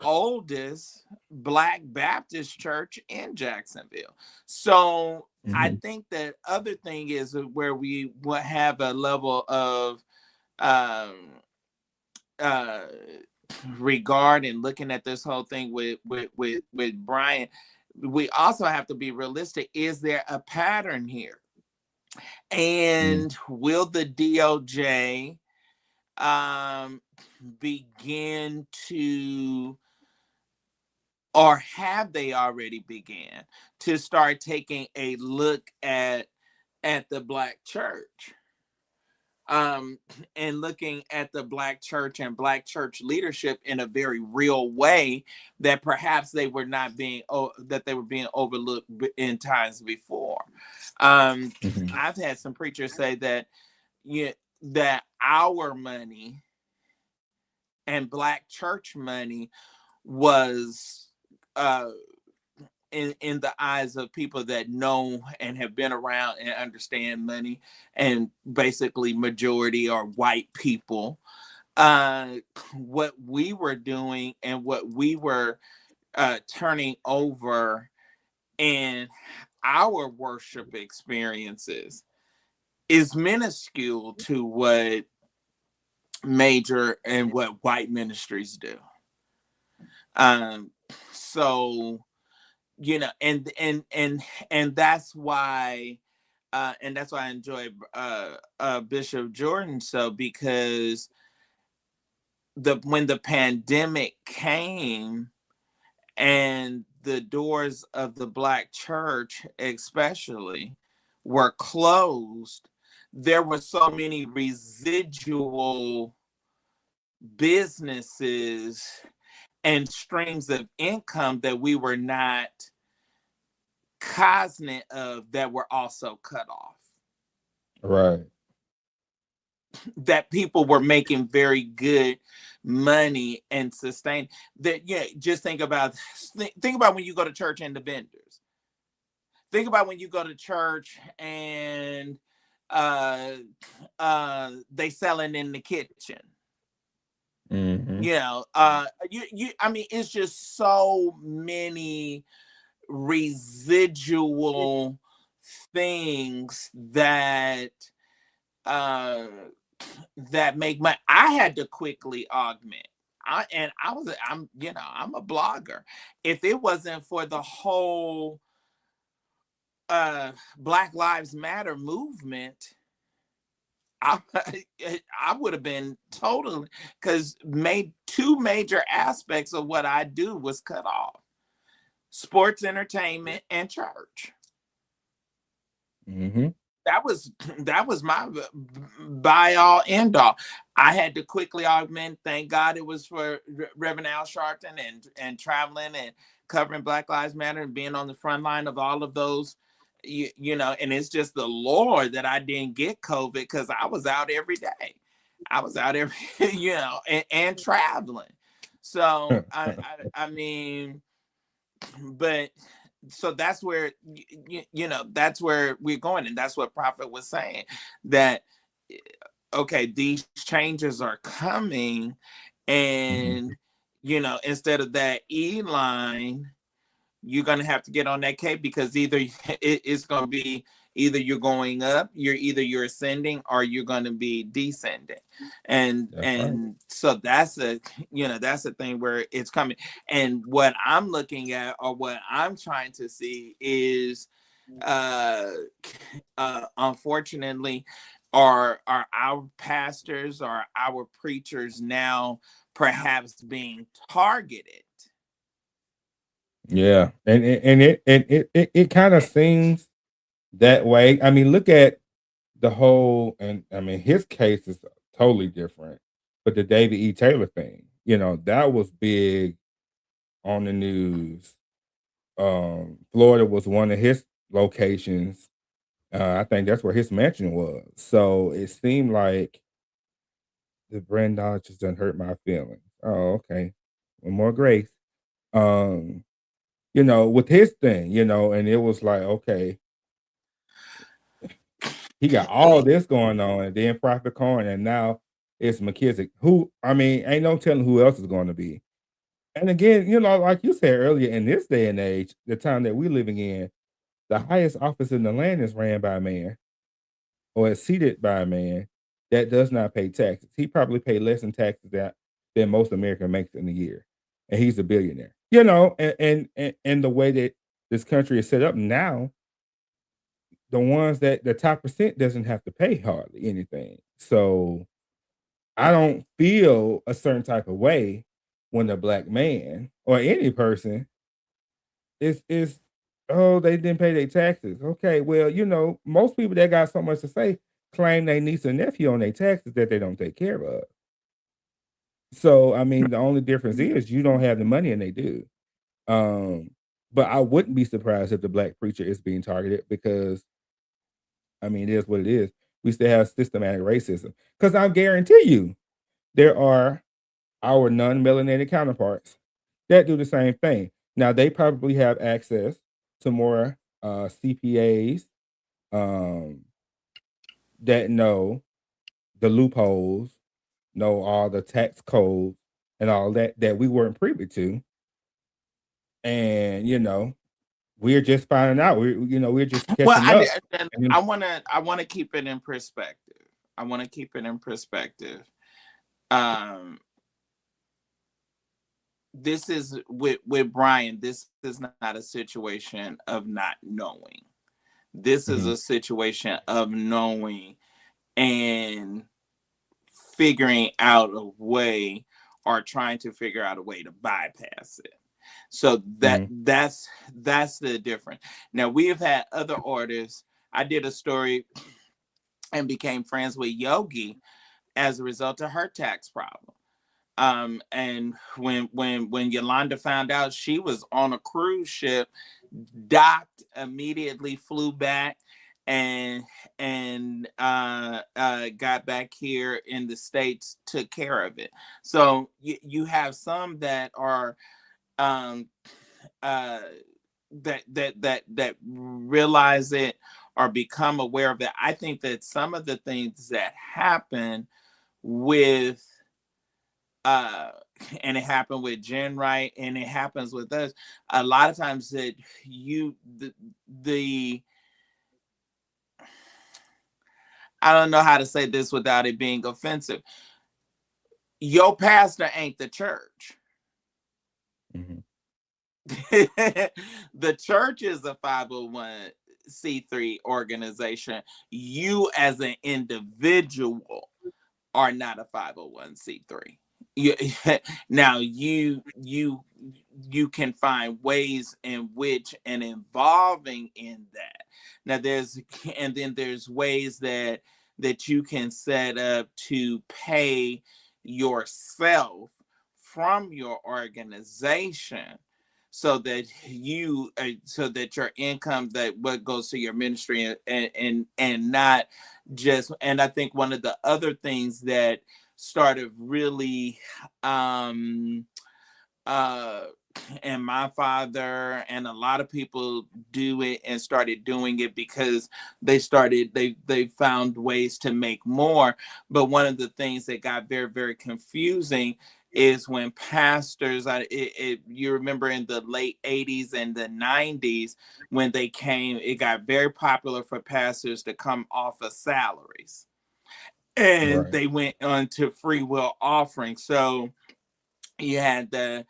oldest Black Baptist church in Jacksonville. So I Mhm. think that other thing is where we will have a level of um uh regard and looking at this whole thing with Brian. We also have to be realistic. Is there a pattern here? And will the DOJ begin to, or have they already began to start taking a look at the Black church? And looking at the Black church and Black church leadership in a very real way, that perhaps they were not being that they were being overlooked in times before. Mhm. I've had some preachers say that that our money and Black church money was in the eyes of people that know and have been around and understand money, and basically majority are white people, what we were doing and what we were turning over in our worship experiences is minuscule to what major and what white ministries do. So and that's why I enjoy Bishop Jordan so, because when the pandemic came and the doors of the Black church especially were closed, there were so many residual businesses and streams of income that we were not cognizant of that were also cut off. Right. That people were making very good money and sustain that. Yeah, just think about when you go to church and the vendors. Think about when you go to church and they selling in the kitchen. Mhm. I mean, it's just so many residual things that make money. I had to quickly augment. I'm a blogger. If it wasn't for the whole Black Lives Matter movement, I would have been totally, because two major aspects of what I do was cut off: sports, entertainment, and church. Mhm. That was my by all end all. I had to quickly augment. Thank God it was for Reverend Al Sharpton and traveling and covering Black Lives Matter and being on the front line of all of those you know, and it's just the Lord that I didn't get COVID, because I was out every day. I was out every, you know, and traveling. So I mean, but so that's where you know, that's where we're going, and that's what Prophet was saying, that okay, these changes are coming, and you know, instead of that E line, you're going to have to get on that K, because either it's going to be either you're going up, you're ascending, or you're going to be descending. And so that's a, you know, that's the thing where it's coming. And what I'm looking at, or what I'm trying to see, is unfortunately, are our pastors, or our preachers now perhaps being targeted? Yeah, and it kind of seems that way. I mean, look at the whole, and I mean, his case is totally different, but the David E. Taylor thing, you know, that was big on the news. Florida was one of his locations. I think that's where his mansion was. So it seemed like the brand knowledge just doesn't hurt my feelings. Oh, okay. One more grace. You know, with his thing, you know, and it was like, okay, he got all this going on, and then Prophet Cohen, and now it's McKissick, who, I mean, ain't no telling who else is going to be. And again, you know, like you said earlier, in this day and age, the time that we're living in, the highest office in the land is ran by a man, or is seated by a man that does not pay taxes. He probably paid less in taxes than most American makes in a year, and he's a billionaire. You know, and the way that this country is set up now, the ones that the top percent doesn't have to pay hardly anything. So I don't feel a certain type of way when a black man or any person is oh, they didn't pay their taxes. Okay, well, you know, most people that got so much to say claim they niece and nephew on their taxes that they don't take care of. So I mean, the only difference is you don't have the money and they do. Um, but I wouldn't be surprised if the black preacher is being targeted, because I mean, it is what it is. We still have systematic racism. Because I guarantee you, there are our non-melanated counterparts that do the same thing. Now, they probably have access to more CPAs um, that know the loopholes, know all the tax codes and all that we weren't privy to. And, you know, we're just finding out. We're just Well, catching up. I want to keep it in perspective. I want to keep it in perspective. This is with Brian. This is not a situation of not knowing. This is a situation of knowing and figuring out a way, or trying to figure out a way to bypass it. So that's the difference. Now, we have had other artists. I did a story and became friends with Yogi as a result of her tax problem. And when Yolanda found out, she was on a cruise ship, docked, immediately flew back, and got back here in the States, took care of it. So you have some that are that realize it or become aware of it. I think that some of the things that happen with and it happened with Jen Wright, and it happens with us a lot of times, that the I don't know how to say this without it being offensive. Your pastor ain't the church. The church is a 501c3 organization. You as an individual are not a 501c3. Now you can find ways in which, and involving in that. Now there's ways that you can set up to pay yourself from your organization, so that so that your income, that what goes to your ministry, and not just. And I think one of the other things that started really and my father and a lot of people do it and started doing it because they found ways to make more. But one of the things that got very, very confusing is when pastors, you remember in the late 80s and the 90s, when they came, it got very popular for pastors to come off of salaries, and Right. they went on to free will offering. So you have the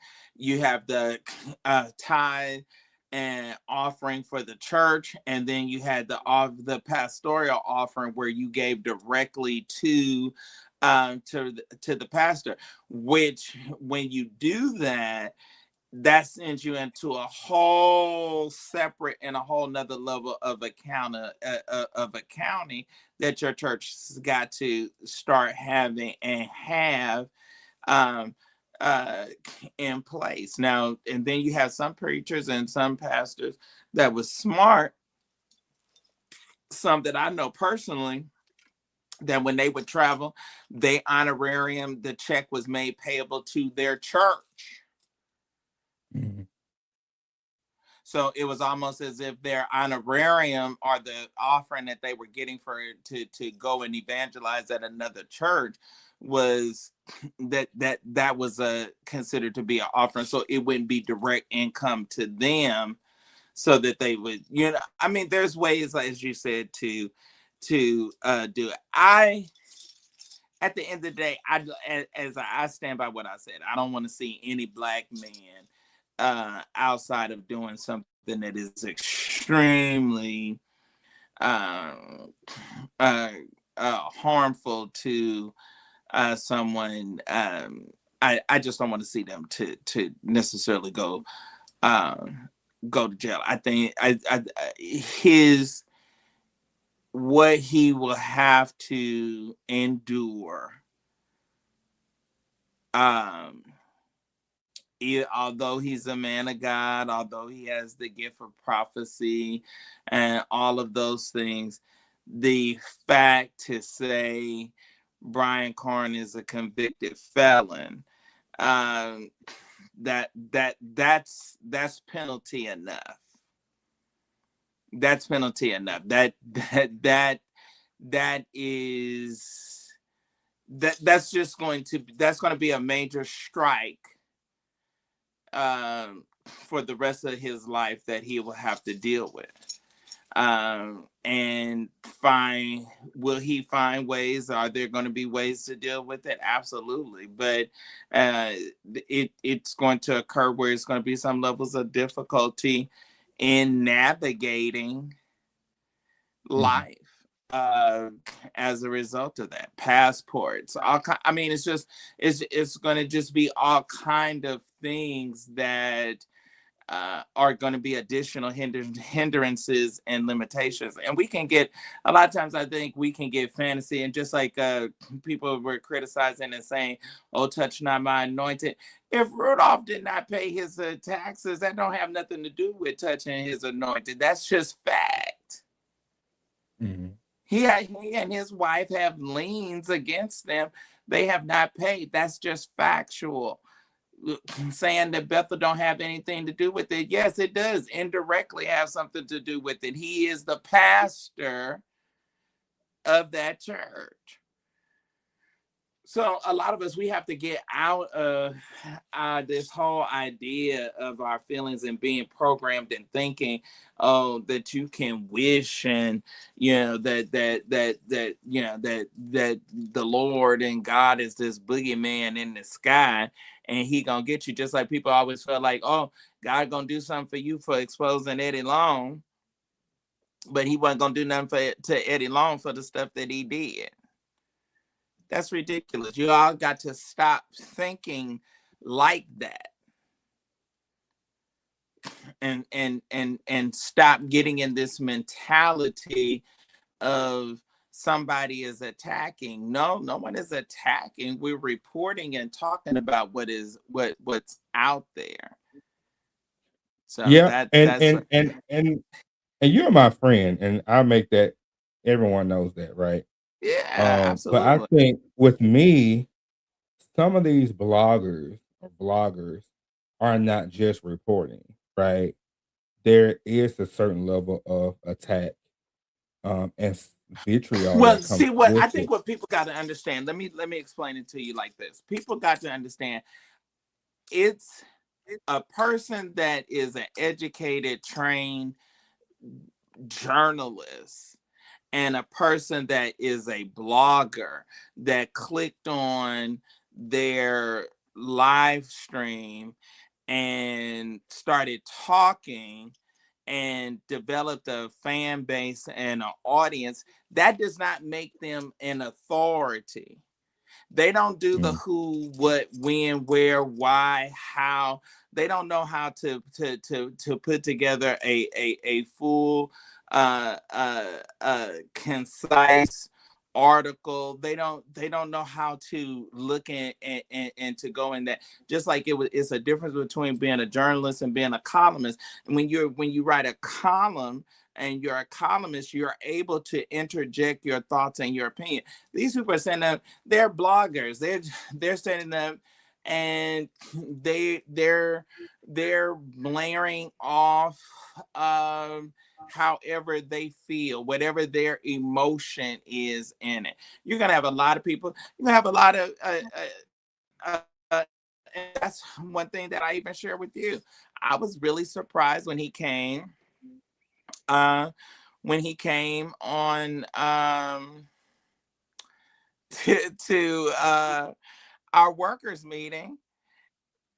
tithe and offering for the church, and then you had the pastoral offering where you gave directly to the pastor, which when you do that, that sends you into a whole separate and a whole nother level of accounting that your church has got to start having and have um, uh, in place now. And then you have some preachers and some pastors that was smart, some that I know personally, that when they would travel, they honorarium, the check was made payable to their church. Mhm. So it was almost as if their honorarium or the offering that they were getting to go and evangelize at another church was that was considered to be an offering. So it wouldn't be direct income to them, so that they would, I mean, there's ways, as you said, to do it. At the end of the day, I stand by what I said. I don't want to see any black man outside of doing something that is extremely harmful to someone. I just don't want to see them to necessarily go to jail. I think what he will have to endure, although he's a man of God, although he has the gift of prophecy and all of those things, the fact to say Brian Corn is a convicted felon, that's penalty enough. That's penalty enough. That's just going to be a major strike for the rest of his life that he will have to deal with. And will he find ways? Are there going to be ways to deal with it? Absolutely. But it's going to occur where it's going to be some levels of difficulty in navigating life as a result of that. Passports, I mean, it's going to just be all kind of things that are going to be additional hindrances and limitations. And we can get, a lot of times I think we can get fantasy, and just like people were criticizing and saying, oh, touch not my anointed. If Rudolph did not pay his taxes, that don't have nothing to do with touching his anointed. That's just fact. Mm-hmm. He and his wife have liens against them. They have not paid. That's just factual. Saying that Bethel don't have anything to do with it, yes, it does indirectly have something to do with it. He is the pastor of that church. So a lot of us, we have to get out of this whole idea of our feelings and being programmed and thinking, oh, that you can wish, and that the Lord and God is this boogeyman in the sky, and he gonna get you. Just like people always feel like, oh, God gonna do something for you for exposing Eddie Long, but he wasn't gonna do nothing to Eddie Long for the stuff that he did. That's ridiculous. You all got to stop thinking like that, and stop getting in this mentality of somebody is attacking. No one is attacking. We're reporting and talking about what's out there. So Yeah, that's and you're my friend, and I make that everyone knows that, right? yeah, But I absolutely. think with me, some of these bloggers or bloggers are not just reporting, right? There is a certain level of attack and vitriol Well, that comes see what I with think it. what people got to understand. Let me explain it to you like this. People got to understand it's a person that is an educated, trained journalist and a person that is a blogger that clicked on their live stream and started talking and developed a fan base and an audience, that does not make them an authority. They don't do the Mm, who, what, when, where, why, how. They don't know how to put together a full concise article. They don't know how to look and to go in that. Just like it's a difference between being a journalist and being a columnist. And when you write a column and you're a columnist, you're able to interject your thoughts and your opinion. These people are saying up, they're bloggers. They're standing up and they're blaring off however they feel, whatever their emotion is in it. You're gonna have a lot of people. You're gonna have a lot of and that's one thing that I even share with you. I was really surprised uh when he came on to our workers meeting.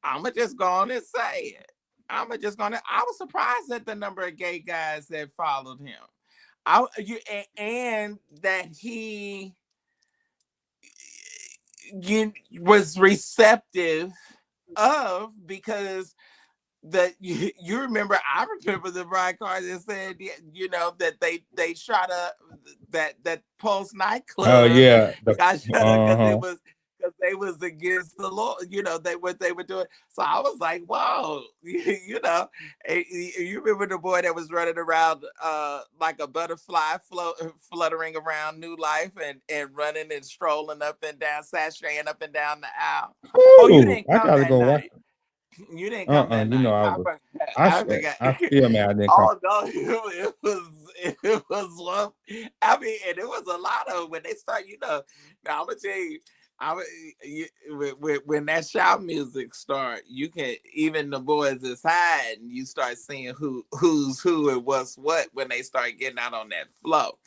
I'ma just go on and say it. I was surprised at the number of gay guys that followed him. And that was receptive of, because you remember, I remember the Brian Carter that said, that they shot up that Pulse oh nightclub yeah, got shut up uh-huh. because they was against the law, what they were doing. So I was like, whoa, you remember the boy that was running around like a butterfly fluttering around New Life and running and strolling up and down, sashaying up and down the aisle. Oh, you Ooh, didn't I come gotta that go watch. night. You didn't come that You know night. I I was. forgot. I forgot. I still man I didn't come. Oh no, it was one. I mean, and it was a lot of when they start. Now I'm gonna tell you. When that shout music start, you can, even the boys is hiding. You start seeing who's who and what's what when they start getting out on that flow.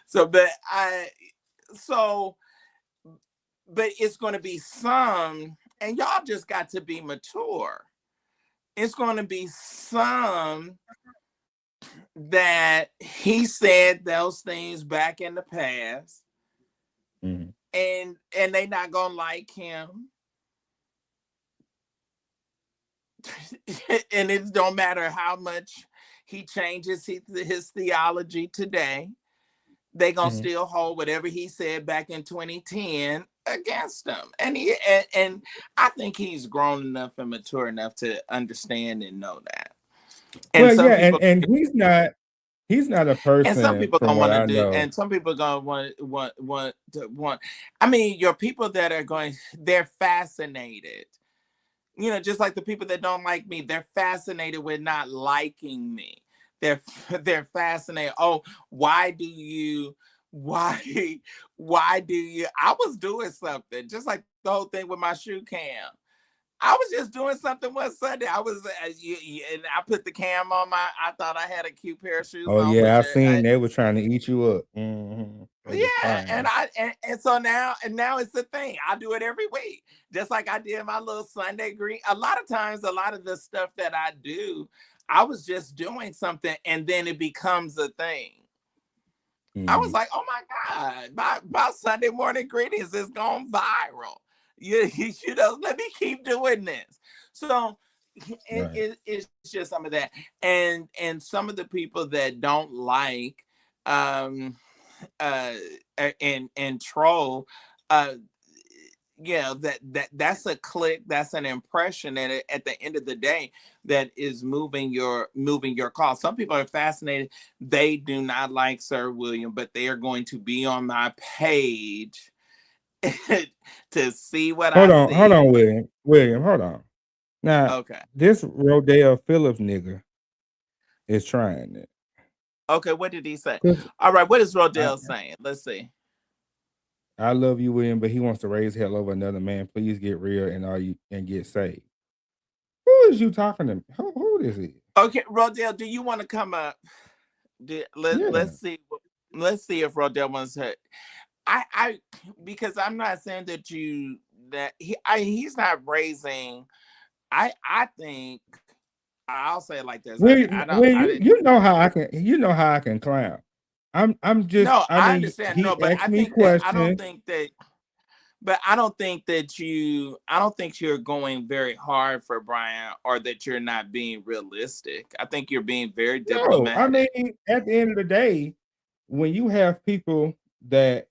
So, so, but it's going to be some, and y'all just got to be mature. It's going to be some that he said those things back in the past, Mhm. and they not gonna like him. And it don't matter how much he changes his theology today, they gonna Mhm. still hold whatever he said back in 2010 against him. And I think he's grown enough and mature enough to understand and know that. And Well, some yeah, people and he's not a and some person people from gonna what want to I do, know. and some people gonna want. I mean, your people that are going, they're fascinated. Just like the people that don't like me, they're fascinated with not liking me. They're they're fascinated. Oh, why do you? Why? Why do you? I was doing something, just like the whole thing with my shoe cam. I was just doing something one Sunday. I was, and I put the cam on I thought I had a cute pair of shoes Oh on, yeah, which I seen they were trying to eat you up. They was yeah, and trying. so now it's the thing. I do it every week, just like I did my little Sunday green. A lot of times, a lot of the stuff that I do, I was just doing something, and then it becomes a thing. I was Mhm. like, oh my God, my Sunday morning greetings is going viral. Let me keep doing this. So Right. it's just some of that. And some of the people that don't like um and troll, uh that's a click, that's an impression, and at the end of the day, that is moving your call. Some people are fascinated. They do not like Sir William, but they are going to be on my page to see what Hold I on, see. William. William, hold on. Now, Okay. this Rodale Phillips nigga is trying it. Okay, what did he say? 'Cause All right, what is I, Rodale saying? Let's see. I love you, William, but he wants to raise hell over another man. Please get real and get saved. Who is you talking to? Who is he? Okay, Rodale, do you want to come up? Yeah. Let's see. Let's see if Rodale wants to. I because I'm not saying that he's not raising. I think I'll say it like this. You know how I can clown. I'm just No, I I mean understand. No, he but asked me questions. I don't think you're going very hard for Brian, or that you're not being realistic. I think you're being very No, I diplomatic. mean at the end of the day, when you have people that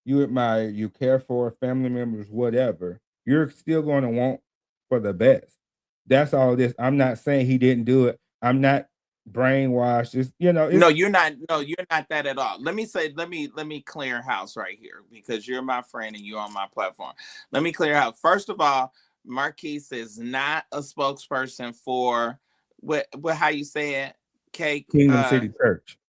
you admire, you care for, family members, whatever, you're still going to want for the best. That's all this. I'm not saying he didn't do it. I'm not brainwashed. It's, No, it's you're not. No, you're not that at all. Let me clear house right here, because you're my friend and you're on my platform. Let me clear out. First of all, Marquise is not a spokesperson for what how you say it, Cake. Kingdom City Church.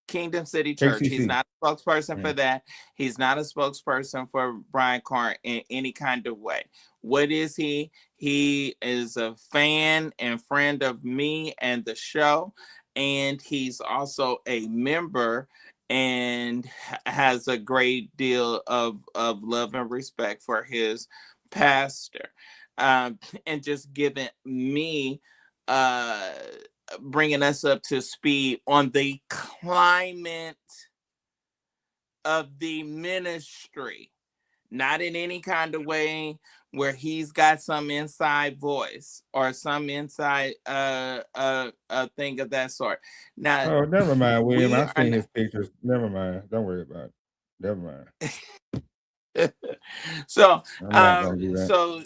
Kingdom City Church. He's KCC. not a spokesperson for that. He's not a spokesperson for Brian Carr in any kind of way. What is he? He is a fan and friend of me and the show, and he's also a member and has a great deal of love and respect for his pastor, and just giving me bringing us up to speed on the climate of the ministry, not in any kind of way where he's got some inside voice or some inside thing of that sort. Now, Oh, never mind, William. we I've are seen his pictures. Never mind. Don't worry about it. Never mind. so I'm not gonna do that. so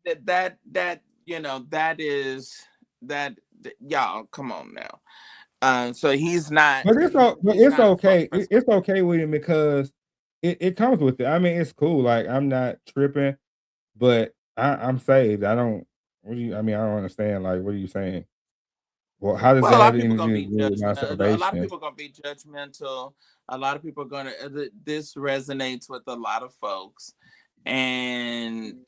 that that is that y'all come on now. So he's not. But it's He's not a okay. spokesperson. It's okay, William, because it comes with it. I mean, it's cool. Like I'm not tripping, but I'm saved. I don't. What do you? I mean, I don't understand. Like, what are you saying? Well, how does Well, that a lot have of people anything gonna to be do with my judgmental. A lot of salvation? people gonna be judgmental. A lot of people are gonna. This resonates with a lot of folks, and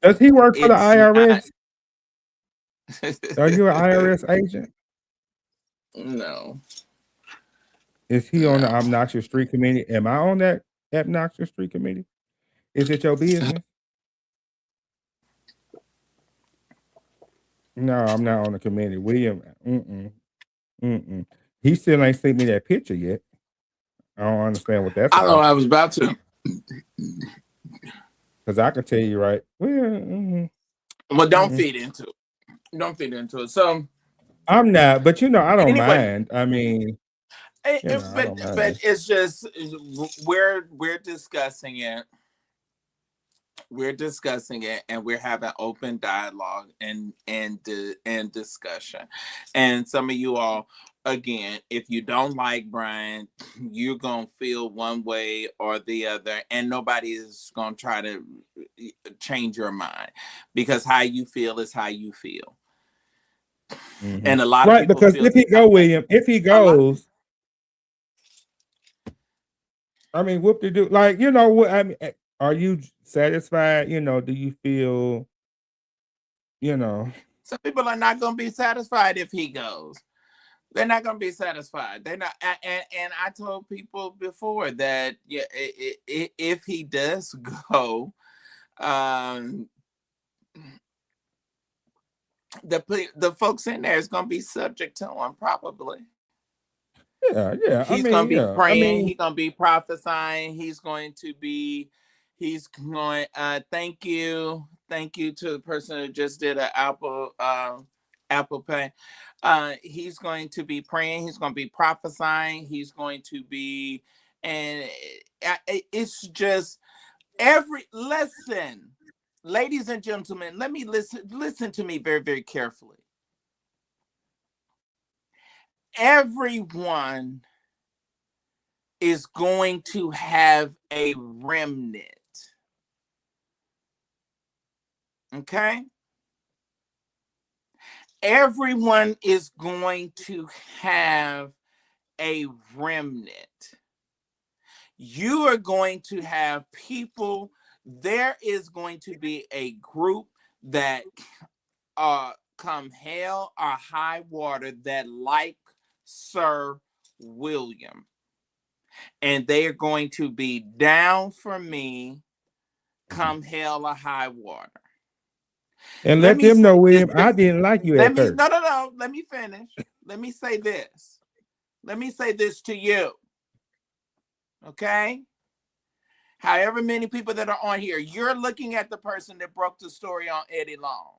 Does he work for the it's IRS? not. Are you an IRS agent? No. Is he on the No. Obnoxious Street Committee? Am I on that Obnoxious Street Committee? Is it your business? No, I'm not on the committee. William, he still ain't sent me that picture yet. I don't understand what that's I know about. I was about to. Because I can tell you right. Well, Well, don't feed into it. Don't feed into it. So I'm not, but I don't anyway, mind. I mean, I don't but mind. it's just we're discussing it. We're discussing it, and we're having open dialogue and discussion. And some of you all, again, if you don't like Brian, you're gonna feel one way or the other, and nobody is gonna try to change your mind, because how you feel is how you feel. And a lot of Right, people because feel if he go, William, if he goes, I mean, whoop de do. Like, what I mean, are you satisfied? Do you feel, some people are not going to be satisfied if he goes. They're not going to be satisfied. They're not. And I told people before that if he does go, the folks in there is going to be subject to him probably. Yeah. He's going to be praying. He's going to be prophesying. He's going. Thank you to the person who just did an Apple Pay. He's going to be praying. He's going to be prophesying. He's going to be, and it's just Listen, ladies and gentlemen, let me listen to me very, very carefully. Everyone is going to have a remnant. Okay? Everyone is going to have a remnant. You are going to have people, there is going to be a group that come hell or high water that like Sir William. And they are going to be down for me come hell or high water. And let them know, William, I didn't like you at first. No. Let me finish. Let me say this. Let me say this to you. Okay? However many people that are on here, you're looking at the person that broke the story on Eddie Long.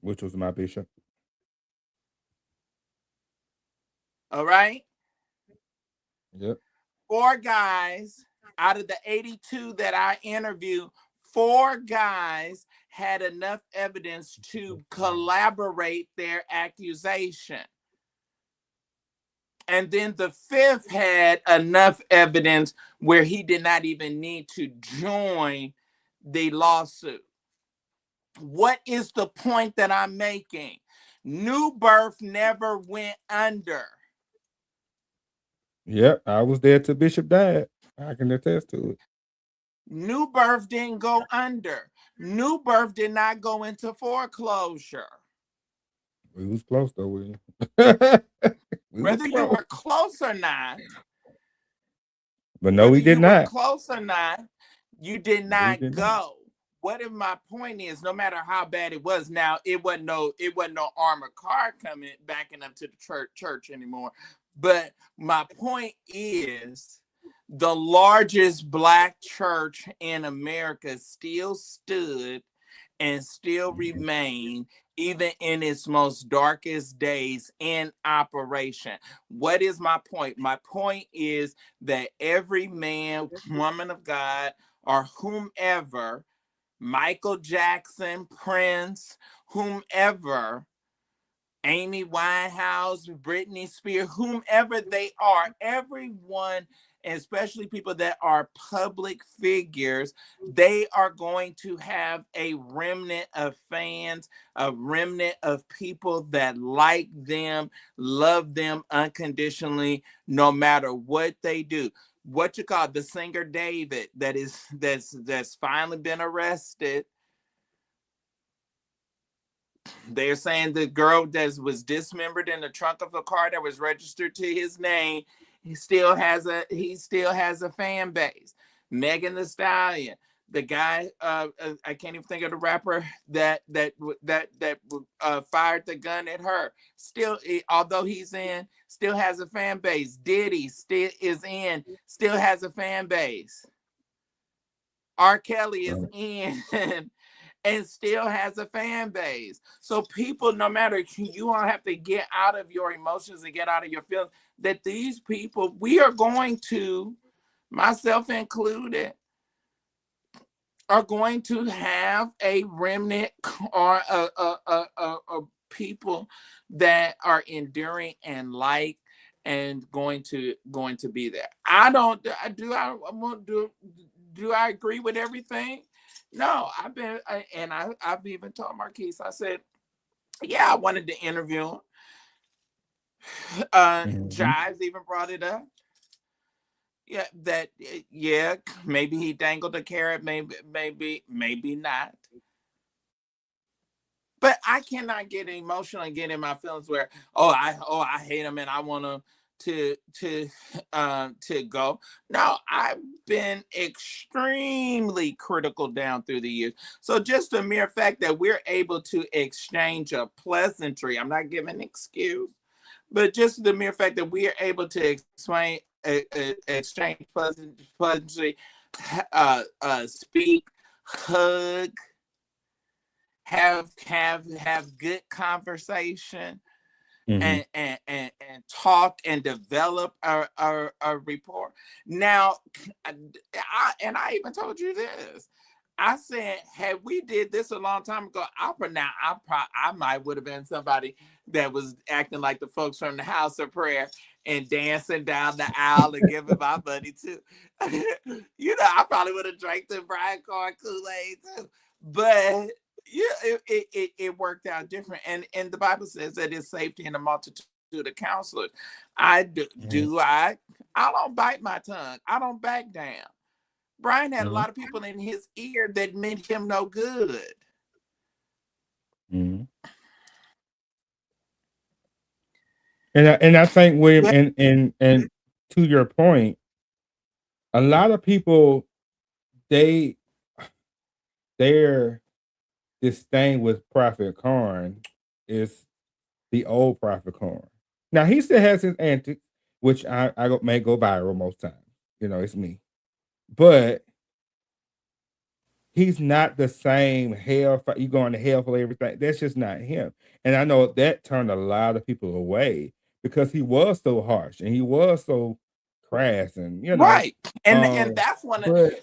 Which was my bishop. All right? Yep. 4 guys out of the 82 that I interviewed, 4 guys had enough evidence to collaborate their accusation. And then the 5th had enough evidence where he did not even need to join the lawsuit. What is the point that I'm making? New Birth never went under. Yep, I was there till Bishop died. I can attest to it. New Birth didn't go under. New Birth did not go into foreclosure. We was close though, William. Whether you were close or not, but no, we did not. Close or not, you did not go. What if my point is, no matter how bad it was, now it wasn't no armored car coming backing up to the church anymore. But my point is, the largest Black church in America still stood and still remained, even in its most darkest days, in operation. What is my point? My point is that every man, woman of God, or whomever, Michael Jackson, Prince, whomever, Amy Winehouse, Britney Spears, whomever they are, everyone, especially people that are public figures, they are going to have a remnant of fans, a remnant of people that like them, love them unconditionally, no matter what they do. What you call the singer David that's finally been arrested. They're saying the girl that was dismembered in the trunk of a car that was registered to his name, he still has a fan base. Megan Thee Stallion, the guy, I can't even think of the rapper that fired the gun at her. Still, although he's in, still has a fan base. Diddy still is in, still has a fan base. R. Kelly is in. And still has a fan base. So people, no matter, you all have to get out of your emotions and get out of your feelings, that these people, we are going to, myself included, are going to have a remnant or a people that are enduring and like and going to be there. Do I agree with everything? No, I've even told Marquise, I said, yeah, I wanted to interview him. Jives even brought it up. Yeah, maybe he dangled a carrot, maybe not. But I cannot get emotional and get in my feelings where, I hate him and I want him to go. No, I've been extremely critical down through the years. So just the mere fact that we're able to exchange a pleasantry, I'm not giving an excuse, but just the mere fact that we are able to exchange pleasantry, speak, hug, have good conversation. and talk and develop a rapport. Now, I even told you this. I said, had we did this a long time ago, I might would have been somebody that was acting like the folks from the House of Prayer and dancing down the aisle and giving my money too. I probably would have drank the Brian Corn Kool-Aid too. But yeah, it worked out different. And the Bible says that it's safety in the multitude of counselors. I don't bite my tongue. I don't back down. Brian had a lot of people in his ear that meant him no good. And I think, William, and to your point, a lot of people their disdain with Prophet Karn is the old Prophet Karn. Now he still has his antics, which I may go viral most times. It's me. But he's not the same hell. You going to hell for everything. That's just not him. And I know that turned a lot of people away because he was so harsh and he was so crass and right. And that's one of the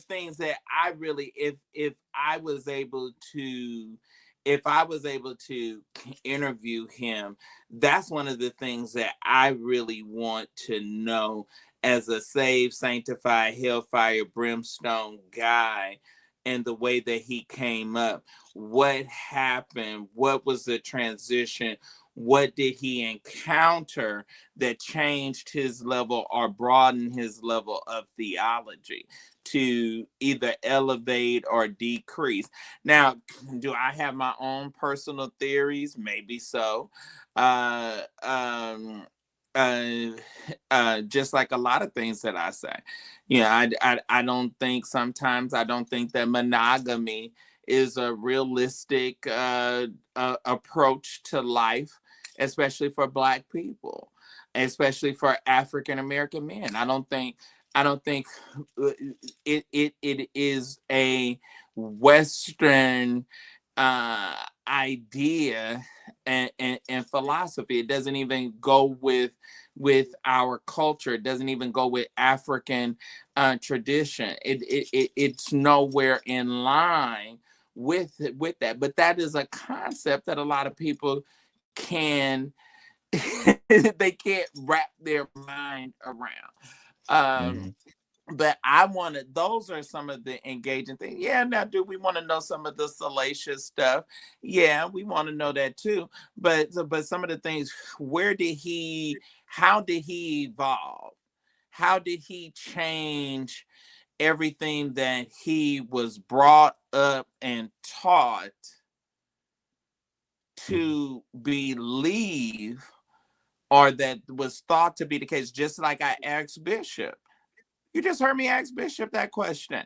things that I really, if I was able to interview him, that's one of the things that I really want to know as a saved, sanctified, hellfire, brimstone guy, and the way that he came up. What happened? What was the transition? What did he encounter that changed his level or broadened his level of theology to either elevate or decrease? Now, do I have my own personal theories? Maybe so. Just like a lot of things that I say, I don't think that monogamy is a realistic approach to life, especially for Black people, especially for African American men. I don't think it is a Western idea and philosophy. It doesn't even go with our culture. It doesn't even go with African tradition. It's nowhere in line with that. But that is a concept that a lot of people they can't wrap their mind around. But those are some of the engaging things. Yeah, now do we want to know some of the salacious stuff? Yeah, we want to know that too. But some of the things, how did he evolve? How did he change everything that he was brought up and taught to believe, or that was thought to be the case? Just like I asked Bishop. You just heard me ask Bishop that question.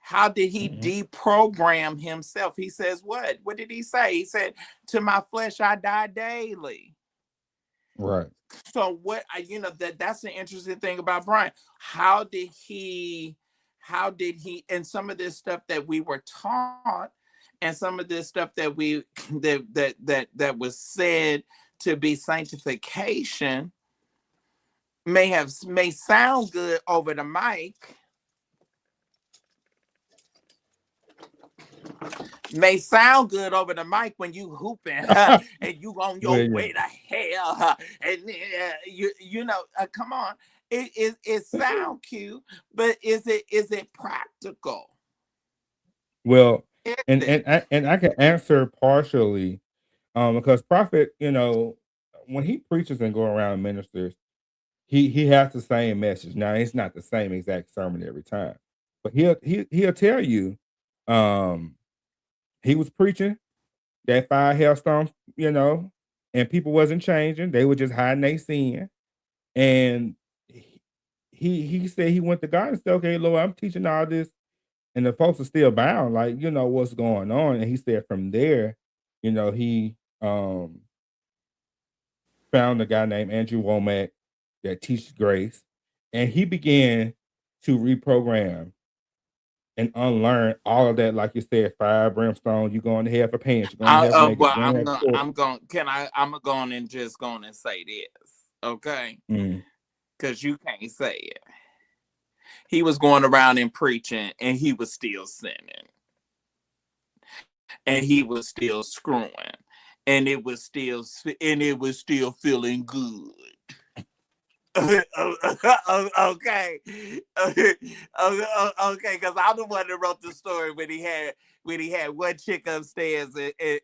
How did he deprogram himself? He says what? What did he say? He said, to my flesh, I die daily. Right. So that's the interesting thing about Brian. How did he, and some of this stuff that we were taught, and some of this stuff that that was said to be sanctification, may sound good over the mic, when you hooping and you on your way to hell, and come on, it sound cute, but is it practical? Well, and I can answer partially, because Prophet, when he preaches and go around and ministers, he has the same message. Now it's not the same exact sermon every time, but he'll tell you, he was preaching that fire hailstorm, and people wasn't changing; they were just hiding their sin. And he said he went to God and said, "Okay, Lord, I'm teaching all this, and the folks are still bound. Like, what's going on?" And he said from there, he found a guy named Andrew Womack that teaches grace, and he began to reprogram and unlearn all of that, like you said, fire, brimstone. You going to hell for pants. You're going to hell for naked. Well, I'm going. I'm going and just going and say this, okay? Because you can't say it. He was going around and preaching, and he was still sinning, and he was still screwing, and it was still feeling good. Okay, okay, because I'm the one that wrote the story when he had one chick upstairs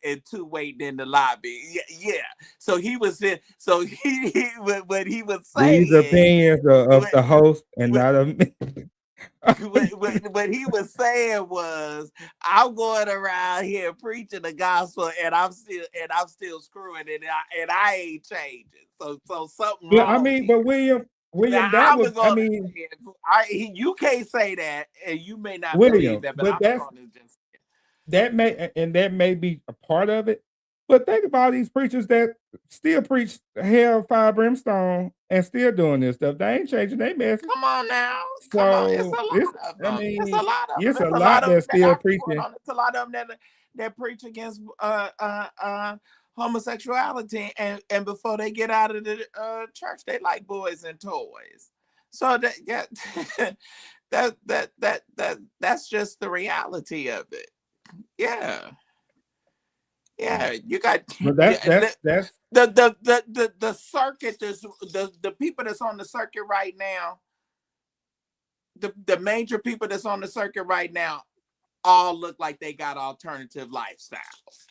and two waiting in the lobby. Yeah. So he was in. So he what he was saying. These opinions of the host and not of me. What he was saying was, I'm going around here preaching the gospel, and I'm still screwing it, and I ain't changing. So something wrong. I mean, but William, now, that was. I mean, you can't say that, and you may not William, believe that, but I'm going to just that may be a part of it. But think about these preachers that still preach hell, fire, brimstone, and still doing this stuff. They ain't changing their message. Come on now. So It's a lot of them. it's a lot that's still preaching. It's a lot of them that preach against homosexuality, and before they get out of the church, they like boys and toys. So that's just the reality of it. Yeah, you got. But that's the circuit. The people that's on the circuit right now. The major people that's on the circuit right now all look like they got alternative lifestyles.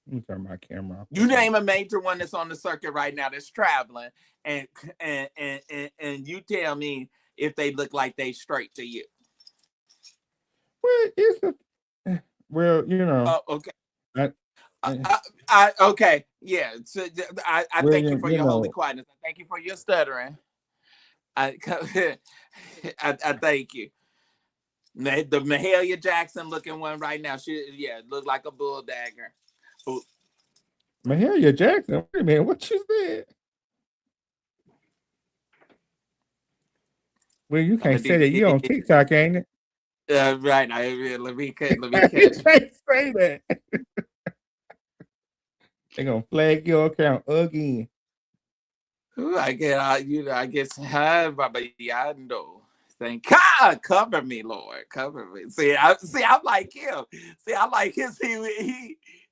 Let me turn my camera off. You name a major one that's on the circuit right now that's traveling, and you tell me if they look like they straight to you. Well, you know. Okay. Okay. Yeah. So I thank you for your holy quietness. I thank you for your stuttering. I thank you. The Mahalia Jackson looking one right now. She look like a bull dagger. Ooh. Mahalia Jackson. Wait a minute, what you said? Well, you can't say that. You on TikTok, ain't it? Right. Let me catch. You can't say that. They're gonna flag your account again. Ooh, I guess Baba Yando. Thank God, cover me, Lord, cover me. I'm like him. I like his.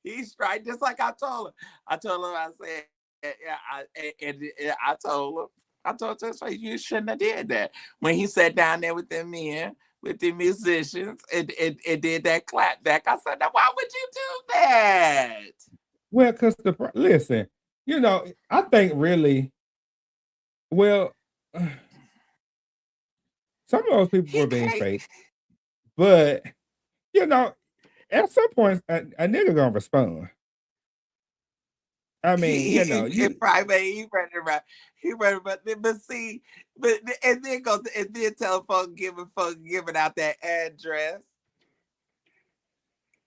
He's straight, just like I told him. I said, I told him, you shouldn't have did that. When he sat down there with them men, with the musicians, and did that clap back, I said, now why would you do that? Well, because listen, you know, I think really, well, some of those people were being fake, but you know, at some point, a nigga gonna respond. I mean, you know, he running around, but see, and then tell folks giving out that address,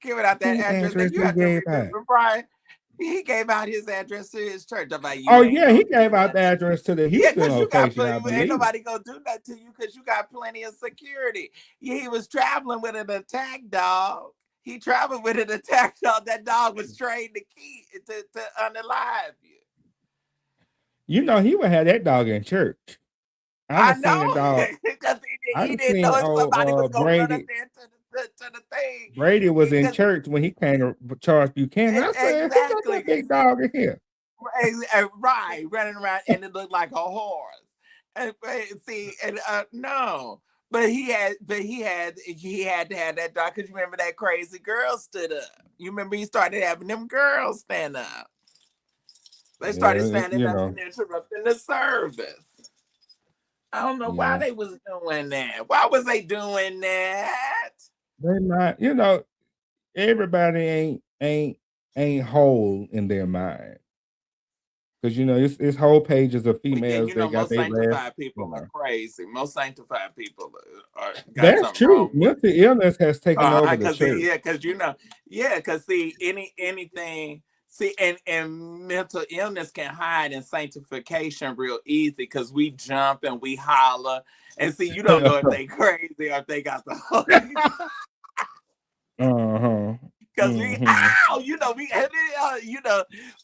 Then you have to remember, Brian. He gave out his address to his church. Like, he gave out the address to the Houston location. Ain't nobody gonna do that to you because you got plenty of security. He was traveling with an attack dog. He traveled with an attack dog. That dog was trained to unalive you. You know, he would have that dog in church. I know because he didn't know if somebody was gonna run up there to the thing. Brady was in church when he came to charge Buchanan. I said, exactly. That big dog in here. Right, running around, and it looked like a horse. And no, but he had to have that dog because you remember that crazy girl stood up. You remember he started having them girls stand up. They started standing up and interrupting the service. I don't know why they was doing that. Why was they doing that? They not, you know, everybody ain't whole in their mind. Because you know, it's whole pages of females. You know, most sanctified people are crazy. Most sanctified people are. That's true. Mental illness has taken over the church. Because see, anything See, and mental illness can hide in sanctification real easy because we jump and we holler. And see, you don't know if they crazy or if they got the Holy because we, ow,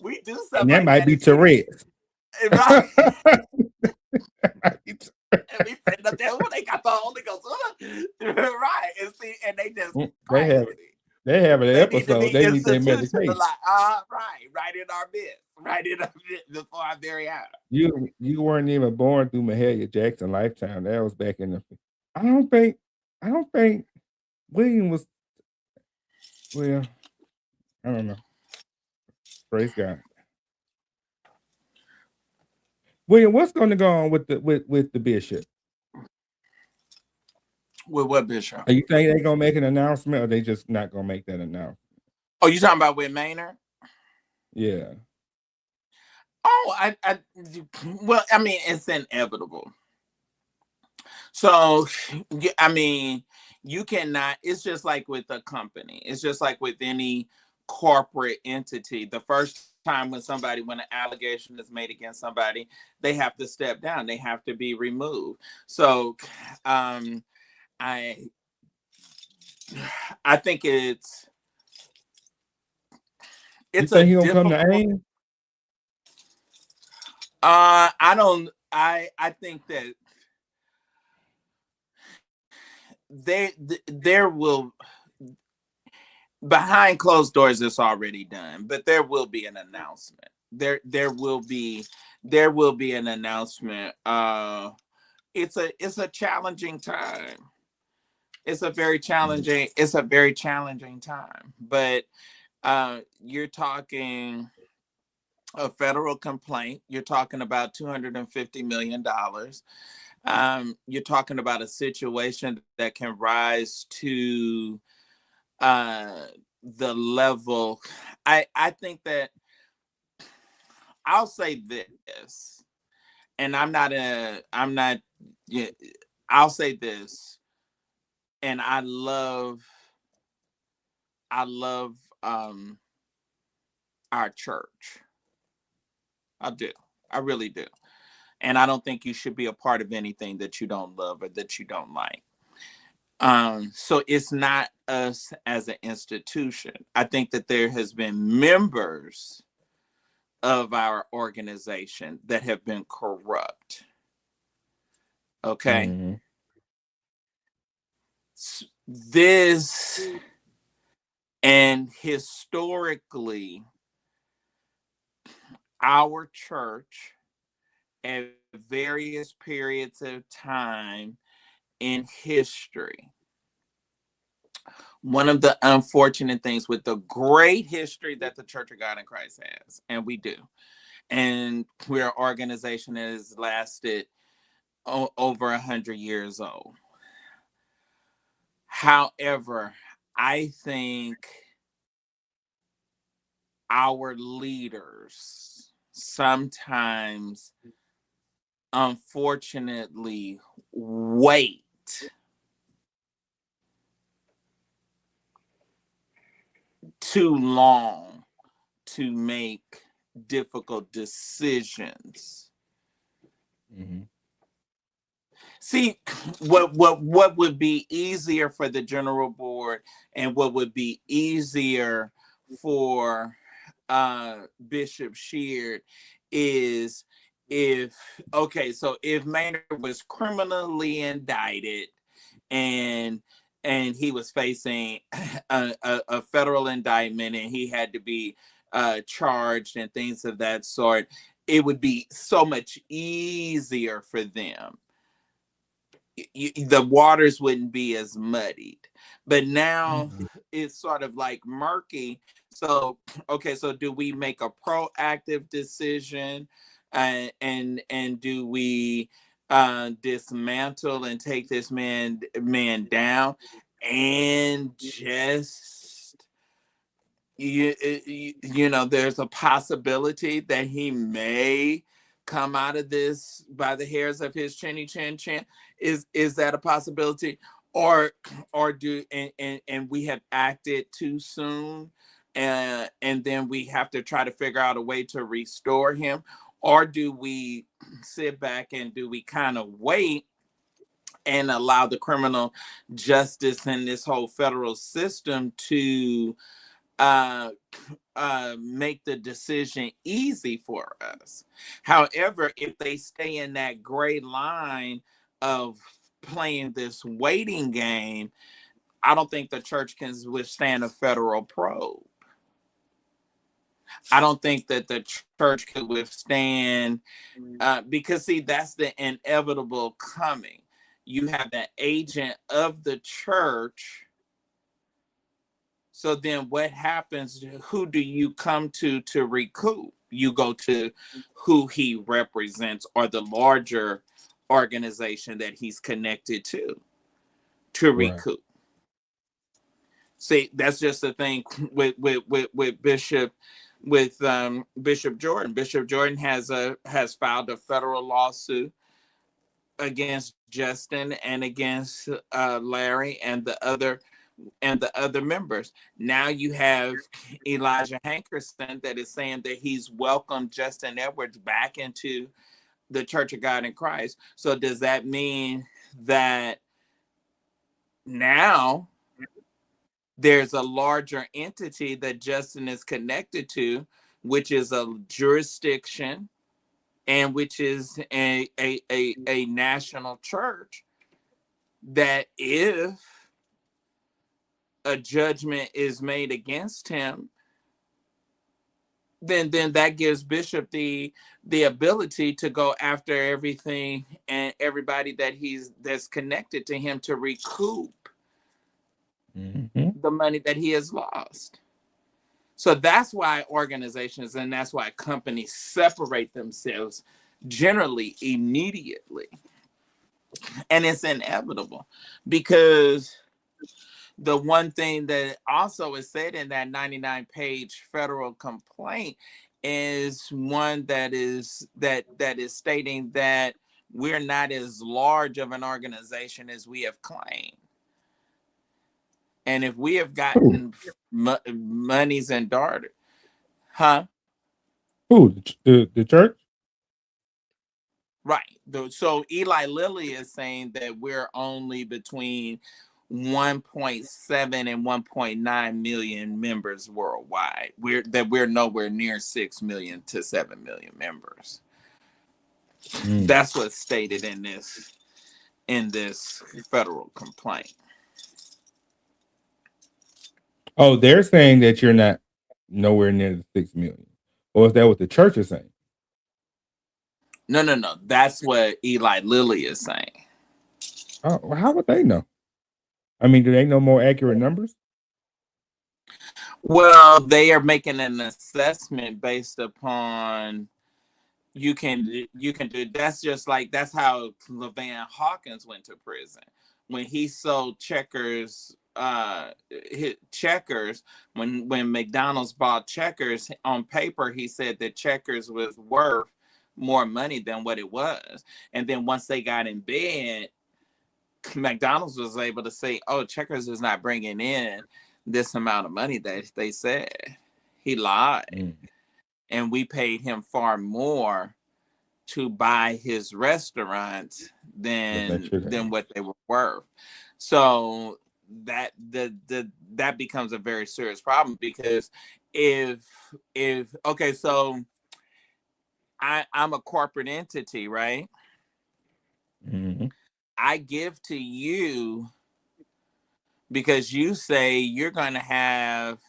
we do stuff And that like might that. be Tourette's. Right? And we say the devil, they got the Holy Ghost. Right. And see, and they just crazy. They have an They episode. need to They be need their medication. right in our midst. Right in our midst before our very eyes. You weren't even born through Mahalia Jackson lifetime. That was back in the. I don't think William was. Well, I don't know. Praise God. William, what's going to go on with the bishop? With what bishop? Are you think they're gonna make an announcement, or they just not gonna make that announcement? Oh, you talking about with Maynard? Yeah. Oh, well, I mean, it's inevitable. So, I mean, you cannot. It's just like with a company. It's just like with any corporate entity. The first time when an allegation is made against somebody, they have to step down. They have to be removed. So, I think it's you think he gonna come to AIM? I don't. I think that there will, behind closed doors, it's already done, but there will be an announcement. There will be an announcement. It's a challenging time. It's a very challenging time. But you're talking a federal complaint. You're talking about $250 million. You're talking about a situation that can rise to the level. I think that I'll say this, and I'll say this, and I love our church. I do. I really do. And I don't think you should be a part of anything that you don't love or that you don't like. So it's not us as an institution. I think that there has been members of our organization that have been corrupt. Okay. Mm-hmm. This, and historically, our church at various periods of time in history, one of the unfortunate things with the great history that the Church of God in Christ has, and we do, and we're an organization that has lasted over 100 years old. However, I think our leaders sometimes, unfortunately, wait too long to make difficult decisions. Mm-hmm. See, what would be easier for the general board, and what would be easier for Bishop Sheard is if Maynard was criminally indicted and he was facing a federal indictment and he had to be charged and things of that sort, it would be so much easier for them. The waters wouldn't be as muddied. But now it's sort of like murky. So do we make a proactive decision and do we dismantle and take this man down and just there's a possibility that he may come out of this by the hairs of his chinny chin chin? Is that a possibility? Or do we have acted too soon and then we have to try to figure out a way to restore him? Or do we sit back and do we kind of wait and allow the criminal justice and this whole federal system to make the decision easy for us? However, if they stay in that gray line of playing this waiting game, I don't think the church can withstand a federal probe. I don't think that the church could withstand, because see, that's the inevitable coming. You have the agent of the church. So then what happens? Who do you come to recoup? You go to who he represents or the larger organization that he's connected to recoup. See, that's just the thing with Bishop, with Bishop Jordan. Bishop Jordan has filed a federal lawsuit against Justin and against Larry and the other members. Now you have Elijah Hankerson that is saying that he's welcomed Justin Edwards back into the Church of God in Christ. So does that mean that now there's a larger entity that Justin is connected to, which is a jurisdiction and which is a national church, that if a judgment is made against him, then that gives Bishop the ability to go after everything and everybody that's connected to him to recoup the money that he has lost. So that's why organizations and that's why companies separate themselves generally immediately. And it's inevitable, because the one thing that also is said in that 99-page federal complaint is one that is stating that we're not as large of an organization as we have claimed. And if we have gotten monies and darted, Who? The church? Right. So Eli Lilly is saying that we're only between 1.7 and 1.9 million members worldwide. We're nowhere near 6 million to 7 million members. That's what's stated in this federal complaint. Oh, they're saying that you're not nowhere near the 6 million. Or is that what the church is saying? No. That's what Eli Lilly is saying. Oh, well, how would they know? I mean, do they know more accurate numbers? Well, they are making an assessment based upon you can do. That's just like that's how LaVan Hawkins went to prison when he sold Checkers. Checkers, when McDonald's bought Checkers, on paper he said that Checkers was worth more money than what it was, and then once they got in bed, McDonald's was able to say, oh, Checkers is not bringing in this amount of money that they said. He lied. And we paid him far more to buy his restaurants than what they were worth. So that becomes a very serious problem, because if okay, so I'm a corporate entity, right? I give to you because you say you're going to have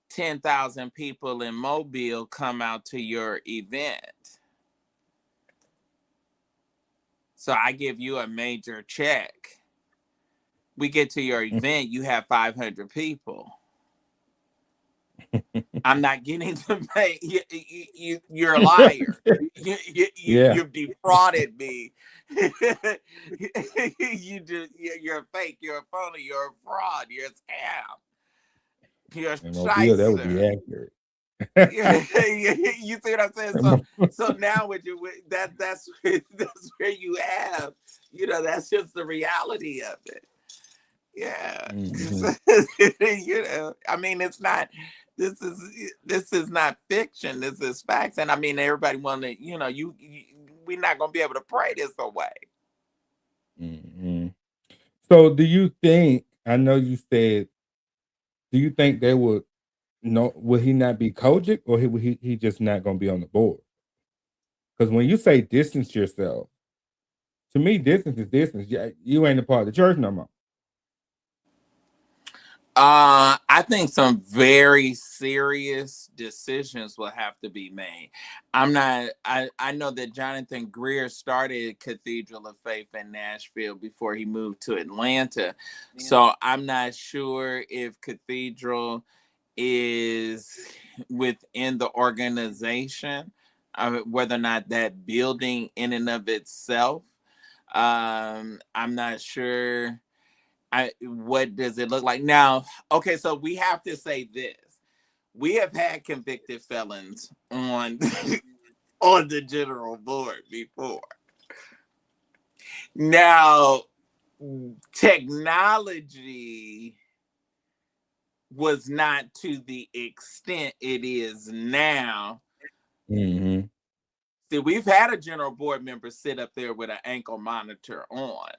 10,000 people in Mobile come out to your event. So I give you a major check. We get to your event, you have 500 people. I'm not getting to pay. You're a liar. You've defrauded me. You're a fake. You're a phony. You're a fraud. You're a scam. You're a shyster. That would be accurate. You see what I'm saying? So now that's where you have. That's just the reality of it. Yeah. I mean, it's not this is not fiction. This is facts. And I mean, everybody want to, we're not gonna be able to pray this away. Mm-hmm. So do you think, I know you said, do you think they would, will he not be Kojic, or he just not going to be on the board? Because when you say distance yourself, to me, distance is distance. You ain't a part of the church no more. I think some very serious decisions will have to be made. I know that Jonathan Greer started Cathedral of Faith in Nashville before he moved to Atlanta. Yeah. So I'm not sure if Cathedral is within the organization, whether or not that building in and of itself. I'm not sure. What does it look like now? Okay, so we have to say this: we have had convicted felons on on the general board before. Now, technology was not to the extent it is now. Mm-hmm. See, we've had a general board member sit up there with an ankle monitor on.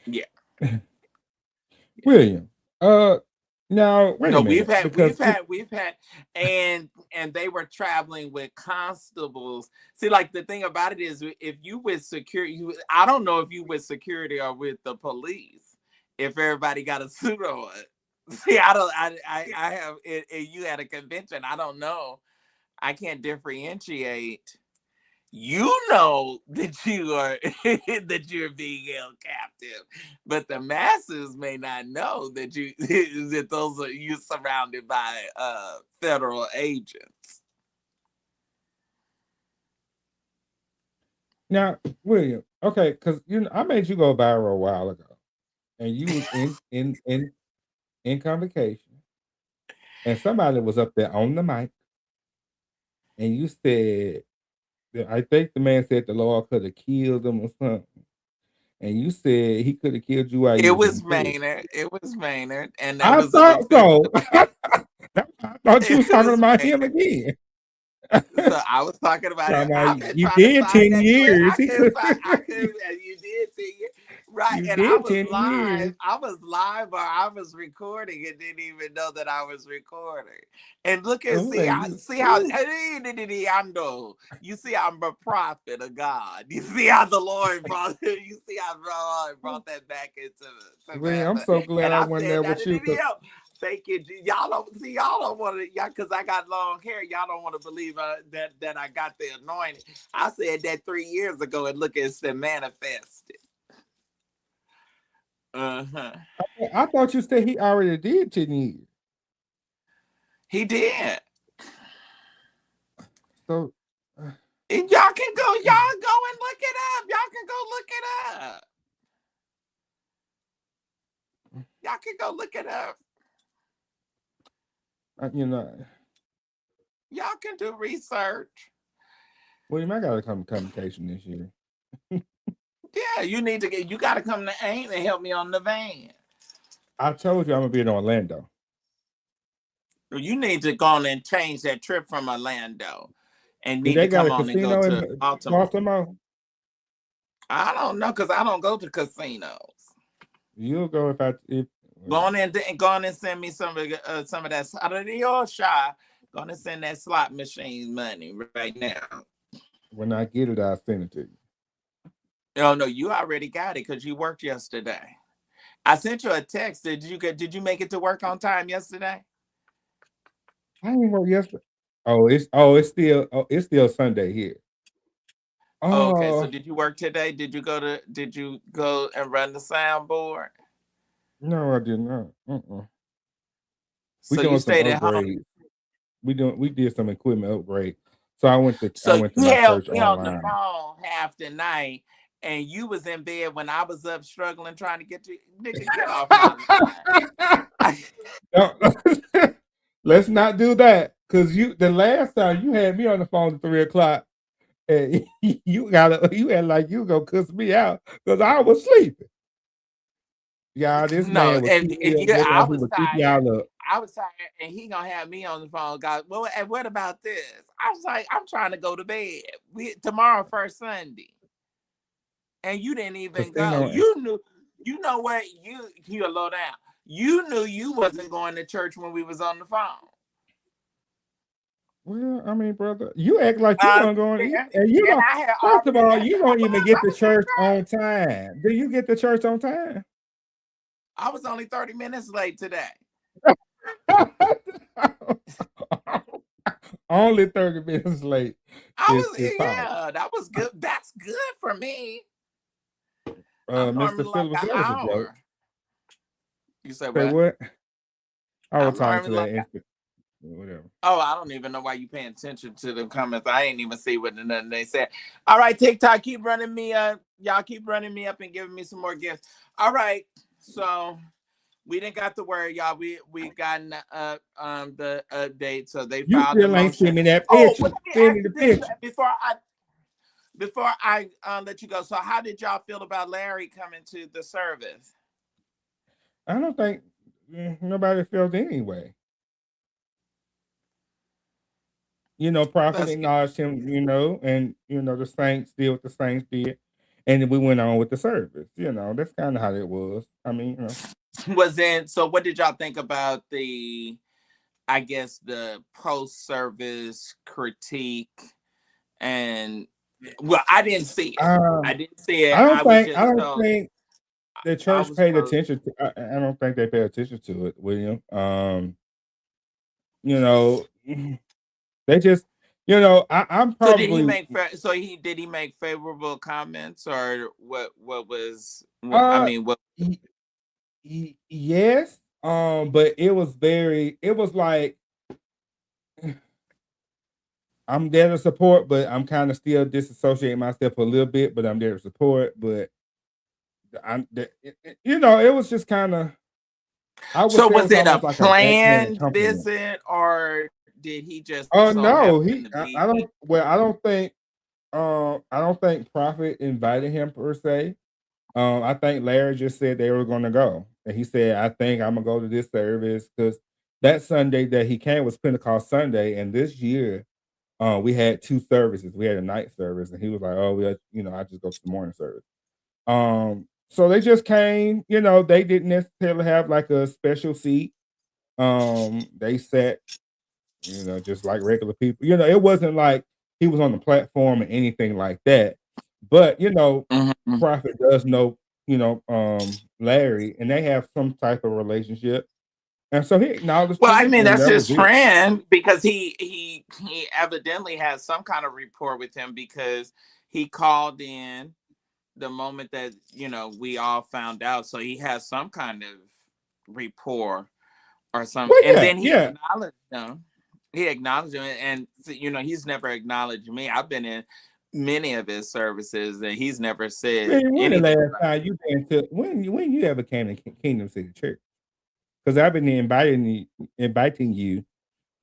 Yeah. William. Now wait a minute. We've had and they were traveling with constables. See, like the thing about it is, if you with security, I don't know if you with security or with the police, if everybody got a suit on. See, I have it, you at a convention, I don't know. I can't differentiate. You know that you are that you're being held captive, but the masses may not know that that those are you surrounded by federal agents. Now, William, okay, because I made you go viral a while ago, and you was in convocation, and somebody was up there on the mic, and you said, I think the man said the Lord could have killed him or something. And you said he could have killed you. It was Maynard. It was Maynard. And that I was thought so. I thought you was talking about him again. So I was talking about it. You did 10 years. You did 10 years. Right. And I was live. Years. I was live, or I was recording and didn't even know that I was recording. And look and see how you see I'm a prophet of God. You see how the Lord brought that back into Man, I'm so glad I went there with you. Thank you. Y'all don't want to, because I got long hair. Y'all don't want to believe that I got the anointing. I said that 3 years ago, and look, it's been manifested. I thought you said he already did 10 years. He did. So, and y'all can go and look it up. Y'all can go look it up. Y'all can go look it up. Y'all can do research. William, I gotta come to convocation this year. Yeah, you gotta come to AIM and help me on the van. I told you I'm gonna be in Orlando. You need to go on and change that trip from Orlando, and need to come on and go to Baltimore. I don't know, because I don't go to casinos. You'll go if go on and send me some of that out of your Shy. Go on and send that slot machine money right now. When I get it, I'll send it to you. Oh no, you already got it because you worked yesterday. I sent you a text. Did you make it to work on time yesterday? I didn't work yesterday. It's still Sunday here. Oh, okay, so did you work today? Did you go and run the soundboard? No, I did not. So you stayed at home. We did some equipment upgrade. So I went to you my held church me online. on the phone half the night, and you was in bed when I was up struggling trying to get you. Nigga, get off my line. Let's not do that, because the last time you had me on the phone at 3:00, and you had like you gonna cuss me out because I was sleeping. Y'all, this No, man was and keeping me up, yeah, look I like he was was keeping tired. y'all up. I was tired, and he gonna have me on the phone. God, well, and what about this? I was like, I'm trying to go to bed. Tomorrow, first Sunday, and you didn't Cause even they go. know. You knew. You know what? You low down. You knew you wasn't going to church when we was on the phone. Well, I mean, brother, you act like you Uh, don't go on, and, and you and don't. I had First of already all, left. you don't even get to church I on time. Do you get to church on time? was only 30 minutes late today. Only 30 minutes late is fine. That was good. That's good for me. I'm Mr. normally like Phillips, an that was a joke. hour. You say Say what? what? I was I'm talking to normally like, that instant. Whatever. oh, I don't even know why you paying attention to the comments. I ain't even see what nothing they said. All right, TikTok, keep running me up. Y'all keep running me up and giving me some more gifts. All right, so we didn't got the word, y'all. We gotten the update, so they You filed the still ain't seen motion. me that Oh, picture. well, let me Send ask me you the this picture. before I let you go. So, how did y'all feel about Larry coming to the service? I don't think nobody felt anyway. Prophet That's good. acknowledged him, and the saints did what the saints did. And then we went on with the service. That's kind of how it was. I mean, So what did y'all think about I guess the post-service critique? And well, I didn't see it. I didn't see it. I I was don't just told. think the I church was paid told. attention to. I don't think they paid attention to it, William. You know, they just, I'm So did he probably. make? Did he make favorable comments, or what? What was? I Uh, mean, what? yes. But it was very. It was like I'm there to support, but I'm kind of still disassociating myself a little bit. But I'm there to support. But it was just kind of. I would So say it was was it a almost like a backhanded planned compliment. visit, or did he just Oh so no, happen to I be? don't. Well, I don't think. I don't think Prophet invited him per se. I think Larry just said they were going to go, and he said, "I think I'm gonna go to this service because that Sunday that he came was Pentecost Sunday, and this year, we had two services. We had a night service, and he was like, "Oh, I just go to the morning service." So they just came. They didn't necessarily have like a special seat. They sat, just like regular people. It wasn't like he was on the platform or anything like that. But Mhm. Prophet does know, Larry, and they have some type of relationship. And so he acknowledged Well, I him, mean, and that's that was his it. friend because he evidently has some kind of rapport with him because he called in the moment that we all found out. So he has some kind of rapport or some, Well, and yeah, then he yeah. acknowledged him. He acknowledged him, and he's never acknowledged me. I've been in many of his services, and he's never said When the anything last about time you been to when you ever came to Kingdom City Church? Because I've been inviting you,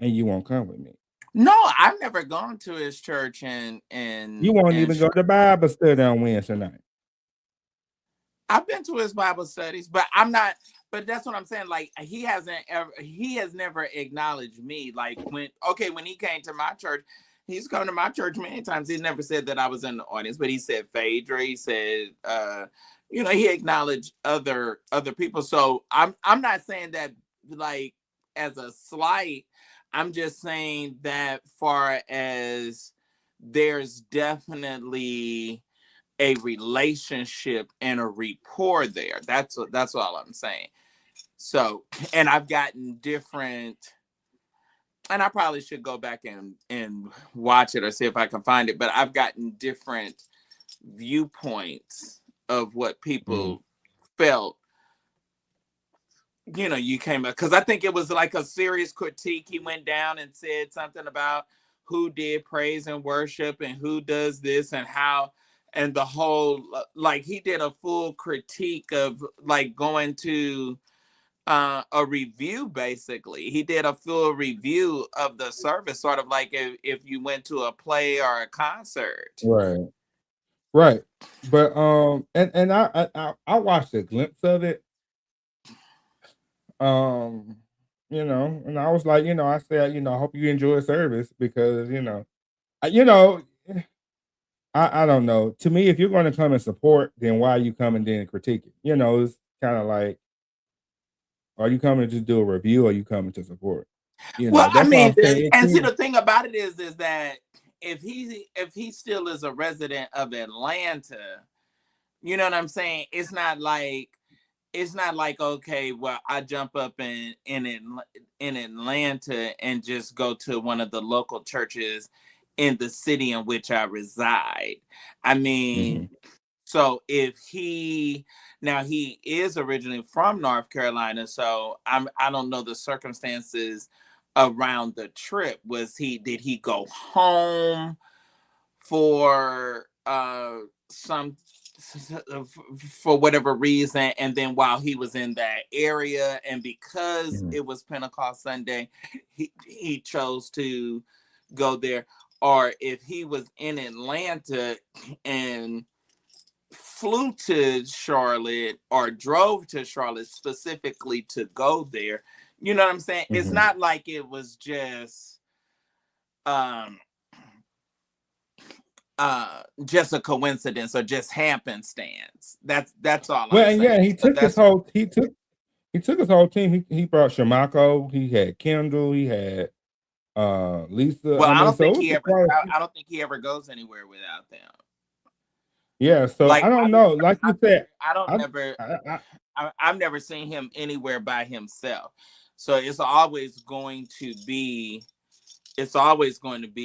and you won't come with me. No, I've never gone to his church You won't even go to Bible study on Wednesday night. I've been to his Bible studies, but I'm not. But that's what I'm saying. Like he has never acknowledged me. Like when he came to my church, he's come to my church many times. He never said that I was in the audience, but he said Phaedra. He said, he acknowledged other people. So I'm not saying that like as a slight. I'm just saying that far as there's definitely a relationship and a rapport there. That's all I'm saying. So, and I've gotten different, and I probably should go back and watch it or see if I can find it, but I've gotten different viewpoints of what people felt. You came up because I think it was like a serious critique. He went down and said something about who did praise and worship and who does this and how, and the whole, like he did a full critique of like going to a review. Basically he did a full review of the service, sort of like if you went to a play or a concert. Right. But and I watched a glimpse of it, Um, and I was like, I said, I hope you enjoy service because, I, you know, I don't know. To me, if you're going to come and support, then why are you coming then and critique it? It's kind of like, are you coming to just do a review or are you coming to support? Well, I That's why mean, I'm saying and see, the thing about it is that if he still is a resident of Atlanta, you know what I'm saying? It's not like okay, well, I jump up in Atlanta and just go to one of the local churches in the city in which I reside. I mean, Mhm, so if he is originally from North Carolina, so I don't know the circumstances around the trip. Did he go home for some for whatever reason, and then while he was in that area and because mhm, it was Pentecost Sunday, he chose to go there, or if he was in Atlanta and flew to Charlotte or drove to Charlotte specifically to go there. You know what I'm saying? It's mhm. not like it was um just a coincidence or just happenstance. That's all I'm Well, and yeah, saying. So that's he took his whole team. He brought Shamako, he had Kendall, he had Lisa. well, I mean, so it was quite a few. I don't think he ever goes anywhere without them. Yeah, so I Like don't know. Like you said, I don't I, never I I've never seen him anywhere by himself. So it's always going to be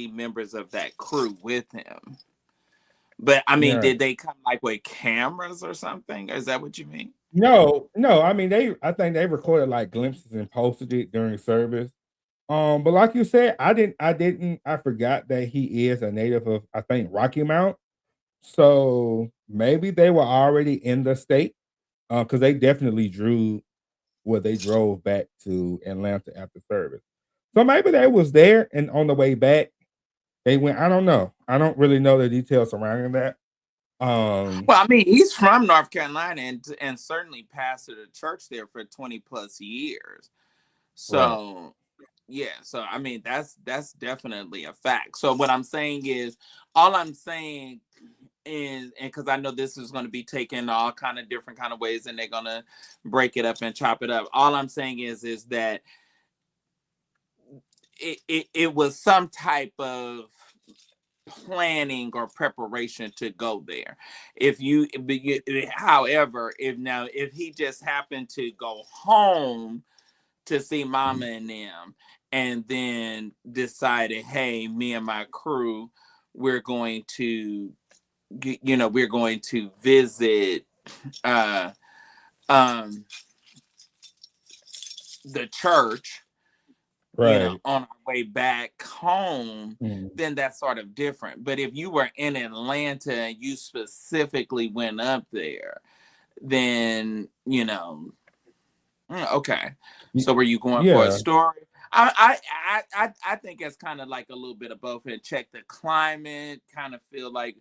members of that crew with him. But I mean, yeah. did they come like with cameras or something? Is that what you mean? No. I mean, I think they recorded like glimpses and posted it during service. But like you said, I forgot that he is a native of I think Rocky Mount. So maybe they were already in the state. Because they definitely they drove back to Atlanta after service. So maybe they was there and on the way back, they went. I don't know. I don't really know the details surrounding that. Um, Well, I mean, he's from North Carolina and certainly pastored a church there for 20 plus years. right. So yeah, so I mean that's definitely a fact. So what I'm saying is, all I'm saying is, and because I know this is going to be taken all kind of different kind of ways, and they're gonna break it up and chop it up. All I'm saying is that it was some type of planning or preparation to go there. However, if he just happened to go home to see Mama and them, and then decided, hey, me and my crew, we're going to, we're going to visit uh, um, the church, Right. on our way back home, Mhm. then that's sort of different. But if you were in Atlanta and you specifically went up there, then okay. Y- So were you going for a Yeah. story? I think it's kind of like a little bit of both, and check the climate, kind of feel like,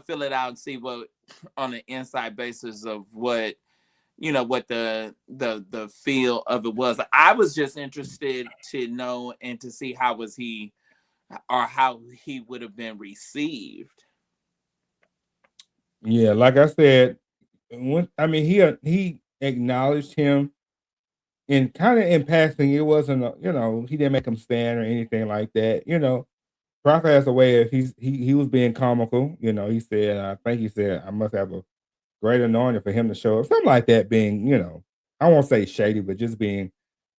fill it out and see what on an inside basis of what the feel of it was. I was just interested to know and to see how he would have been received. Yeah. Like I said, I mean, he acknowledged him in kind of in passing. It wasn't, he didn't make him stand or anything like that. Prophet has a way of he was being comical. He said, I think he said, I must have a great anointing for him to show up. Something like that being, I won't say shady, but just being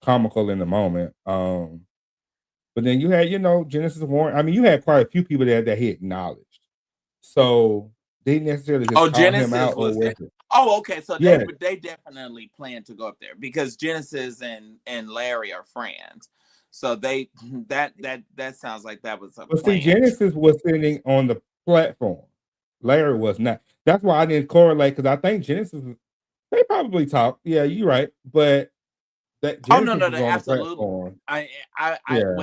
comical in the moment. But then you had, Genesis Warren. I mean, you had quite a few people there that he acknowledged. So they didn't necessarily just Oh, call him Genesis out or was there. was it? Oh, okay. So Yeah, they definitely plan to go up there because Genesis and Larry are friends. So that sounds like that was a but see, plan. Genesis was sitting on the platform. Larry was not. That's why I didn't correlate because I think Genesis they probably talked. Yeah, you're right. But that Oh no, Genesis no, was no, on the absolutely. platform. I Yeah.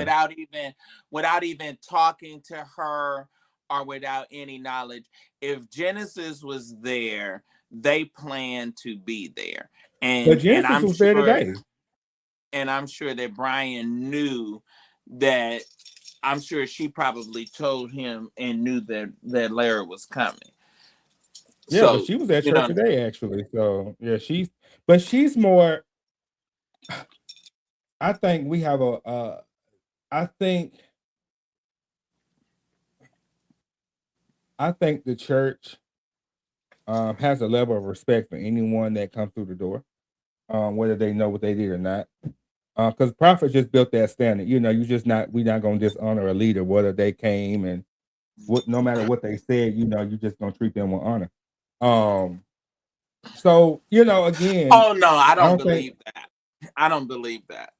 without even talking to her or without any knowledge, if Genesis was there, they planned to be there, But and Genesis I'm was there sure. today. and I'm sure that Brian knew that. I'm sure she probably told him and knew that Larry was coming. Yeah, but So, she was at you church know, today, actually. So yeah, she's more. I think we have I think the church has a level of respect for anyone that comes through the door, whether they know what they did or not. Because Prophet just built that standard. You know, we're not gonna dishonor a leader, whether they came and no matter what they said, you know, you just gonna treat them with honor. So, you know, again, oh no, I I don't don't think. believe that. I don't believe that.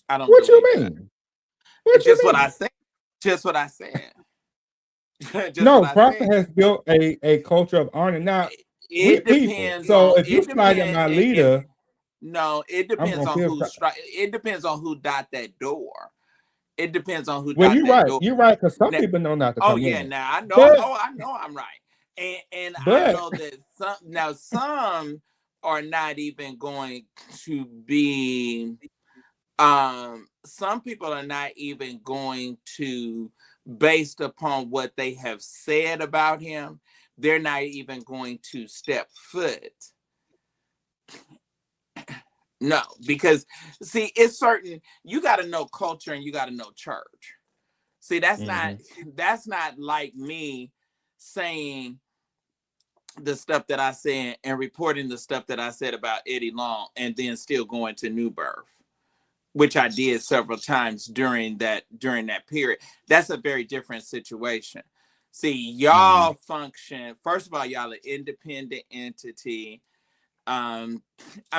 I don't What you believe that. mean? What you Just what I mean? said. Just what I said. Just what No, I Prophet said. has built a culture of honor. Now, we're It people. depends So on. if you It slide at depends. my leader, No, it I'm depends gonna on feel who strike. It depends on who dot that door. It depends on who well, dot you're that right. door. You're right, because some Now, people know not to oh come yeah, in. now I know. But Oh, I know I'm right, and I but know that some are not even going to be. Some people are not even going to, based upon what they have said about him, they're not even going to step foot. No, because see, it's certain. You got to know culture and you got to know church. See, Mhm. that's not like me saying the stuff that I said and reporting the stuff that I said about Eddie Long and then still going to New Birth, which I did several times during that period. That's a very different situation. See, y'all function, first of all, y'all an independent entity. I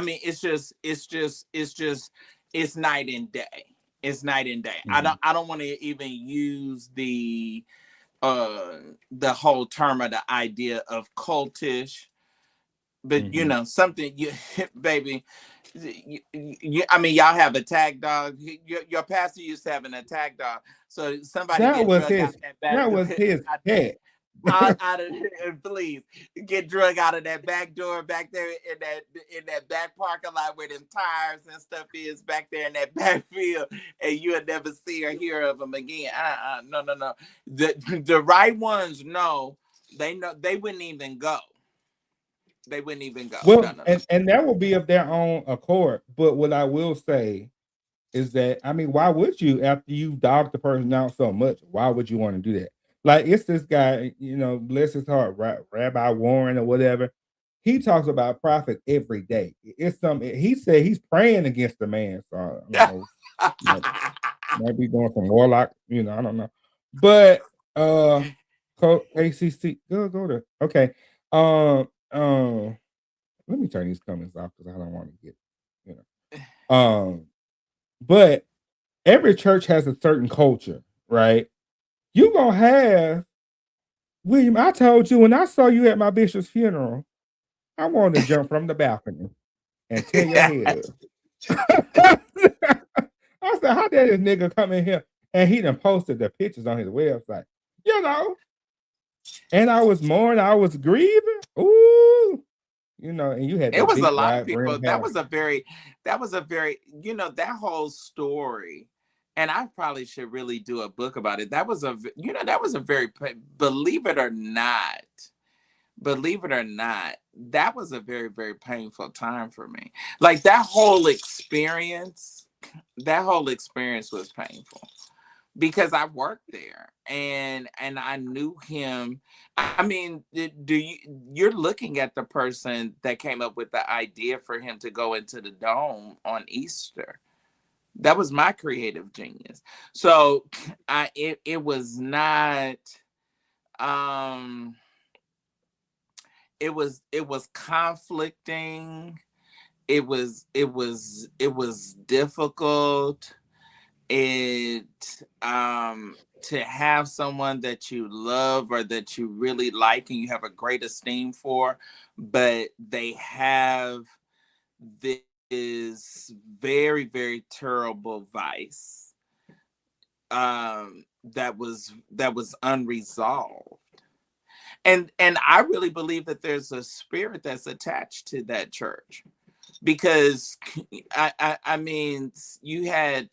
mean, it's night and day. It's night and day. Mhm. I don't want to even use the whole term or the idea of cultish, but you Mhm. know, something you baby, I mean, y'all have a tag dog. Your pastor used to have an attack dog. So somebody That get was drug out his. that back That door. was his out, pet. out of please get drug out of that back door back there in that back parking lot where them tires and stuff is back there in that backfield, and you'll never see or hear of them again. No. The right ones know. They know they wouldn't even go. They wouldn't even go. No, Well, no, no. and that will be of their own accord. But what I will say is that, I mean, why would you, after you dog the person out so much, why would you want to do that? Like, it's this guy, you know, bless his heart, Rabbi Warren or whatever. He talks about Prophet every day. It's something he said he's praying against the man. So I don't know, might be doing some warlock, you know, I don't know. But ACC, go there. Okay. Let me turn these comments off because I don't want to get, you know. But every church has a certain culture, right? You gonna have William. I told you when I saw you at my bishop's funeral, I wanted to jump from the balcony and tear your head up. I said, how did this nigga come in here? And he done posted the pictures on his website, you know. And I was mourning, I was grieving. Ooh, you know, and you had It that was a big lot of wide brim people. hair. That was a very, you know, that whole story. And I probably should really do a book about it. That was that was a very, believe it or not, that was a very, very painful time for me. Like that whole experience was painful because I worked there and I knew him. I mean, you're looking at the person that came up with the idea for him to go into the dome on Easter. That was my creative genius. So it was not it was conflicting. It was difficult. It to have someone that you love or that you really like and you have a great esteem for, but they have this very, very terrible vice that was unresolved. And I really believe that there's a spirit that's attached to that church because I mean, you had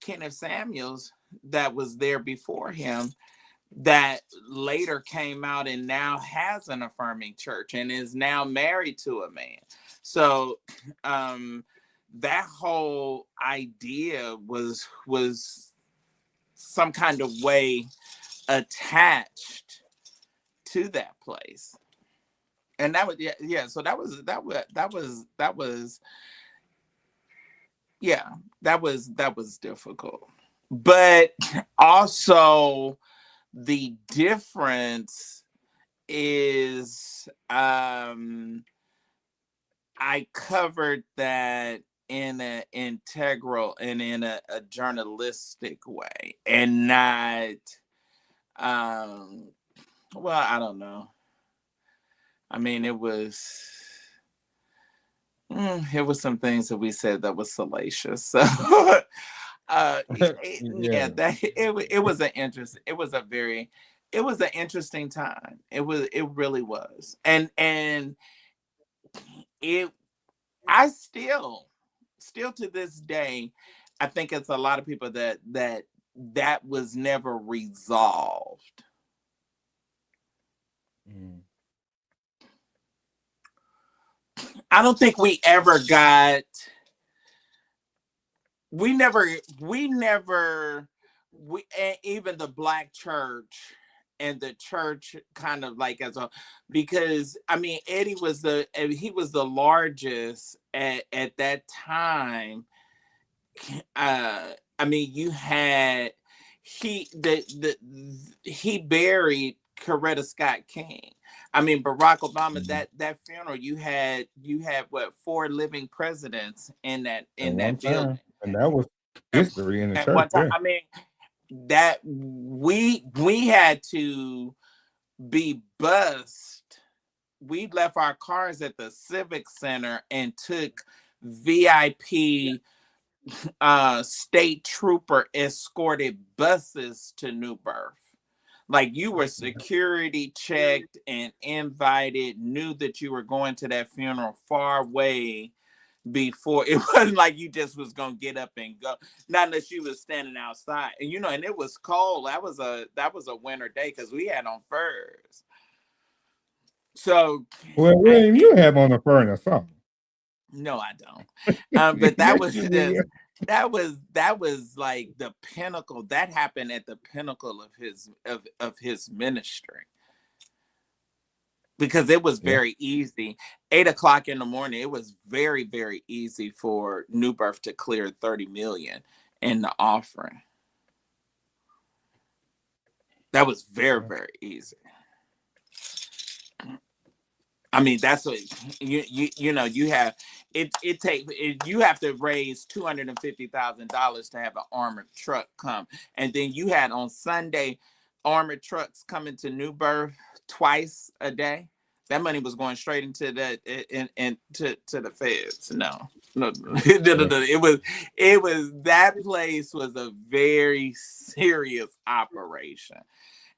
Kenneth Samuels that was there before him that later came out and now has an affirming church and is now married to a man. So that whole idea was some kind of way attached to that place. And that was so that was difficult. But also the difference is I covered that in an integral and in a journalistic way, and not well, I don't know. I mean, it was some things that we said that was salacious. So Yeah. it was an interesting time. It really was. And I still to this day, I think it's a lot of people that was never resolved. I don't think we ever got. We even the black church and the church kind of like as a, because I mean Eddie was the largest at that time. I mean, you had he buried Coretta Scott King. I mean, Barack Obama, that funeral, you had what, 4 living presidents in that building. And that was history in the At church. one time, Yeah. I mean, that we had to be bused. We left our cars at the Civic Center and took VIP state trooper escorted buses to New Birth. Like, you were security checked and invited, knew that you were going to that funeral far away before. It wasn't like you just was gonna get up and go. Not unless you was standing outside, and and it was cold. That was a winter day because we had on furs. So, Well, William, you have on a fur or something. No, I don't. But that was Yes, just that was like the pinnacle. That happened at the pinnacle of his ministry. Because it was very easy. 8:00 in the morning, it was very, very easy for New Birth to clear $30 million in the offering. That was very, very easy. I mean, that's what you have. You have to raise $250,000 to have an armored truck come, and then you had on Sunday armored trucks coming to New Birth twice a day. That money was going straight into to the feds. No. It was that place was a very serious operation,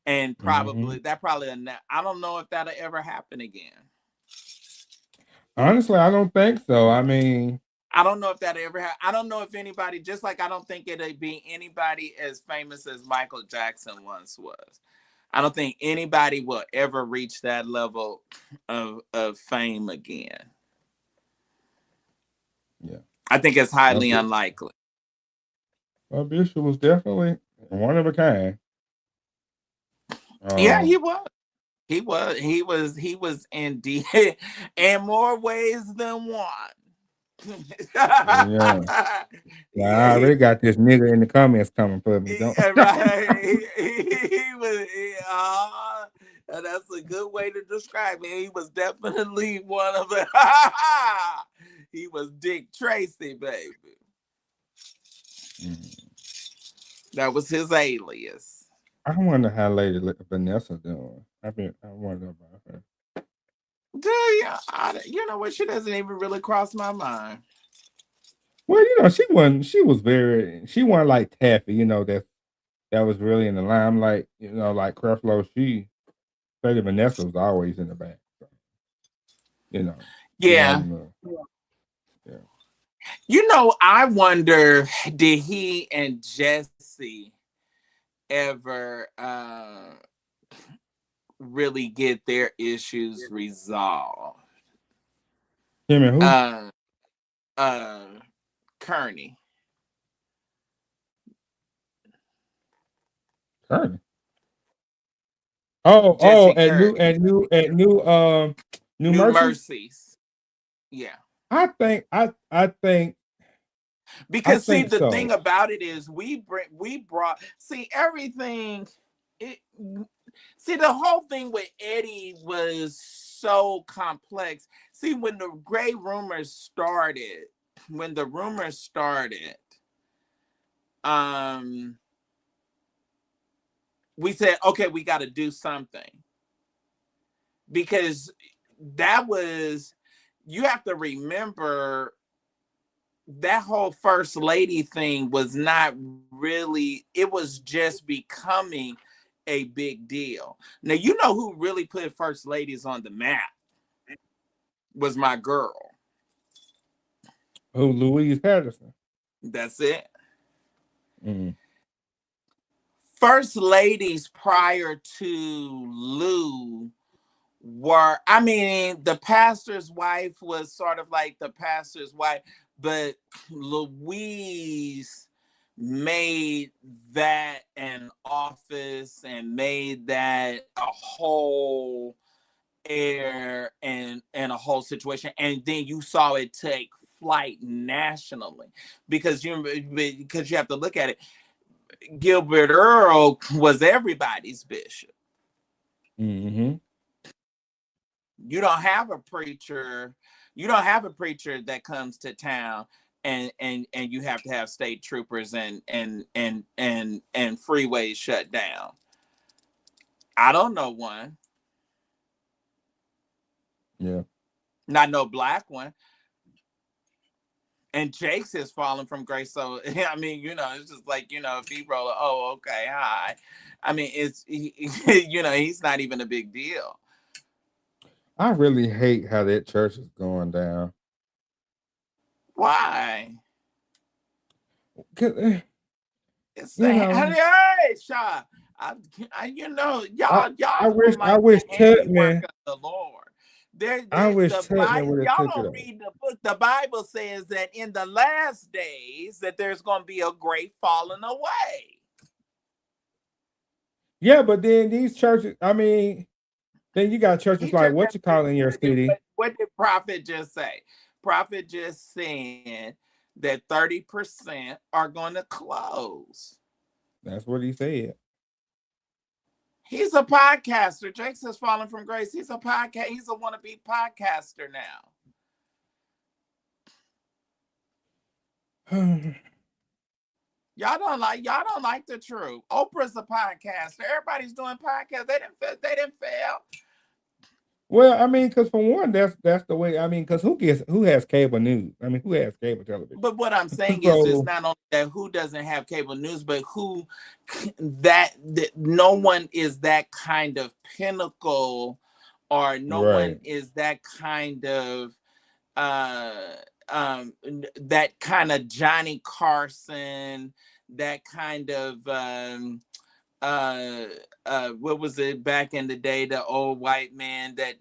and probably I don't know if that'll ever happen again. Honestly, I don't think so. I mean, I don't know if that ever happened. I don't know if anybody, just like I don't think it'd be anybody as famous as Michael Jackson once was. I don't think anybody will ever reach that level of fame again. Yeah. I think it's highly unlikely. Well, Bishop was definitely one of a kind. Yeah, he was. He was indeed in more ways than one. Yeah. I already got this nigga in the comments coming for me. Don't. Right. He was. That's a good way to describe it. He was definitely one of the. He was Dick Tracy, baby. That was his alias. I wonder how Lady Vanessa doing. I wonder about her. Do you? You know what? She doesn't even really cross my mind. Well, she wasn't like Taffy, that was really in the limelight, like Creflo. Lady Vanessa was always in the back. So, Yeah. Yeah. You know, I wonder, did he and Jussie ever really get their issues resolved? Him and who? Kearney. Kearney. Oh, Jesse at Kearney. New New Mercy. Mercies. Yeah. I think Because see, think the so. thing about it is we brought everything. See, the whole thing with Eddie was so complex. See, when the rumors started, we said, okay, we got to do something, because you have to remember, that whole first lady thing was not really, it was just becoming a big deal. Now, you know who really put first ladies on the map was my girl. Who? Louise Patterson. That's it. Mm. First ladies prior to Lou were, I mean, the pastor's wife was sort of like the pastor's wife, but Louise made that an office and made that a whole air and a whole situation. And then you saw it take flight nationally, because you have to look at it. Gilbert Earl was everybody's bishop. Mm-hmm. You don't have a preacher that comes to town and you have to have state troopers and freeways shut down. I don't know one. Yeah. Not no black one. And Jake's has fallen from grace. So, I mean, it's just like, if he roll, oh, okay, hi. I mean, he's not even a big deal. I really hate how that church is going down. Why? It's hey, Shaw. Y'all. I wish Tubman. The Lord. I wish the Tubman Bible, would have y'all took it don't up. read the book. The Bible says that in the last days that there's going to be a great falling away. Yeah, but then these churches, I mean, then you got churches like what you call in your city. What did Prophet just say? Prophet just said that 30% are going to close. That's what he said. He's a podcaster. Jake's has fallen from grace. He's a podcast. He's a wannabe podcaster now. Y'all don't like the truth. Oprah's a podcaster. Everybody's doing podcasts. They didn't fail. Well, I mean, because for one, that's the way. I mean, because who has cable news? I mean, who has cable television? But what I'm saying is not only that who doesn't have cable news, but who that no one is that kind of pinnacle, or no one is that kind of that kind of Johnny Carson, that kind of what was it back in the day, the old white man that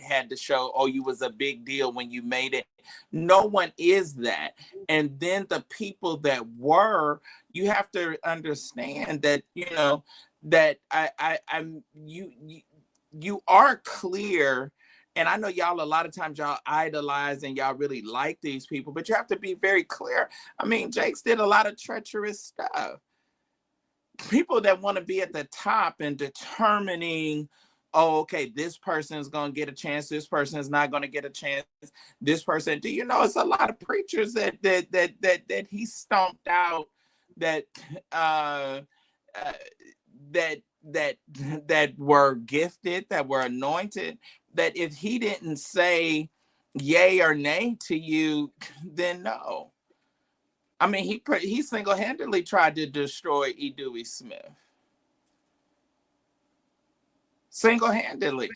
had to show, oh, you was a big deal when you made it. No one is that. And then the people that were, you have to understand that that you are clear. And I know y'all, a lot of times y'all idolize and y'all really like these people, but you have to be very clear. I mean, Jake's did a lot of treacherous stuff. People that want to be at the top and determining, oh, okay, this person is going to get a chance, this person is not going to get a chance, this person, do you know, it's a lot of preachers that he stomped out, that were gifted, that were anointed, that if he didn't say yay or nay to you, then no. I mean, he single-handedly tried to destroy E. Dewey Smith. Single-handedly.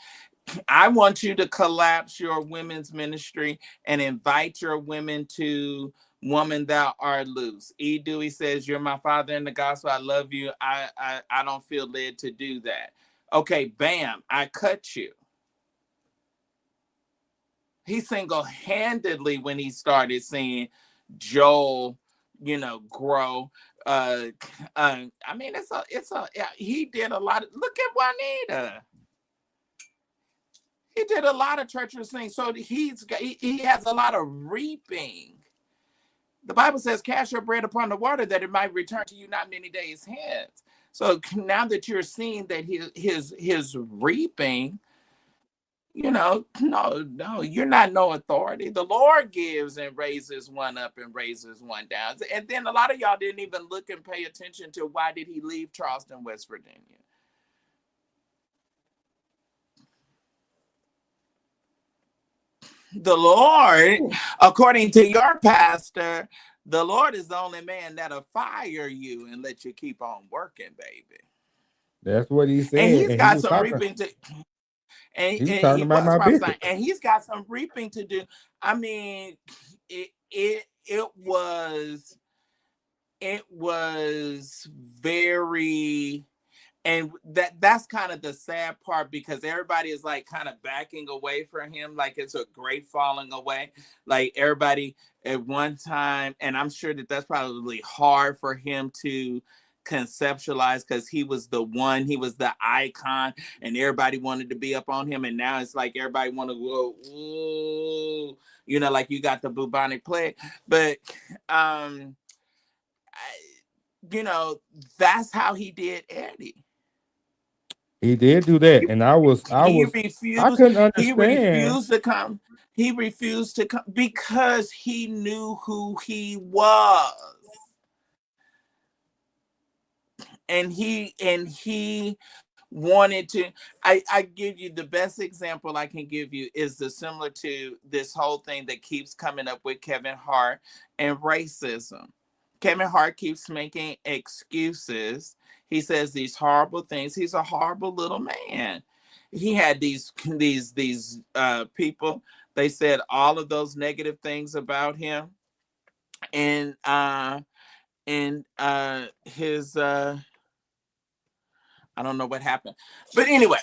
I want you to collapse your women's ministry and invite your women to Woman Thou Art Loose. E. Dewey says, you're my father in the gospel. I love you. I don't feel led to do that. Okay, bam, I cut you. He single-handedly, when he started seeing Joel, grow. I mean, he did a lot of, look at Juanita. He did a lot of treacherous things. So he has a lot of reaping. The Bible says, cast your bread upon the water that it might return to you not many days hence. So now that you're seeing that his reaping, no, you're not no authority. The Lord gives and raises one up and raises one down. And then a lot of y'all didn't even look and pay attention to why did he leave Charleston, West Virginia. The Lord, according to your pastor, the Lord is the only man that'll fire you and let you keep on working, baby. That's what he said. And he's got some talking, reaping to. And he was talking about my business. And he's got some reaping to do. I mean, it was very. And that's kind of the sad part, because everybody is like kind of backing away from him. Like it's a great falling away. Like everybody at one time, and I'm sure that's probably hard for him to conceptualize, because he was the one, he was the icon, and everybody wanted to be up on him. And now it's like everybody want to go, ooh, like you got the bubonic plague. But that's how he did Eddie. He did do that, and I couldn't understand. He refused to come. He refused to come because he knew who he was, and he wanted to. I give you the best example I can give you is similar to this whole thing that keeps coming up with Kevin Hart and racism. Kevin Hart keeps making excuses. He says these horrible things. He's a horrible little man. He had these people. They said all of those negative things about him, and his I don't know what happened, but anyway.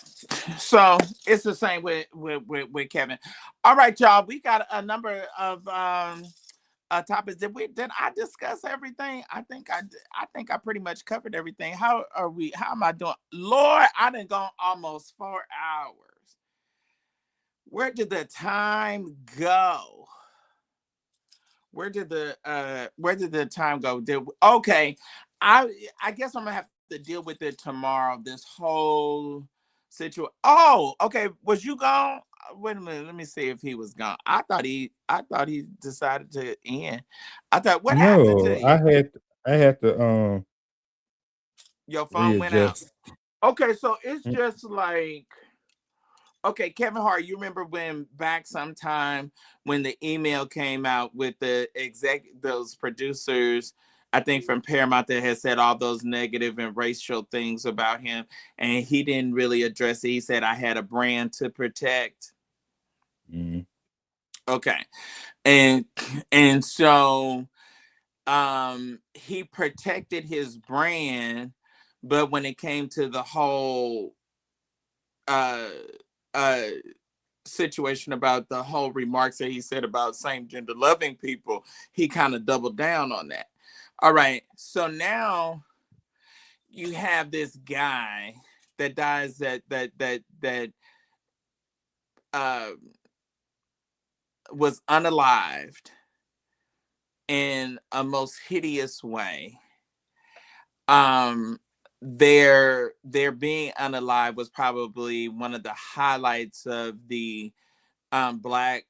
So it's the same with Kevin. All right, y'all. We got a number of topics. Did I discuss everything? I think I pretty much covered everything. How am I doing? Lord, I done gone almost 4 hours. Where did the time go? Where did the time go? Okay, I guess I'm gonna have to deal with it tomorrow. This whole situation. Oh, okay. Was you gone? Wait a minute. Let me see if he was gone. I thought he decided to end. I thought, what happened to you? I had to Your phone went out. readjust. Okay, so it's just like, okay, Kevin Hart, you remember when back sometime when the email came out with those producers, I think from Paramount, that had said all those negative and racial things about him, and he didn't really address it. He said, I had a brand to protect. Mm-hmm. Okay. And so he protected his brand, but when it came to the whole situation about the whole remarks that he said about same gender loving people, he kind of doubled down on that. All right, so now you have this guy that dies that was unalived in a most hideous way. Their being unalive was probably one of the highlights of the Black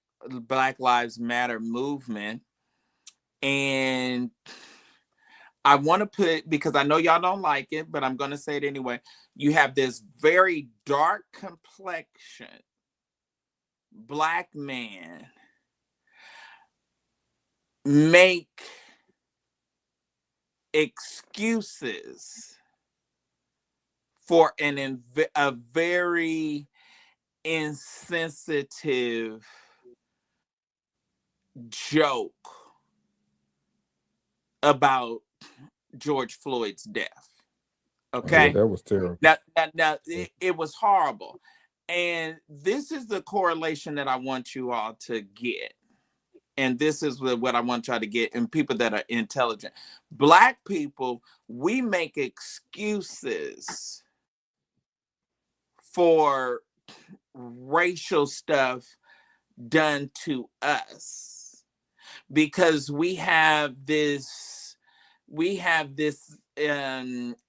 Lives Matter movement. And I want to put, because I know y'all don't like it, but I'm going to say it anyway. You have this very dark complexion Black man make excuses for a very insensitive joke about George Floyd's death. Okay. Yeah, that was terrible. Now it was horrible. And this is the correlation that I want you all to get. And this is what I want y'all to get, and people that are intelligent. Black people, we make excuses for racial stuff done to us because we have this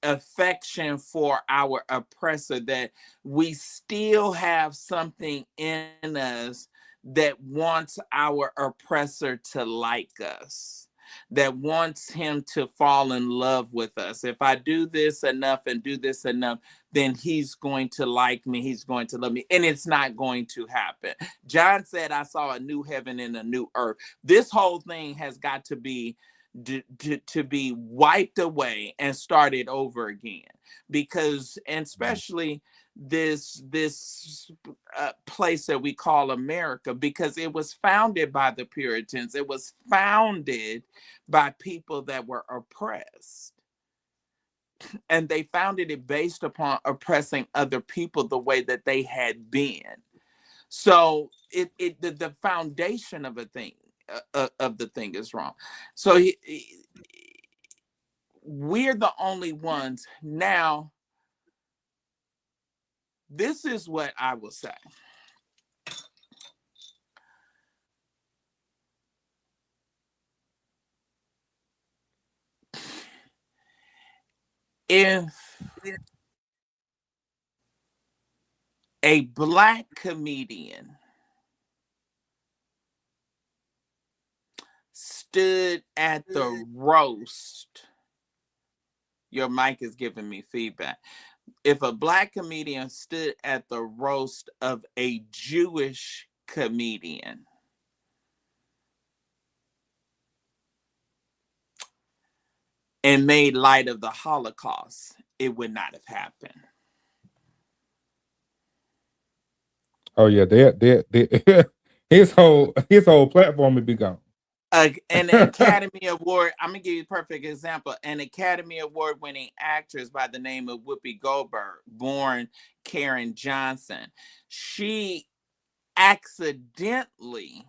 affection for our oppressor, that we still have something in us that wants our oppressor to like us, that wants him to fall in love with us. If I do this enough and do this enough, then he's going to like me, he's going to love me, and it's not going to happen. John said, I saw a new heaven and a new earth. This whole thing has got to be wiped away and started over again, because, and especially this place that we call America, because it was founded by the Puritans. It was founded by people that were oppressed, and they founded it based upon oppressing other people the way that they had been. So the foundation of a thing of the thing is wrong. So we're the only ones now. This is what I will say. If a Black comedian stood at the roast, your mic is giving me feedback. If a Black comedian stood at the roast of a Jewish comedian, and made light of the Holocaust, it would not have happened. Oh yeah, they his whole platform would be gone. An Academy Award, I'm gonna give you a perfect example. An Academy Award winning actress by the name of Whoopi Goldberg, born Karen Johnson, she accidentally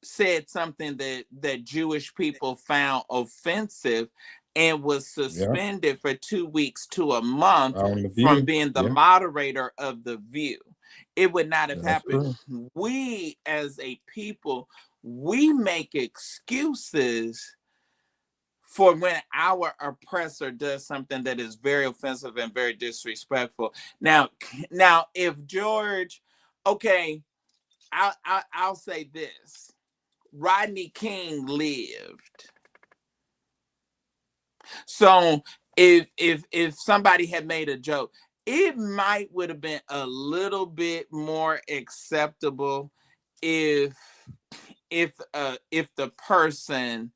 said something that Jewish people found offensive and was suspended for 2 weeks to a month from being the moderator of The View. It would not have happened. True. We as a people, we make excuses for when our oppressor does something that is very offensive and very disrespectful. Now if George, okay, I'll say this. Rodney King lived. So if somebody had made a joke, it might would have been a little bit more acceptable if the person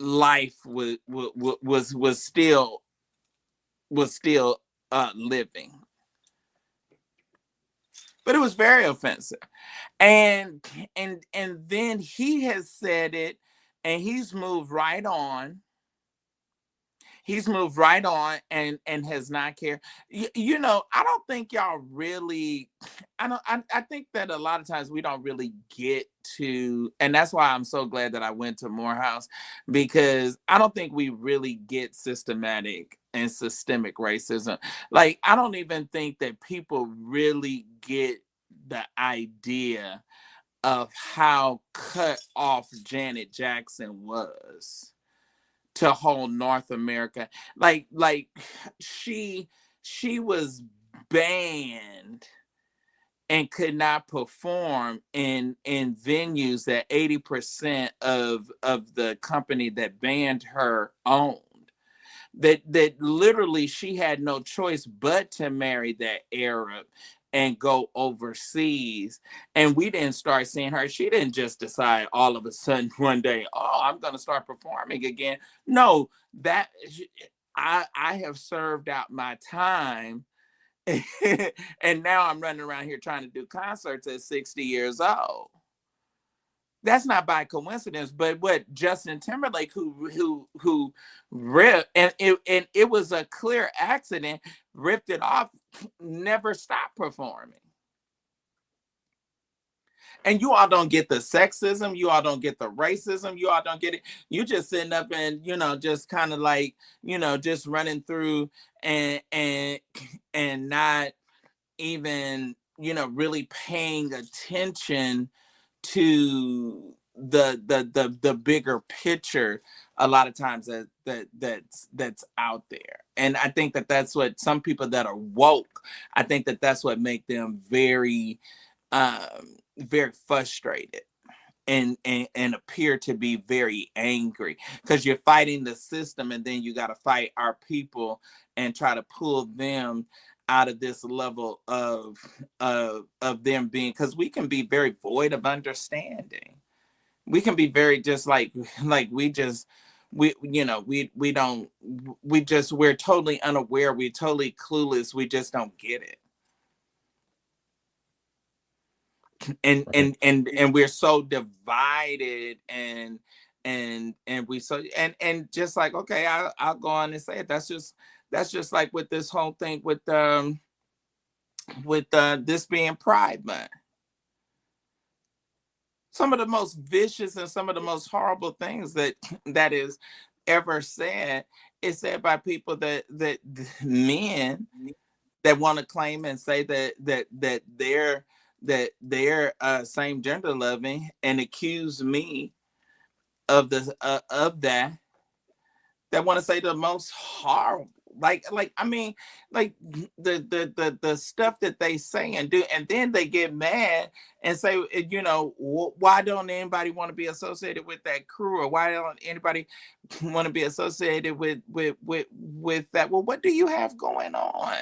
life was still living. But it was very offensive. And then he has said it, and he's moved right on. He's moved right on and has not cared. You know, I don't think y'all really, I think that a lot of times we don't really get to, and that's why I'm so glad that I went to Morehouse, because I don't think we really get systematic and systemic racism. Like, I don't even think that people really get the idea of how cut off Janet Jackson was to whole North America. Like she was banned and could not perform in venues that 80% of the company that banned her owned. That literally she had no choice but to marry that Arab and go overseas. And we didn't start seeing her. She didn't just decide all of a sudden one day, oh, I'm going to start performing again. No, I have served out my time. And now I'm running around here trying to do concerts at 60 years old. That's not by coincidence, but what Justin Timberlake, who ripped, and it was a clear accident, ripped it off, never stopped performing. And you all don't get the sexism, you all don't get the racism, you all don't get it. You just sitting up and, you know, just kind of like, you know, just running through and not even, you know, really paying attention to the bigger picture a lot of times that's out there. And I think that's what some people that are woke, I think that's what make them very very frustrated and appear to be very angry, because you're fighting the system, and then you got to fight our people and try to pull them out of this level of them being, because we can be very void of understanding. We can be very just like we're totally unaware, we're totally clueless, we just don't get it. And we're so divided, and we so and just like, okay, I'll go on and say it. That's just like with this whole thing with this being Pride Month. Some of the most vicious and some of the most horrible things that is ever said is said by people that men that want to claim and say that they're same gender loving, and accuse me of that want to say the most horrible, like I mean, like the stuff that they say and do, and then they get mad and say, you know, why don't anybody want to be associated with that crew, or why don't anybody want to be associated with that? Well, what do you have going on?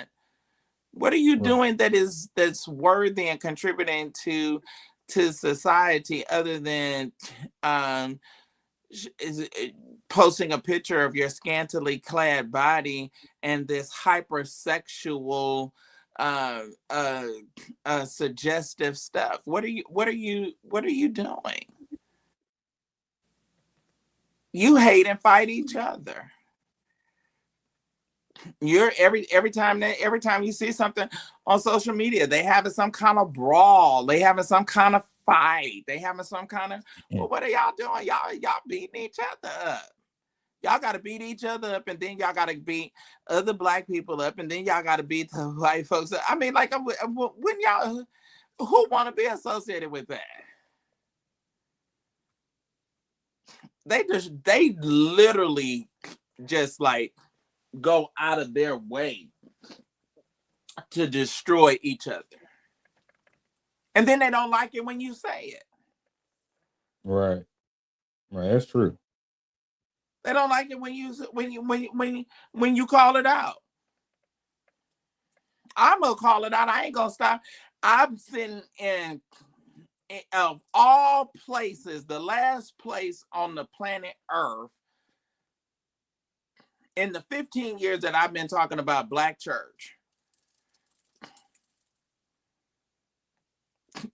What are you doing that's worthy and contributing to society, other than posting a picture of your scantily clad body and this hypersexual suggestive stuff? What are you doing? You hate and fight each other. You're every time you see something on social media, they having some kind of brawl, they having some kind of fight, they having some kind of, well, what are y'all doing? Y'all beating each other up. Y'all got to beat each other up, and then y'all got to beat other black people up, and then y'all got to beat the white folks up. I mean, like, when y'all, who want to be associated with that? They literally just like go out of their way to destroy each other, and then they don't like it when you say it. Right, that's true. They don't like it when you call it out. I'm gonna call it out. I ain't gonna stop. I'm sitting in of all places, the last place on the planet Earth, in the 15 years that I've been talking about Black church.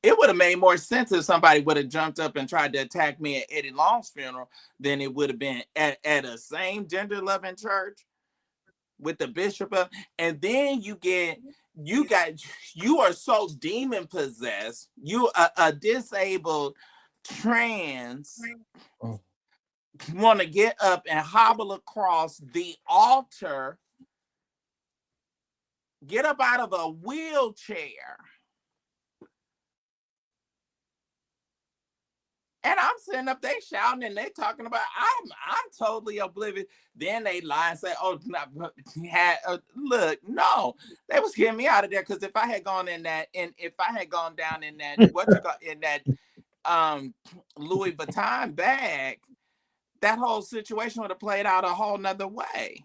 It would have made more sense if somebody would have jumped up and tried to attack me at Eddie Long's funeral than it would have been at a same gender loving church with the bishop of, and then you are so demon possessed, you a disabled trans want to get up and hobble across the altar, get up out of a wheelchair. And I'm sitting up there shouting, and they talking about, I'm totally oblivious. Then they lie and say, oh, look, no, they was getting me out of there, because if I had gone in that, and if I had gone down in that Louis Vuitton bag, that whole situation would have played out a whole nother way.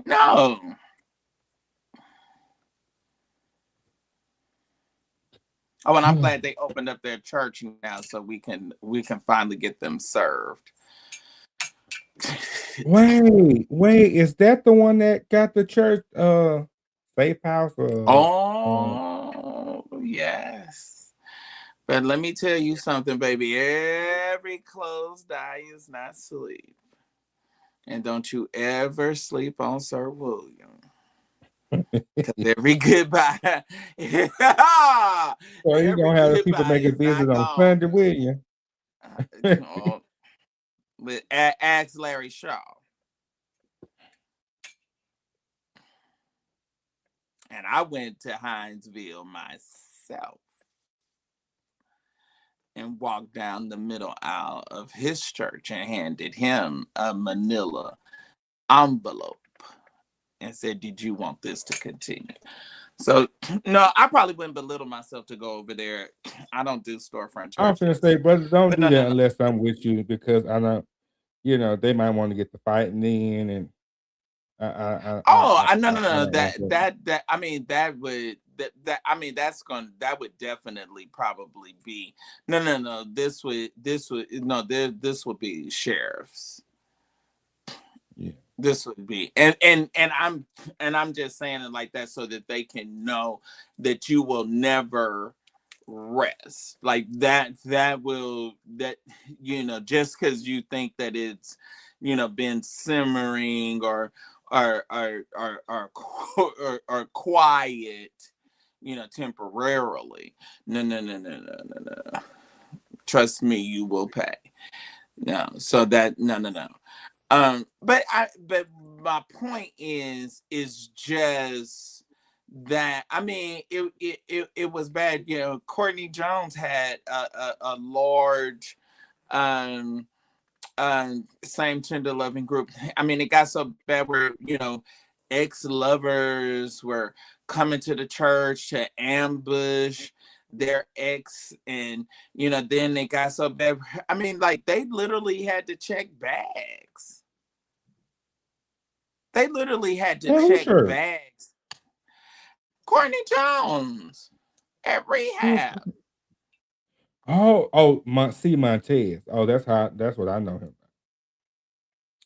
No. Oh, and I'm glad they opened up their church now, so we can finally get them served. Wait, is that the one that got the church safe house Oh, yes. But let me tell you something, baby. Every closed eye is not sleep. And don't you ever sleep on Sir William. Because every goodbye, so you every gonna have the people goodbye making is not business on gone. Sunday with you? But ask Larry Shaw. And I went to Hinesville myself and walked down the middle aisle of his church and handed him a manila envelope and said, "Did you want this to continue?" So, no, I probably wouldn't belittle myself to go over there. I don't do storefront I'm churches. gonna say, brother, don't But do no. that unless I'm with you, because I know, they might want to get the fighting in, and No. I don't want That I mean, that would that would definitely probably be no. This would this would be sheriffs. Yeah. This would be and I'm just saying it like that so that they can know that you will never rest like that just because you think that it's been simmering or quiet temporarily. No. Trust me, you will pay. No, so that no. But my point is just that I mean it was bad. Courtney Jones had a large same gender loving group. I mean, it got so bad where ex-lovers were coming to the church to ambush their ex, and then it got so bad. I mean, like they literally had to check bags. They literally had to check bags. Courtney Jones at rehab. Montez. Oh, that's what I know him.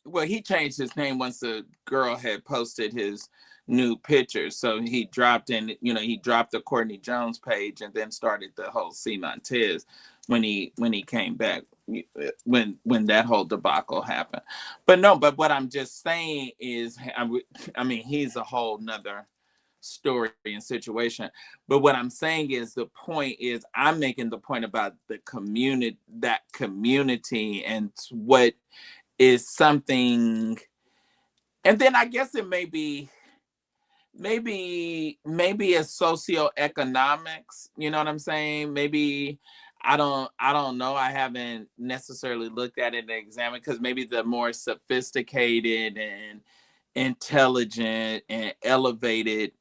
Well, he changed his name once the girl had posted his new picture. So he dropped the Courtney Jones page and then started the whole C Montez when he came back, when that whole debacle happened. But what I'm just saying is, I mean, he's a whole nother story and situation. But what I'm saying is, the point is, I'm making the point about the community, and what is something. And then I guess it may be maybe a socioeconomics, you know what I'm saying? Maybe I don't know. I haven't necessarily looked at it and examined, because maybe the more sophisticated and intelligent and elevated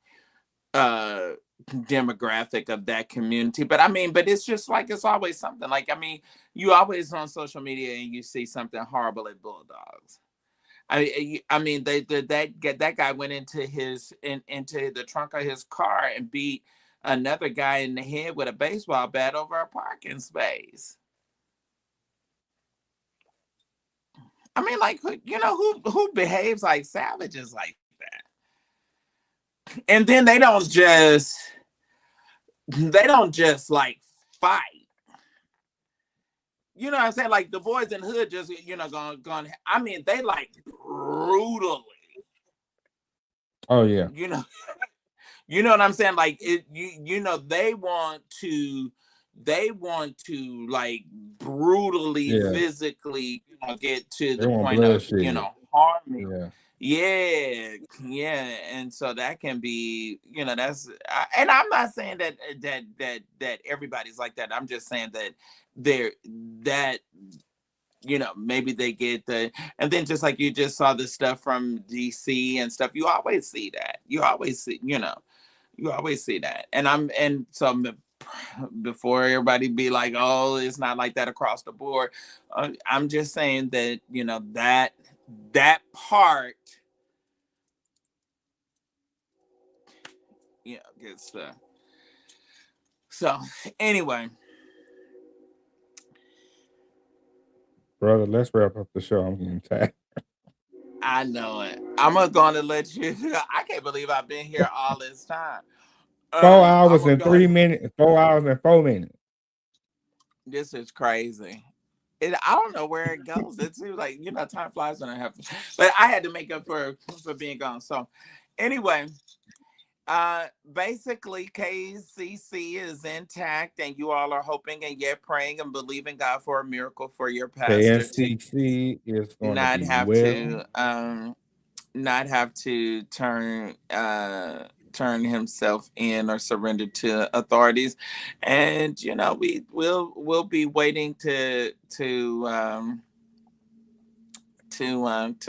demographic of that community. But I mean, but it's just like, it's always something. Like, I mean, you always on social media and you see something horrible at Bulldogs. I mean, that guy went into into the trunk of his car and beat another guy in the head with a baseball bat over a parking space. I mean, like, who behaves like savages like that? And then they don't just like fight. You know what I'm saying? Like, the boys in the hood just going. I mean, they like brutally. Oh yeah. You know what I'm saying? Like, they want to like brutally, physically, get to the point of harming. Yeah. And so that can be, that's, and I'm not saying that everybody's like that. I'm just saying that maybe they get and then just like you just saw the stuff from DC and stuff, you always see that. You always see that. And so before everybody be like, oh, it's not like that across the board. I'm just saying that, that part, gets So anyway, Brother, let's wrap up the show. I'm getting tired. I know it. I'm going to let you. I can't believe I've been here all this time. 4 hours I'm and 3 minutes. 4 hours and 4 minutes. This is crazy. I don't know where it goes. It seems like, time flies when I have to. But I had to make up for being gone. So anyway, basically KCC is intact, and you all are hoping and yet praying and believing God for a miracle for your pastor KCC is to going not to be have well. not have to turn himself in or surrender to authorities. And we'll be waiting to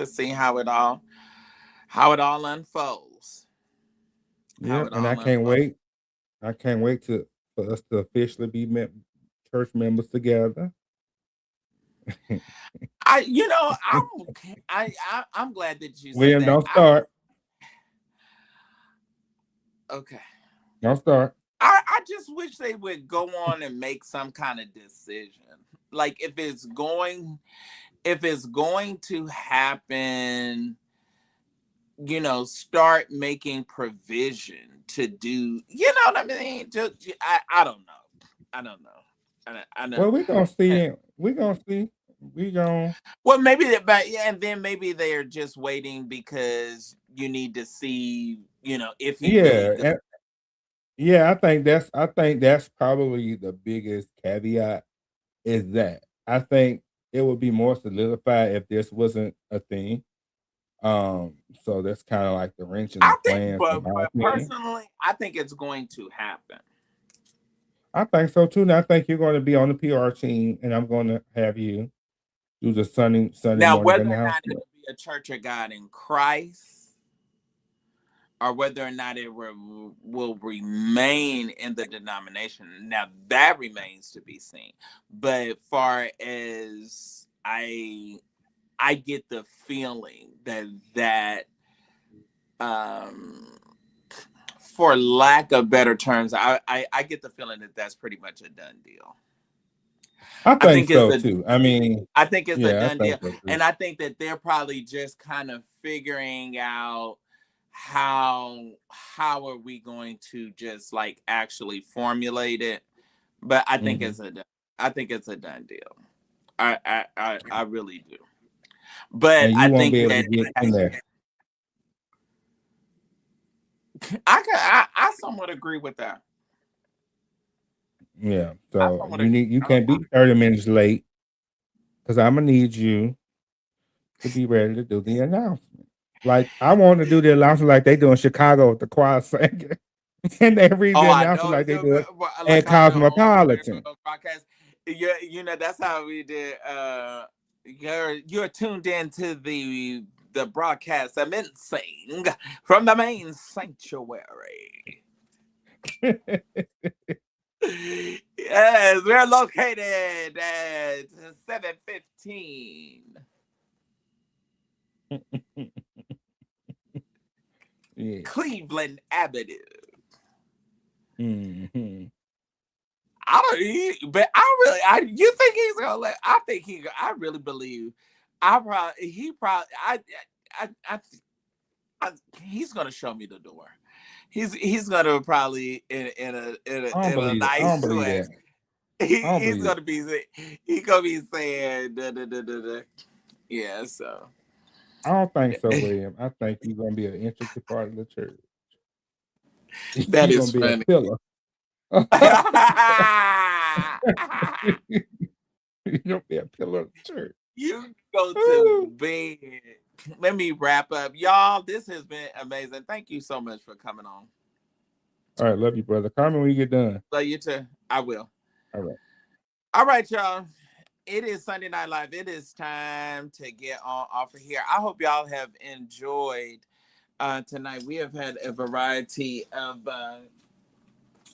see how it all unfolds. Yeah, and I can't wait. I can't wait for us to officially be church members together. I'm glad that you said William, that. don't start. Okay. Don't start. I just wish they would go on and make some kind of decision. Like if it's going to happen, start making provision to do, you know what I mean? Just I don't know. I don't know. I know. Well, we're gonna see. We're gonna see. Well, maybe and then maybe they're just waiting because you need to see, if he really yeah, I think that's probably the biggest caveat is that I think it would be more solidified if this wasn't a thing. So that's kind of like the wrench in the plans. But personally, I think it's going to happen. I think so too. And I think you're going to be on the PR team, and I'm going to have you do the Sunday now, morning whether or not announcement. it'll be a Church of God in Christ, or whether or not it will remain in the denomination. Now that remains to be seen. But far as I get the feeling that for lack of better terms, I get the feeling that that's pretty much a done deal. I think so too. I mean, I think it's a done deal. So and I think that they're probably just kind of figuring out how are we going to just like actually formulate it. But I think it's a done deal. I really do. But I think that I somewhat agree with that. Yeah. So you can't be 30 minutes late because I'm gonna need you to be ready to do the announcement. Like I want to do the announcement like they do in Chicago with the choir singing. And they read the announcement like they do at Cosmopolitan. That's how we did. You're tuned into the broadcast commencing from the main sanctuary. Yes, we're located at 715. Yeah. Cleveland Avenue. Mm-hmm. You think he's gonna let? I really believe. He's gonna show me the door. He's gonna probably in a nice way. He's gonna be saying da. Yeah, so I don't think so, William. I think you're gonna be an intricate part of the church. That is funny. A pillar. You're gonna be a pillar of the church. You go to bed. Let me wrap up, y'all. This has been amazing. Thank you so much for coming on. All right, love you, brother. Call me when you get done. Love you too. I will. All right, y'all. It is Sunday Night Live. It is time to get on off of here. I hope y'all have enjoyed tonight. We have had a variety of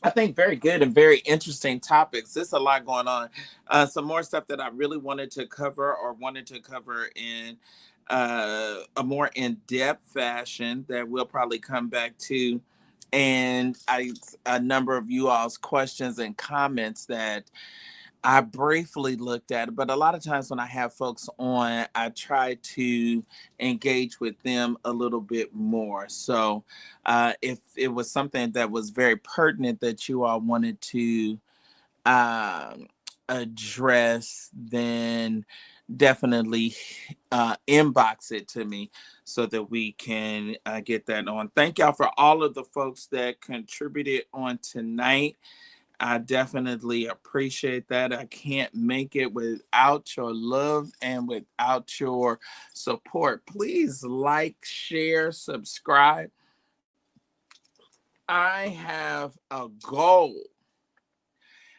I think very good and very interesting topics. There's a lot going on. Some more stuff that I really wanted to cover in a more in-depth fashion that we'll probably come back to and a number of you all's questions and comments that I briefly looked at it, but a lot of times when I have folks on, I try to engage with them a little bit more. So if it was something that was very pertinent that you all wanted to address, then definitely inbox it to me so that we can get that on. Thank y'all for all of the folks that contributed on tonight. I definitely appreciate that. I can't make it without your love and without your support. Please like, share, subscribe. I have a goal.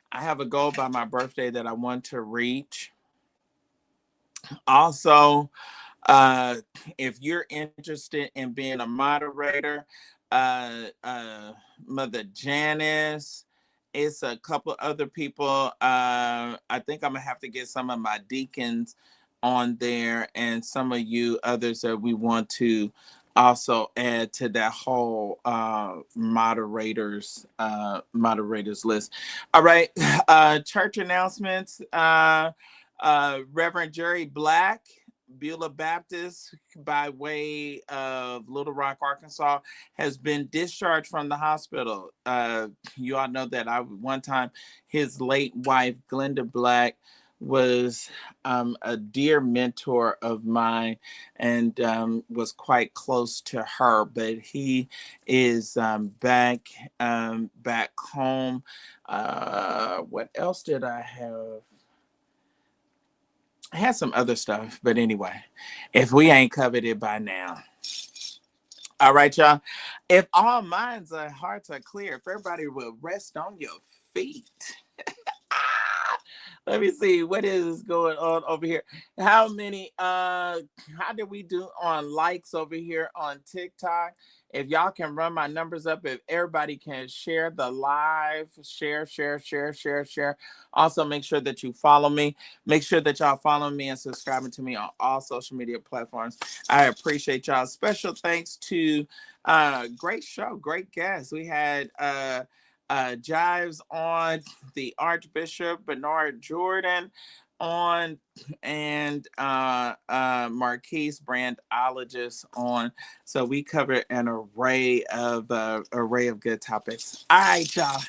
I have a goal by my birthday that I want to reach. Also, if you're interested in being a moderator, Mother Janice, it's a couple other people. I think I'm gonna have to get some of my deacons on there and some of you others that we want to also add to that whole moderators list. All right, church announcements. Reverend Jerry Black, Beulah Baptist, by way of Little Rock, Arkansas, has been discharged from the hospital. You all know that one time his late wife, Glenda Black, was a dear mentor of mine and was quite close to her, but he is back home. What else did I have? I had some other stuff, but anyway, if we ain't covered it by now. All right, y'all. If all minds and hearts are clear, if everybody will rest on your feet. Let me see what is going on over here. How did we do on likes over here on TikTok? If y'all can run my numbers up, if everybody can share the live, share. Also, make sure that you follow me. Make sure that y'all follow me and subscribing to me on all social media platforms. I appreciate y'all. Special thanks to great show, great guests. We had Jives on, the Archbishop Bernard Jordan on, and Marquise Brandologist on. So we covered an array of good topics. All right, y'all.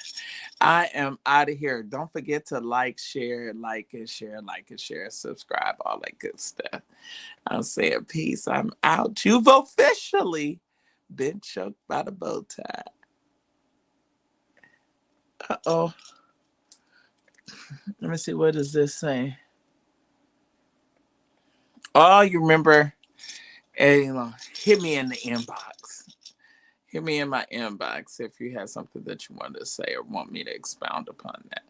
I am out of here. Don't forget to like and share, subscribe, all that good stuff. I'm saying peace. I'm out. You've officially been choked by the bow tie. Uh-oh. Let me see. What does this say? Oh, you remember? Hey, hit me in the inbox. Hit me in my inbox if you have something that you want to say or want me to expound upon that.